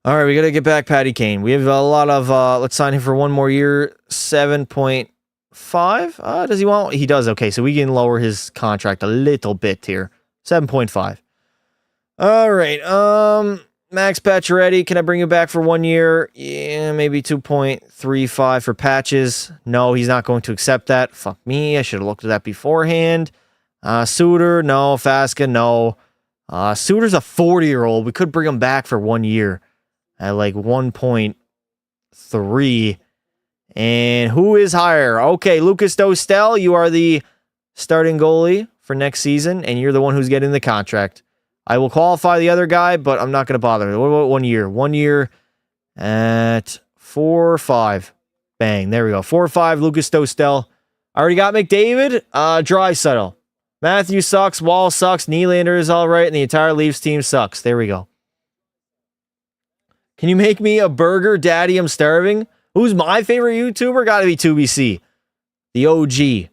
All right, we got to get back Patty Kane. We have a lot of, let's sign him for one more year, 7.5. Does he want? He does. Okay, so we can lower his contract a little bit here. 7.5. All right, Max Pacioretty, can I bring you back for 1 year? Yeah, maybe 2.35 for Patches. No, he's not going to accept that. Fuck me, I should have looked at that beforehand. Suter, no. Fasca, no. Suter's a 40-year-old. We could bring him back for 1 year at like 1.3. And who is higher? Okay, Lucas Dostal, you are the starting goalie for next season, and you're the one who's getting the contract. I will qualify the other guy, but I'm not going to bother. What about 1 year? 1 year at 4.5. Bang, there we go. 4.5, Lucas Dostal. I already got McDavid. Draisaitl. Matthew sucks. Wall sucks. Nylander is all right, and the entire Leafs team sucks. There we go. Can you make me a burger, Daddy? I'm starving. Who's my favorite YouTuber? Got to be 2BC. The OG.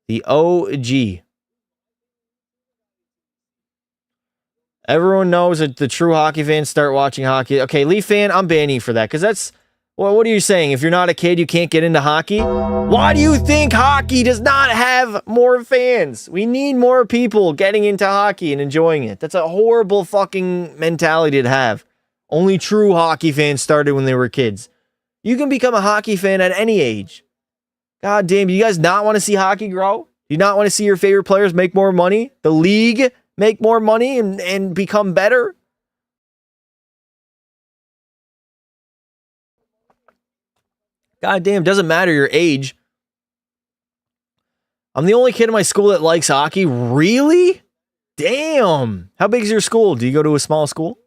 The OG. Everyone knows that the true hockey fans start watching hockey. Okay, Leaf fan, I'm banning you for that because that's, well, what are you saying? If you're not a kid, you can't get into hockey? Why do you think hockey does not have more fans? We need more people getting into hockey and enjoying it. That's a horrible fucking mentality to have. Only true hockey fans started when they were kids. You can become a hockey fan at any age. God damn, do you guys not want to see hockey grow? Do you not want to see your favorite players make more money? The league make more money and become better? God damn, doesn't matter your age. I'm the only kid in my school that likes hockey. Really? Damn. How big is your school? Do you go to a small school?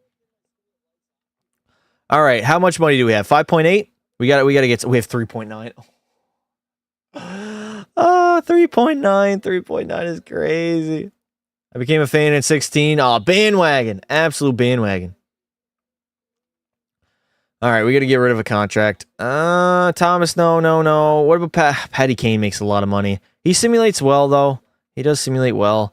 All right, how much money do we have? 5.8? We have 3.9. 3.9 is crazy. I became a fan at 16. Oh, bandwagon. Absolute bandwagon. All right, we got to get rid of a contract. Thomas, no. What about Patty Kane? Makes a lot of money. He simulates well, though. He does simulate well.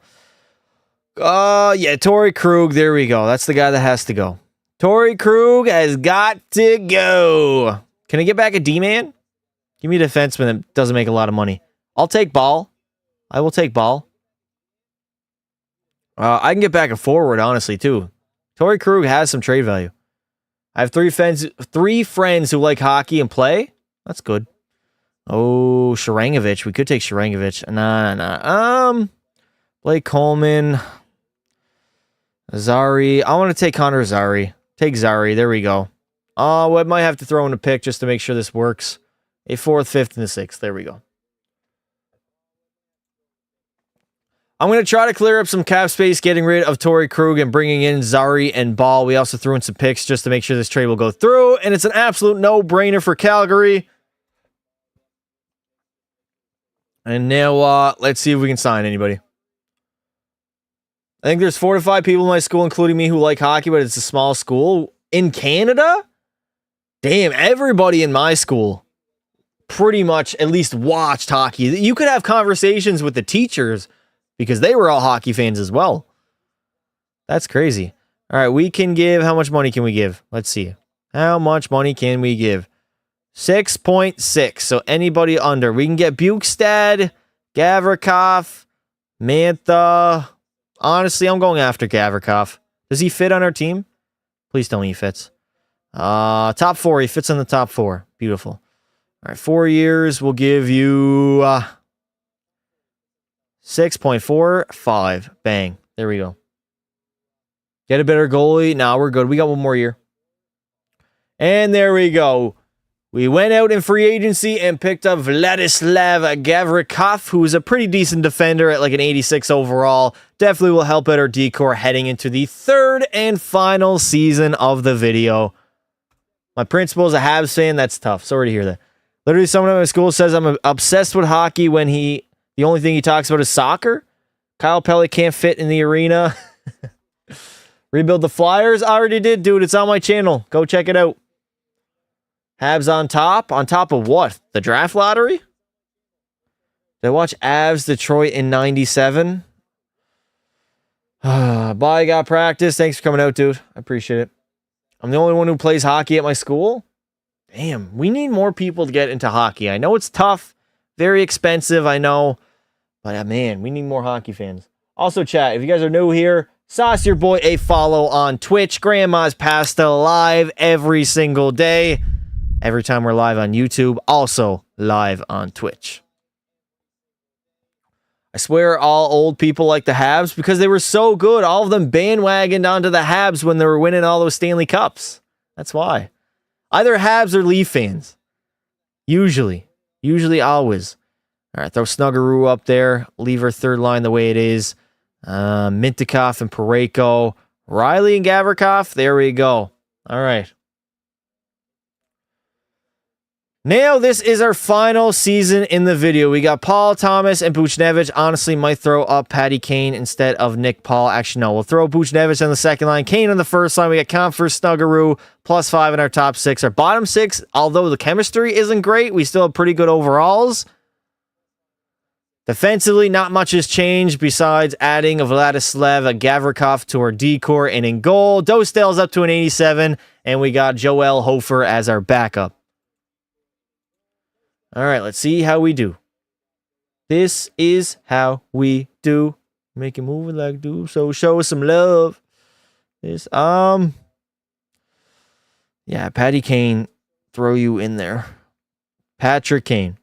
Yeah, Torrey Krug. There we go. That's the guy that has to go. Torrey Krug has got to go. Can I get back a D-man? Give me a defenseman that doesn't make a lot of money. I'll take Ball. I will take Ball. I can get back a forward, honestly, too. Torrey Krug has some trade value. I have three friends who like hockey and play. That's good. Oh, Sharangovich. We could take Sharangovich. Nah. Blake Coleman. Zari. I want to take Connor Zari. Take Zari. There we go. I might have to throw in a pick just to make sure this works. A 4th, 5th, and a 6th. There we go. I'm going to try to clear up some cap space, getting rid of Torrey Krug and bringing in Zari and Ball. We also threw in some picks just to make sure this trade will go through, and it's an absolute no-brainer for Calgary. And now, let's see if we can sign anybody. I think there's 4 to 5 people in my school, including me, who like hockey, but it's a small school. In Canada? Damn, everybody in my school pretty much at least watched hockey. You could have conversations with the teachers because they were all hockey fans as well. That's crazy. All right, we can give, how much money can we give? Let's see. How much money can we give? 6.6. So anybody under. We can get Bukestad, Gavrikov, Mantha. Honestly, I'm going after Gavrikov. Does he fit on our team? Please tell me he fits. Top 4. He fits in the top 4. Beautiful. All right, 4 years. We'll give you 6.45. Bang. There we go. Get a better goalie. Nah, we're good. We got 1 more year. And there we go. We went out in free agency and picked up Vladislav Gavrikov, who is a pretty decent defender at like an 86 overall. Definitely will help out our decor heading into the 3rd and final season of the video. My principal is a Habs fan. That's tough. Sorry to hear that. Literally, someone at my school says I'm obsessed with hockey when the only thing he talks about is soccer. Kyle Pellet can't fit in the arena. Rebuild the Flyers. I already did, dude. It's on my channel. Go check it out. Habs on top? On top of what? The draft lottery? Did I watch Avs Detroit in 97? Bye, got practice. Thanks for coming out, dude. I appreciate it. I'm the only one who plays hockey at my school. Damn, we need more people to get into hockey. I know it's tough, very expensive, I know. But man, we need more hockey fans. Also, chat, if you guys are new here, sauce your boy a follow on Twitch. Grandma's Pasta live every single day. Every time we're live on YouTube, also live on Twitch. I swear all old people like the Habs because they were so good. All of them bandwagoned onto the Habs when they were winning all those Stanley Cups. That's why. Either Habs or Leaf fans. Usually. Always. All right, throw Snuggeroo up there. Leave our third line the way it is. Mintikov and Parayko. Riley and Gavrikov. There we go. All right. Now, this is our final season in the video. We got Paul, Thomas, and Buchnevich. Honestly, might throw up Patty Kane instead of Nick Paul. Actually, no. We'll throw Buchnevich on the second line. Kane on the first line. We got Comfort, Snuggeroo, +5 in our top 6. Our bottom 6, although the chemistry isn't great, we still have pretty good overalls. Defensively, not much has changed besides adding a Vladislav, a Gavrikov to our D-core, and in goal, Dostale's up to an 87, and we got Joel Hofer as our backup. All right, let's see how we do. This is how we do. Make it move like do. So show us some love. This yeah, Patty Kane, throw you in there. Patrick Kane.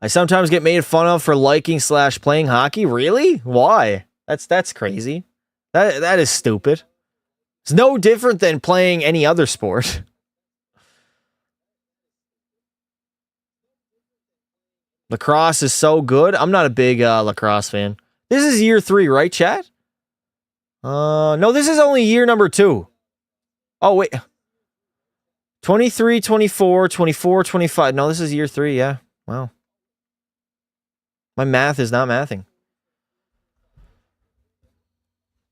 I sometimes get made fun of for liking / playing hockey. Really? Why? That's crazy. That is stupid. It's no different than playing any other sport. Lacrosse is so good. I'm not a big lacrosse fan. This is year 3, right, chat? No, this is only year number 2. Oh, wait. 23, 24, 24, 25. No, this is year 3, yeah. Wow. My math is not mathing.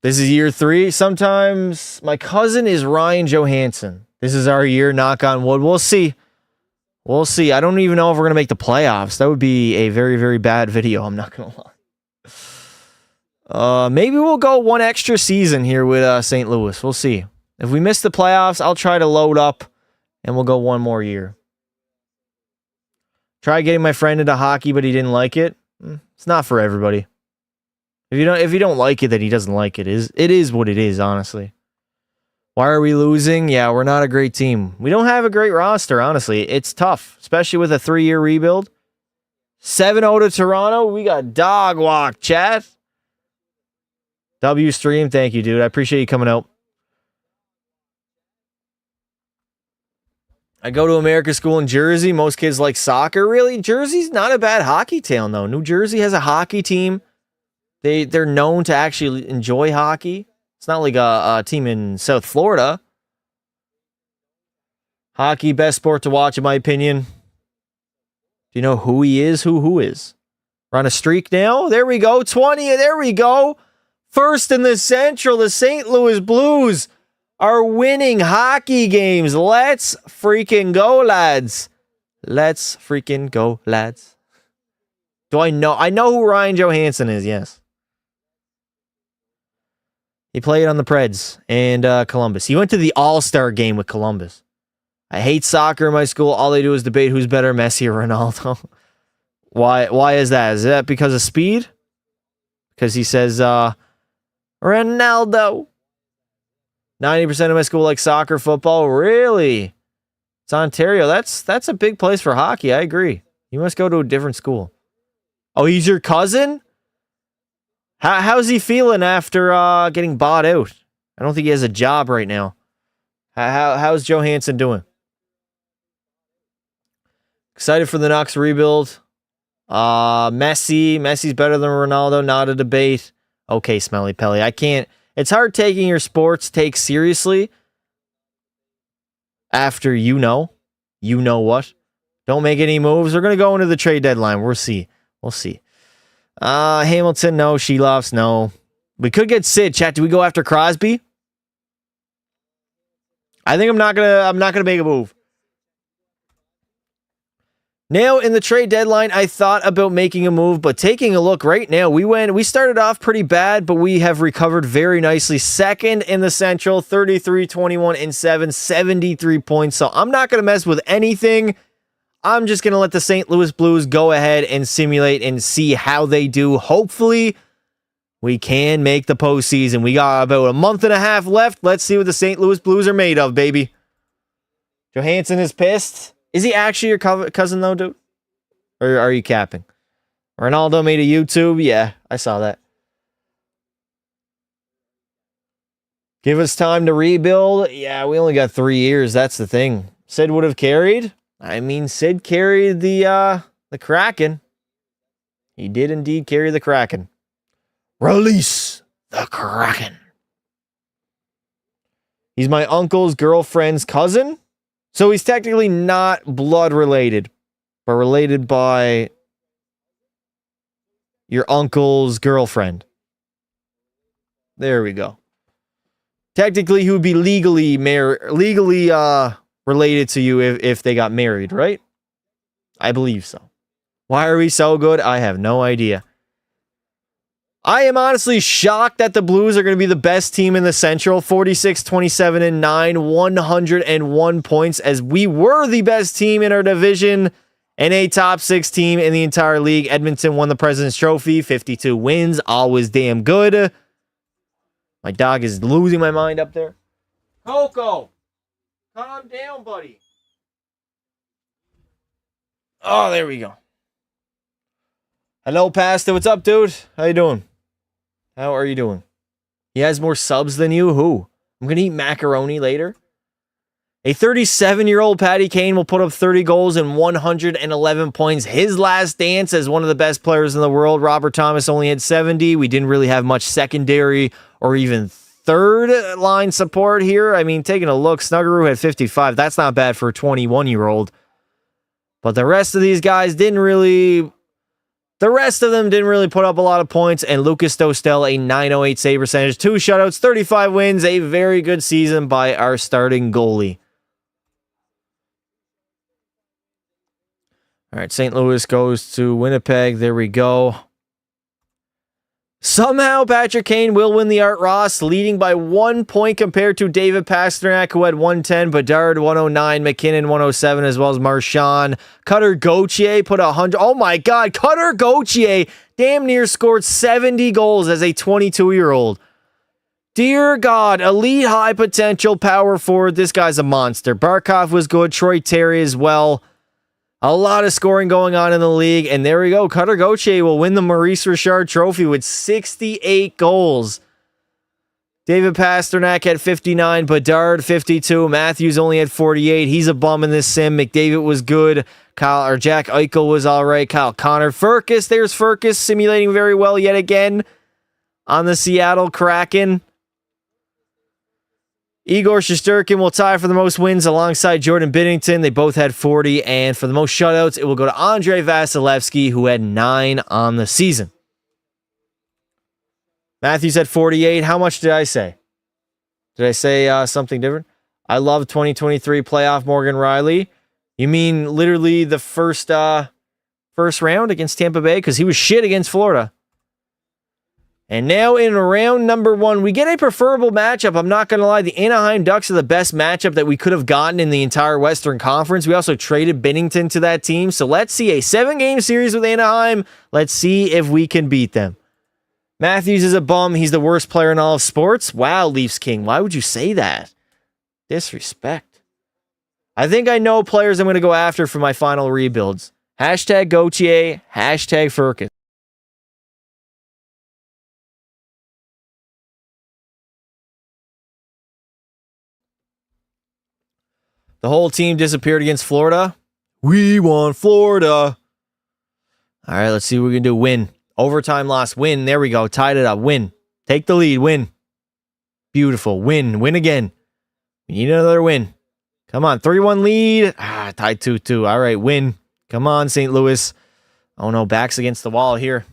This is year 3. Sometimes my cousin is Ryan Johansson. This is our year, knock on wood. We'll see. We'll see. I don't even know if we're going to make the playoffs. That would be a very, very bad video. I'm not going to lie. Maybe we'll go one extra season here with St. Louis. We'll see. If we miss the playoffs, I'll try to load up and we'll go one more year. Try getting my friend into hockey, but he didn't like it. It's not for everybody. If you don't like it, then he doesn't like it. It is what it is, honestly. Why are we losing? Yeah, we're not a great team. We don't have a great roster, honestly. It's tough, especially with a 3-year rebuild. 7-0 to Toronto. We got dog walk, chat. W stream, thank you, dude. I appreciate you coming out. I go to American school in Jersey. Most kids like soccer. Really? Jersey's not a bad hockey town, though. New Jersey has a hockey team. They're known to actually enjoy hockey. It's not like a team in South Florida. Hockey, best sport to watch, in my opinion. Do you know who he is? Who is? We're on a streak now. There we go. 20. There we go. First in the Central, the St. Louis Blues are winning hockey games. Let's freaking go, lads. Let's freaking go, lads. Do I know? I know who Ryan Johansson is, yes. He played on the Preds and Columbus. He went to the All-Star game with Columbus. I hate soccer in my school. All they do is debate who's better, Messi or Ronaldo. Why is that? Is that because of speed? Because he says, Ronaldo. 90% of my school likes soccer, football. Really? It's Ontario. That's a big place for hockey. I agree. You must go to a different school. Oh, he's your cousin? How's he feeling after getting bought out? I don't think he has a job right now. How's Johansson doing? Excited for the Knox rebuild. Messi's better than Ronaldo. Not a debate. Okay, Smelly Pelly. I can't. It's hard taking your sports take seriously after you know what. Don't make any moves. We're going to go into the trade deadline. We'll see. Hamilton, no. Sheloffs, no. We could get Sid. Chat, do we go after Crosby? I think I'm not gonna make a move. Now, in the trade deadline, I thought about making a move, but taking a look right now, we started off pretty bad, but we have recovered very nicely. Second in the Central, 33, 21, and 7, 73 points. So I'm not going to mess with anything. I'm just going to let the St. Louis Blues go ahead and simulate and see how they do. Hopefully, we can make the postseason. We got about a month and a half left. Let's see what the St. Louis Blues are made of, baby. Johansson is pissed. Is he actually your cousin, though, dude? Or are you capping? Ronaldo made a YouTube? Yeah, I saw that. Give us time to rebuild? Yeah, we only got 3 years. That's the thing. Sid would have carried? I mean, Sid carried the Kraken. He did indeed carry the Kraken. Release the Kraken. He's my uncle's girlfriend's cousin? So he's technically not blood related, but related by your uncle's girlfriend. There we go. Technically, he would be legally related to you if they got married, right? I believe so. Why are we so good? I have no idea. I am honestly shocked that the Blues are going to be the best team in the Central. 46, 27, and 9, 101 points, as we were the best team in our division and a top 6 team in the entire league. Edmonton won the President's Trophy, 52 wins, always damn good. My dog is losing my mind up there. Coco, calm down, buddy. Oh, there we go. Hello, Pasta. What's up, dude? How you doing? How are you doing? He has more subs than you? Who? I'm going to eat macaroni later. A 37-year-old Patty Kane will put up 30 goals and 111 points. His last dance as one of the best players in the world. Robert Thomas only had 70. We didn't really have much secondary or even third line support here. I mean, taking a look, Snuggeroo had 55. That's not bad for a 21-year-old. But the rest of these guys didn't really... The rest of them didn't really put up a lot of points, and Lucas Dostel, a 908 save percentage, 2 shutouts, 35 wins, a very good season by our starting goalie. All right, St. Louis goes to Winnipeg. There we go. Somehow, Patrick Kane will win the Art Ross, leading by 1 point compared to David Pastrnak, who had 110, Bedard 109, McKinnon 107, as well as Marchand. Cutter Gauthier put 100. Oh my God, Cutter Gauthier damn near scored 70 goals as a 22-year-old. Dear God, elite high potential power forward. This guy's a monster. Barkov was good. Troy Terry as well. A lot of scoring going on in the league. And there we go. Cutter Gauthier will win the Maurice Richard Trophy with 68 goals. David Pastrnak had 59. Bedard, 52. Matthews only had 48. He's a bum in this sim. McDavid was good. Jack Eichel was all right. Kyle Connor. Furcus. There's Furcus simulating very well yet again on the Seattle Kraken. Igor Shesterkin will tie for the most wins alongside Jordan Binnington. They both had 40. And for the most shutouts, it will go to Andrei Vasilevsky, who had 9 on the season. Matthews had 48. How much did I say? Did I say something different? I love 2023 playoff Morgan Riley. You mean literally the first round against Tampa Bay? Because he was shit against Florida. And now in round number 1, we get a preferable matchup. I'm not going to lie. The Anaheim Ducks are the best matchup that we could have gotten in the entire Western Conference. We also traded Binnington to that team. So let's see a 7-game series with Anaheim. Let's see if we can beat them. Matthews is a bum. He's the worst player in all of sports. Wow, Leafs King. Why would you say that? Disrespect. I think I know players I'm going to go after for my final rebuilds. Hashtag Gauthier. Hashtag Furcus. The whole team disappeared against Florida. We want Florida. All right, let's see what we can do. Win. Overtime loss. Win. There we go. Tied it up. Win. Take the lead. Win. Beautiful. Win. Win again. We need another win. Come on. 3-1 lead. Tied 2-2. All right, win. Come on, St. Louis. Oh, no. Backs against the wall here.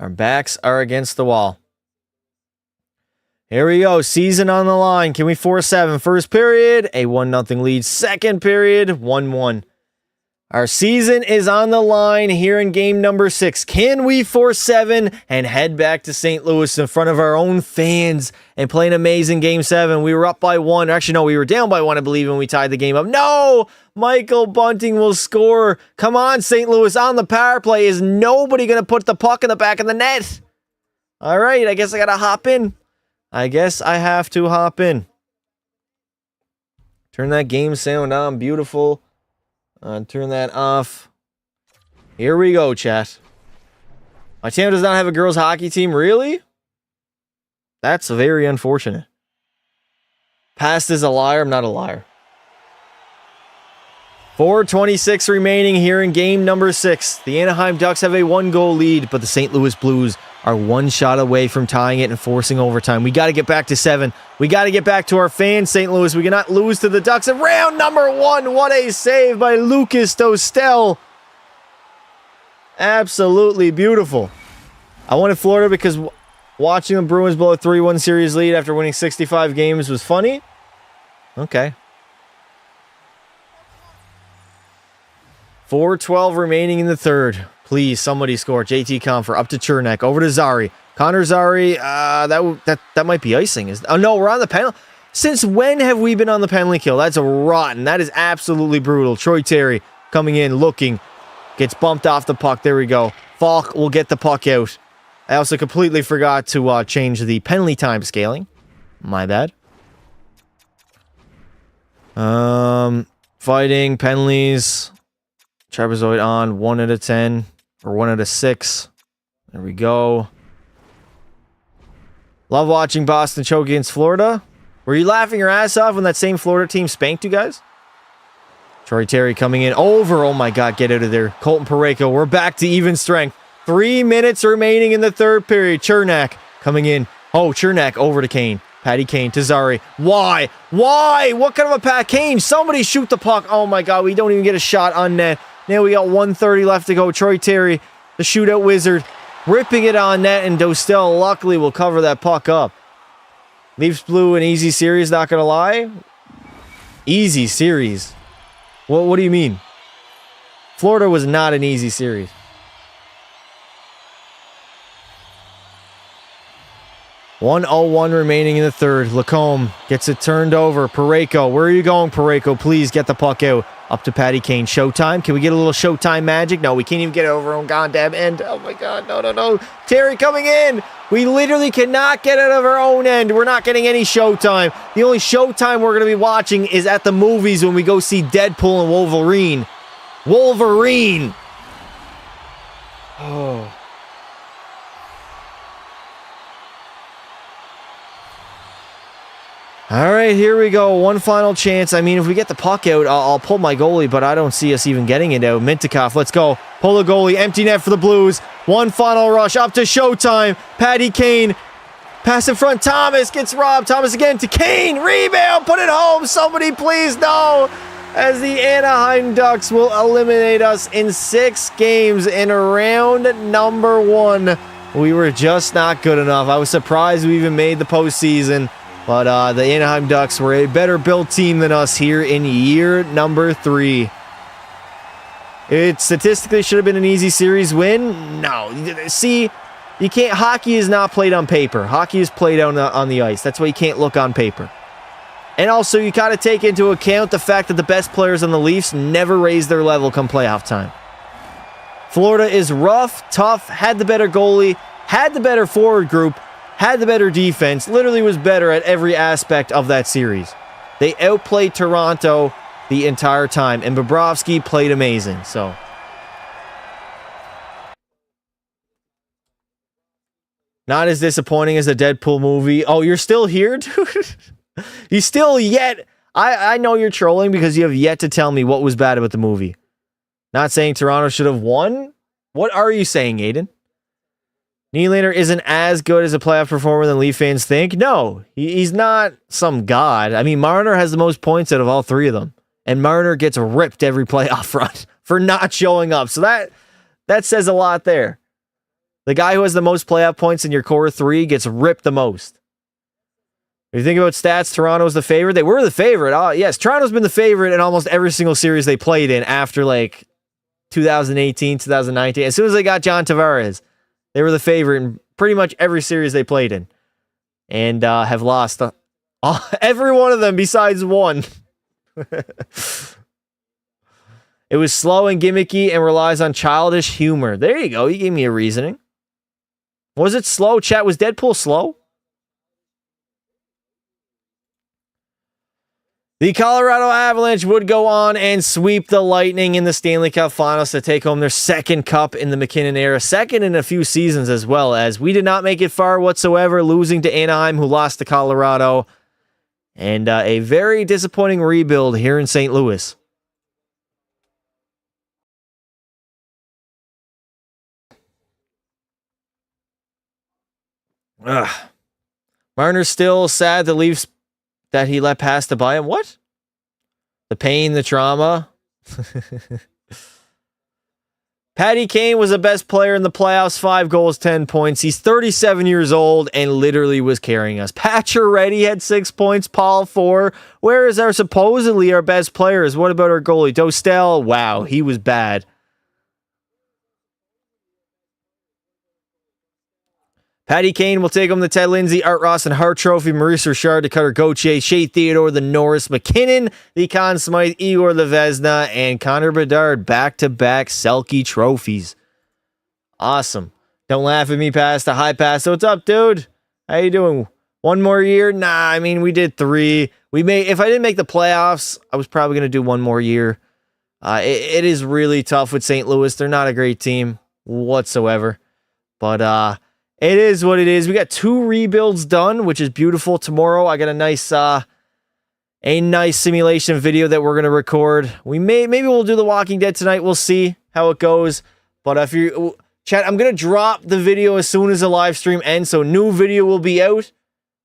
Our backs are against the wall. Here we go. Season on the line. Can we force 7? First period, a 1-0 lead. Second period, 1-1. Our season is on the line here in game number 6. Can we force 7 and head back to St. Louis in front of our own fans and play an amazing game 7? We were up by 1. Actually, no, we were down by 1, I believe, and we tied the game up. No! Michael Bunting will score. Come on, St. Louis, on the power play. Is nobody going to put the puck in the back of the net? All right, I guess I got to hop in. I guess I have to hop in. Turn that game sound on. Beautiful. Turn that off. Here we go, chat. My team does not have a girls' hockey team. Really? That's very unfortunate. Past is a liar. I'm not a liar. 4:26 remaining here in game number 6. The Anaheim Ducks have a 1-goal lead, but the St. Louis Blues are 1 shot away from tying it and forcing overtime. We got to get back to 7. We got to get back to our fans, St. Louis. We cannot lose to the Ducks. And round number 1, what a save by Lucas Dostel. Absolutely beautiful. I wanted Florida because watching the Bruins blow a 3-1 series lead after winning 65 games was funny. Okay. 4:12 remaining in the third. Please, somebody score. JT Compher up to Chernak. Over to Zari. Connor Zari. That might be icing. Oh, no, we're on the penalty. Since when have we been on the penalty kill? That's rotten. That is absolutely brutal. Troy Terry coming in, looking. Gets bumped off the puck. There we go. Falk will get the puck out. I also completely forgot to change the penalty time scaling. My bad. Fighting, penalties. Trapezoid on, 1 out of 10, or 1 out of 6. There we go. Love watching Boston choke against Florida. Were you laughing your ass off when that same Florida team spanked you guys? Troy Terry coming in over. Oh my God, get out of there. Colton Parayko, we're back to even strength. 3 minutes remaining in the third period. Chernak coming in. Oh, Chernak over to Kane. Patty Kane to Zari. Why? Why? What kind of a pat? Kane, somebody shoot the puck. Oh my God, we don't even get a shot on net. Now we got 1:30 left to go. Troy Terry, the shootout wizard, ripping it on net, and Dostel luckily will cover that puck up. Leafs Blue, an easy series, not going to lie. Easy series. What do you mean? Florida was not an easy series. .101 remaining in the third. Lacombe gets it turned over. Parayko, where are you going, Parayko? Please get the puck out. Up to Patty Kane. Showtime. Can we get a little Showtime magic? No, we can't even get it over on goddamn end. Oh my God. No. Terry coming in. We literally cannot get it of our own end. We're not getting any Showtime. The only Showtime we're going to be watching is at the movies when we go see Deadpool and Wolverine. Wolverine. Oh. All right, here we go. One final chance. I mean, if we get the puck out, I'll pull my goalie, but I don't see us even getting it out. Mintyukov, let's go. Pull the goalie. Empty net for the Blues. One final rush up to Showtime. Patty Kane. Pass in front. Thomas gets robbed. Thomas again to Kane. Rebound. Put it home. Somebody please no. As the Anaheim Ducks will eliminate us in 6 games in round number 1. We were just not good enough. I was surprised we even made the postseason. But the Anaheim Ducks were a better built team than us here in year number 3. It statistically should have been an easy series win. No. See, you can't. Hockey is not played on paper. Hockey is played on the ice. That's why you can't look on paper. And also, you got to take into account the fact that the best players on the Leafs never raise their level come playoff time. Florida is rough, tough, had the better goalie, had the better forward group, had the better defense, literally was better at every aspect of that series. They outplayed Toronto the entire time, and Bobrovsky played amazing, so. Not as disappointing as the Deadpool movie. Oh, you're still here, dude? You still yet... I know you're trolling because you have yet to tell me what was bad about the movie. Not saying Toronto should have won. What are you saying, Aiden? Nylander isn't as good as a playoff performer than Leaf fans think. No, he's not some god. I mean, Marner has the most points out of all 3 of them. And Marner gets ripped every playoff run for not showing up. So that says a lot there. The guy who has the most playoff points in your core 3 gets ripped the most. If you think about stats, Toronto's the favorite. They were the favorite. Oh, yes, Toronto's been the favorite in almost every single series they played in after like 2018, 2019. As soon as they got John Tavares, they were the favorite in pretty much every series they played in. And have lost every one of them besides one. It was slow and gimmicky and relies on childish humor. There you go. You gave me a reasoning. Was it slow? Chat, was Deadpool slow? The Colorado Avalanche would go on and sweep the Lightning in the Stanley Cup Finals to take home their second cup in the McKinnon era, second in a few seasons as well, as we did not make it far whatsoever, losing to Anaheim, who lost to Colorado, and a very disappointing rebuild here in St. Louis. Marner's still sad the Leafs that he let pass to buy him. What? The pain, the trauma. Patty Kane was the best player in the playoffs. 5 goals, 10 points. He's 37 years old and literally was carrying us. Pacioretty had 6 points. Paul 4. Where is our supposedly our best players? What about our goalie? Dostal? Wow, he was bad. Patty Kane will take home the Ted Lindsay, Art Ross, and Hart Trophy. Maurice Richard, Dakota Gauthier, Shea Theodore, the Norris, McKinnon, the Conn Smythe, Igor Levezna, and Connor Bedard. Back-to-back Selke trophies. Awesome. Don't laugh at me, Pasta. Hi, Pasta. What's up, dude? How you doing? One more year? Nah, I mean, we did 3. If I didn't make the playoffs, I was probably going to do 1 more year. It is really tough with St. Louis. They're not a great team whatsoever. But, it is what it is. We got 2 rebuilds done, which is beautiful. Tomorrow, I got a nice simulation video that we're gonna record. Maybe we'll do The Walking Dead tonight. We'll see how it goes. But if you chat, I'm gonna drop the video as soon as the live stream ends. So new video will be out.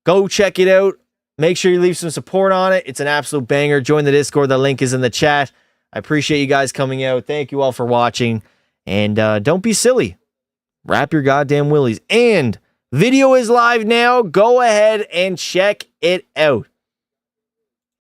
Go check it out. Make sure you leave some support on it. It's an absolute banger. Join the Discord. The link is in the chat. I appreciate you guys coming out. Thank you all for watching. And don't be silly. Wrap your goddamn willies. And video is live now. Go ahead and check it out.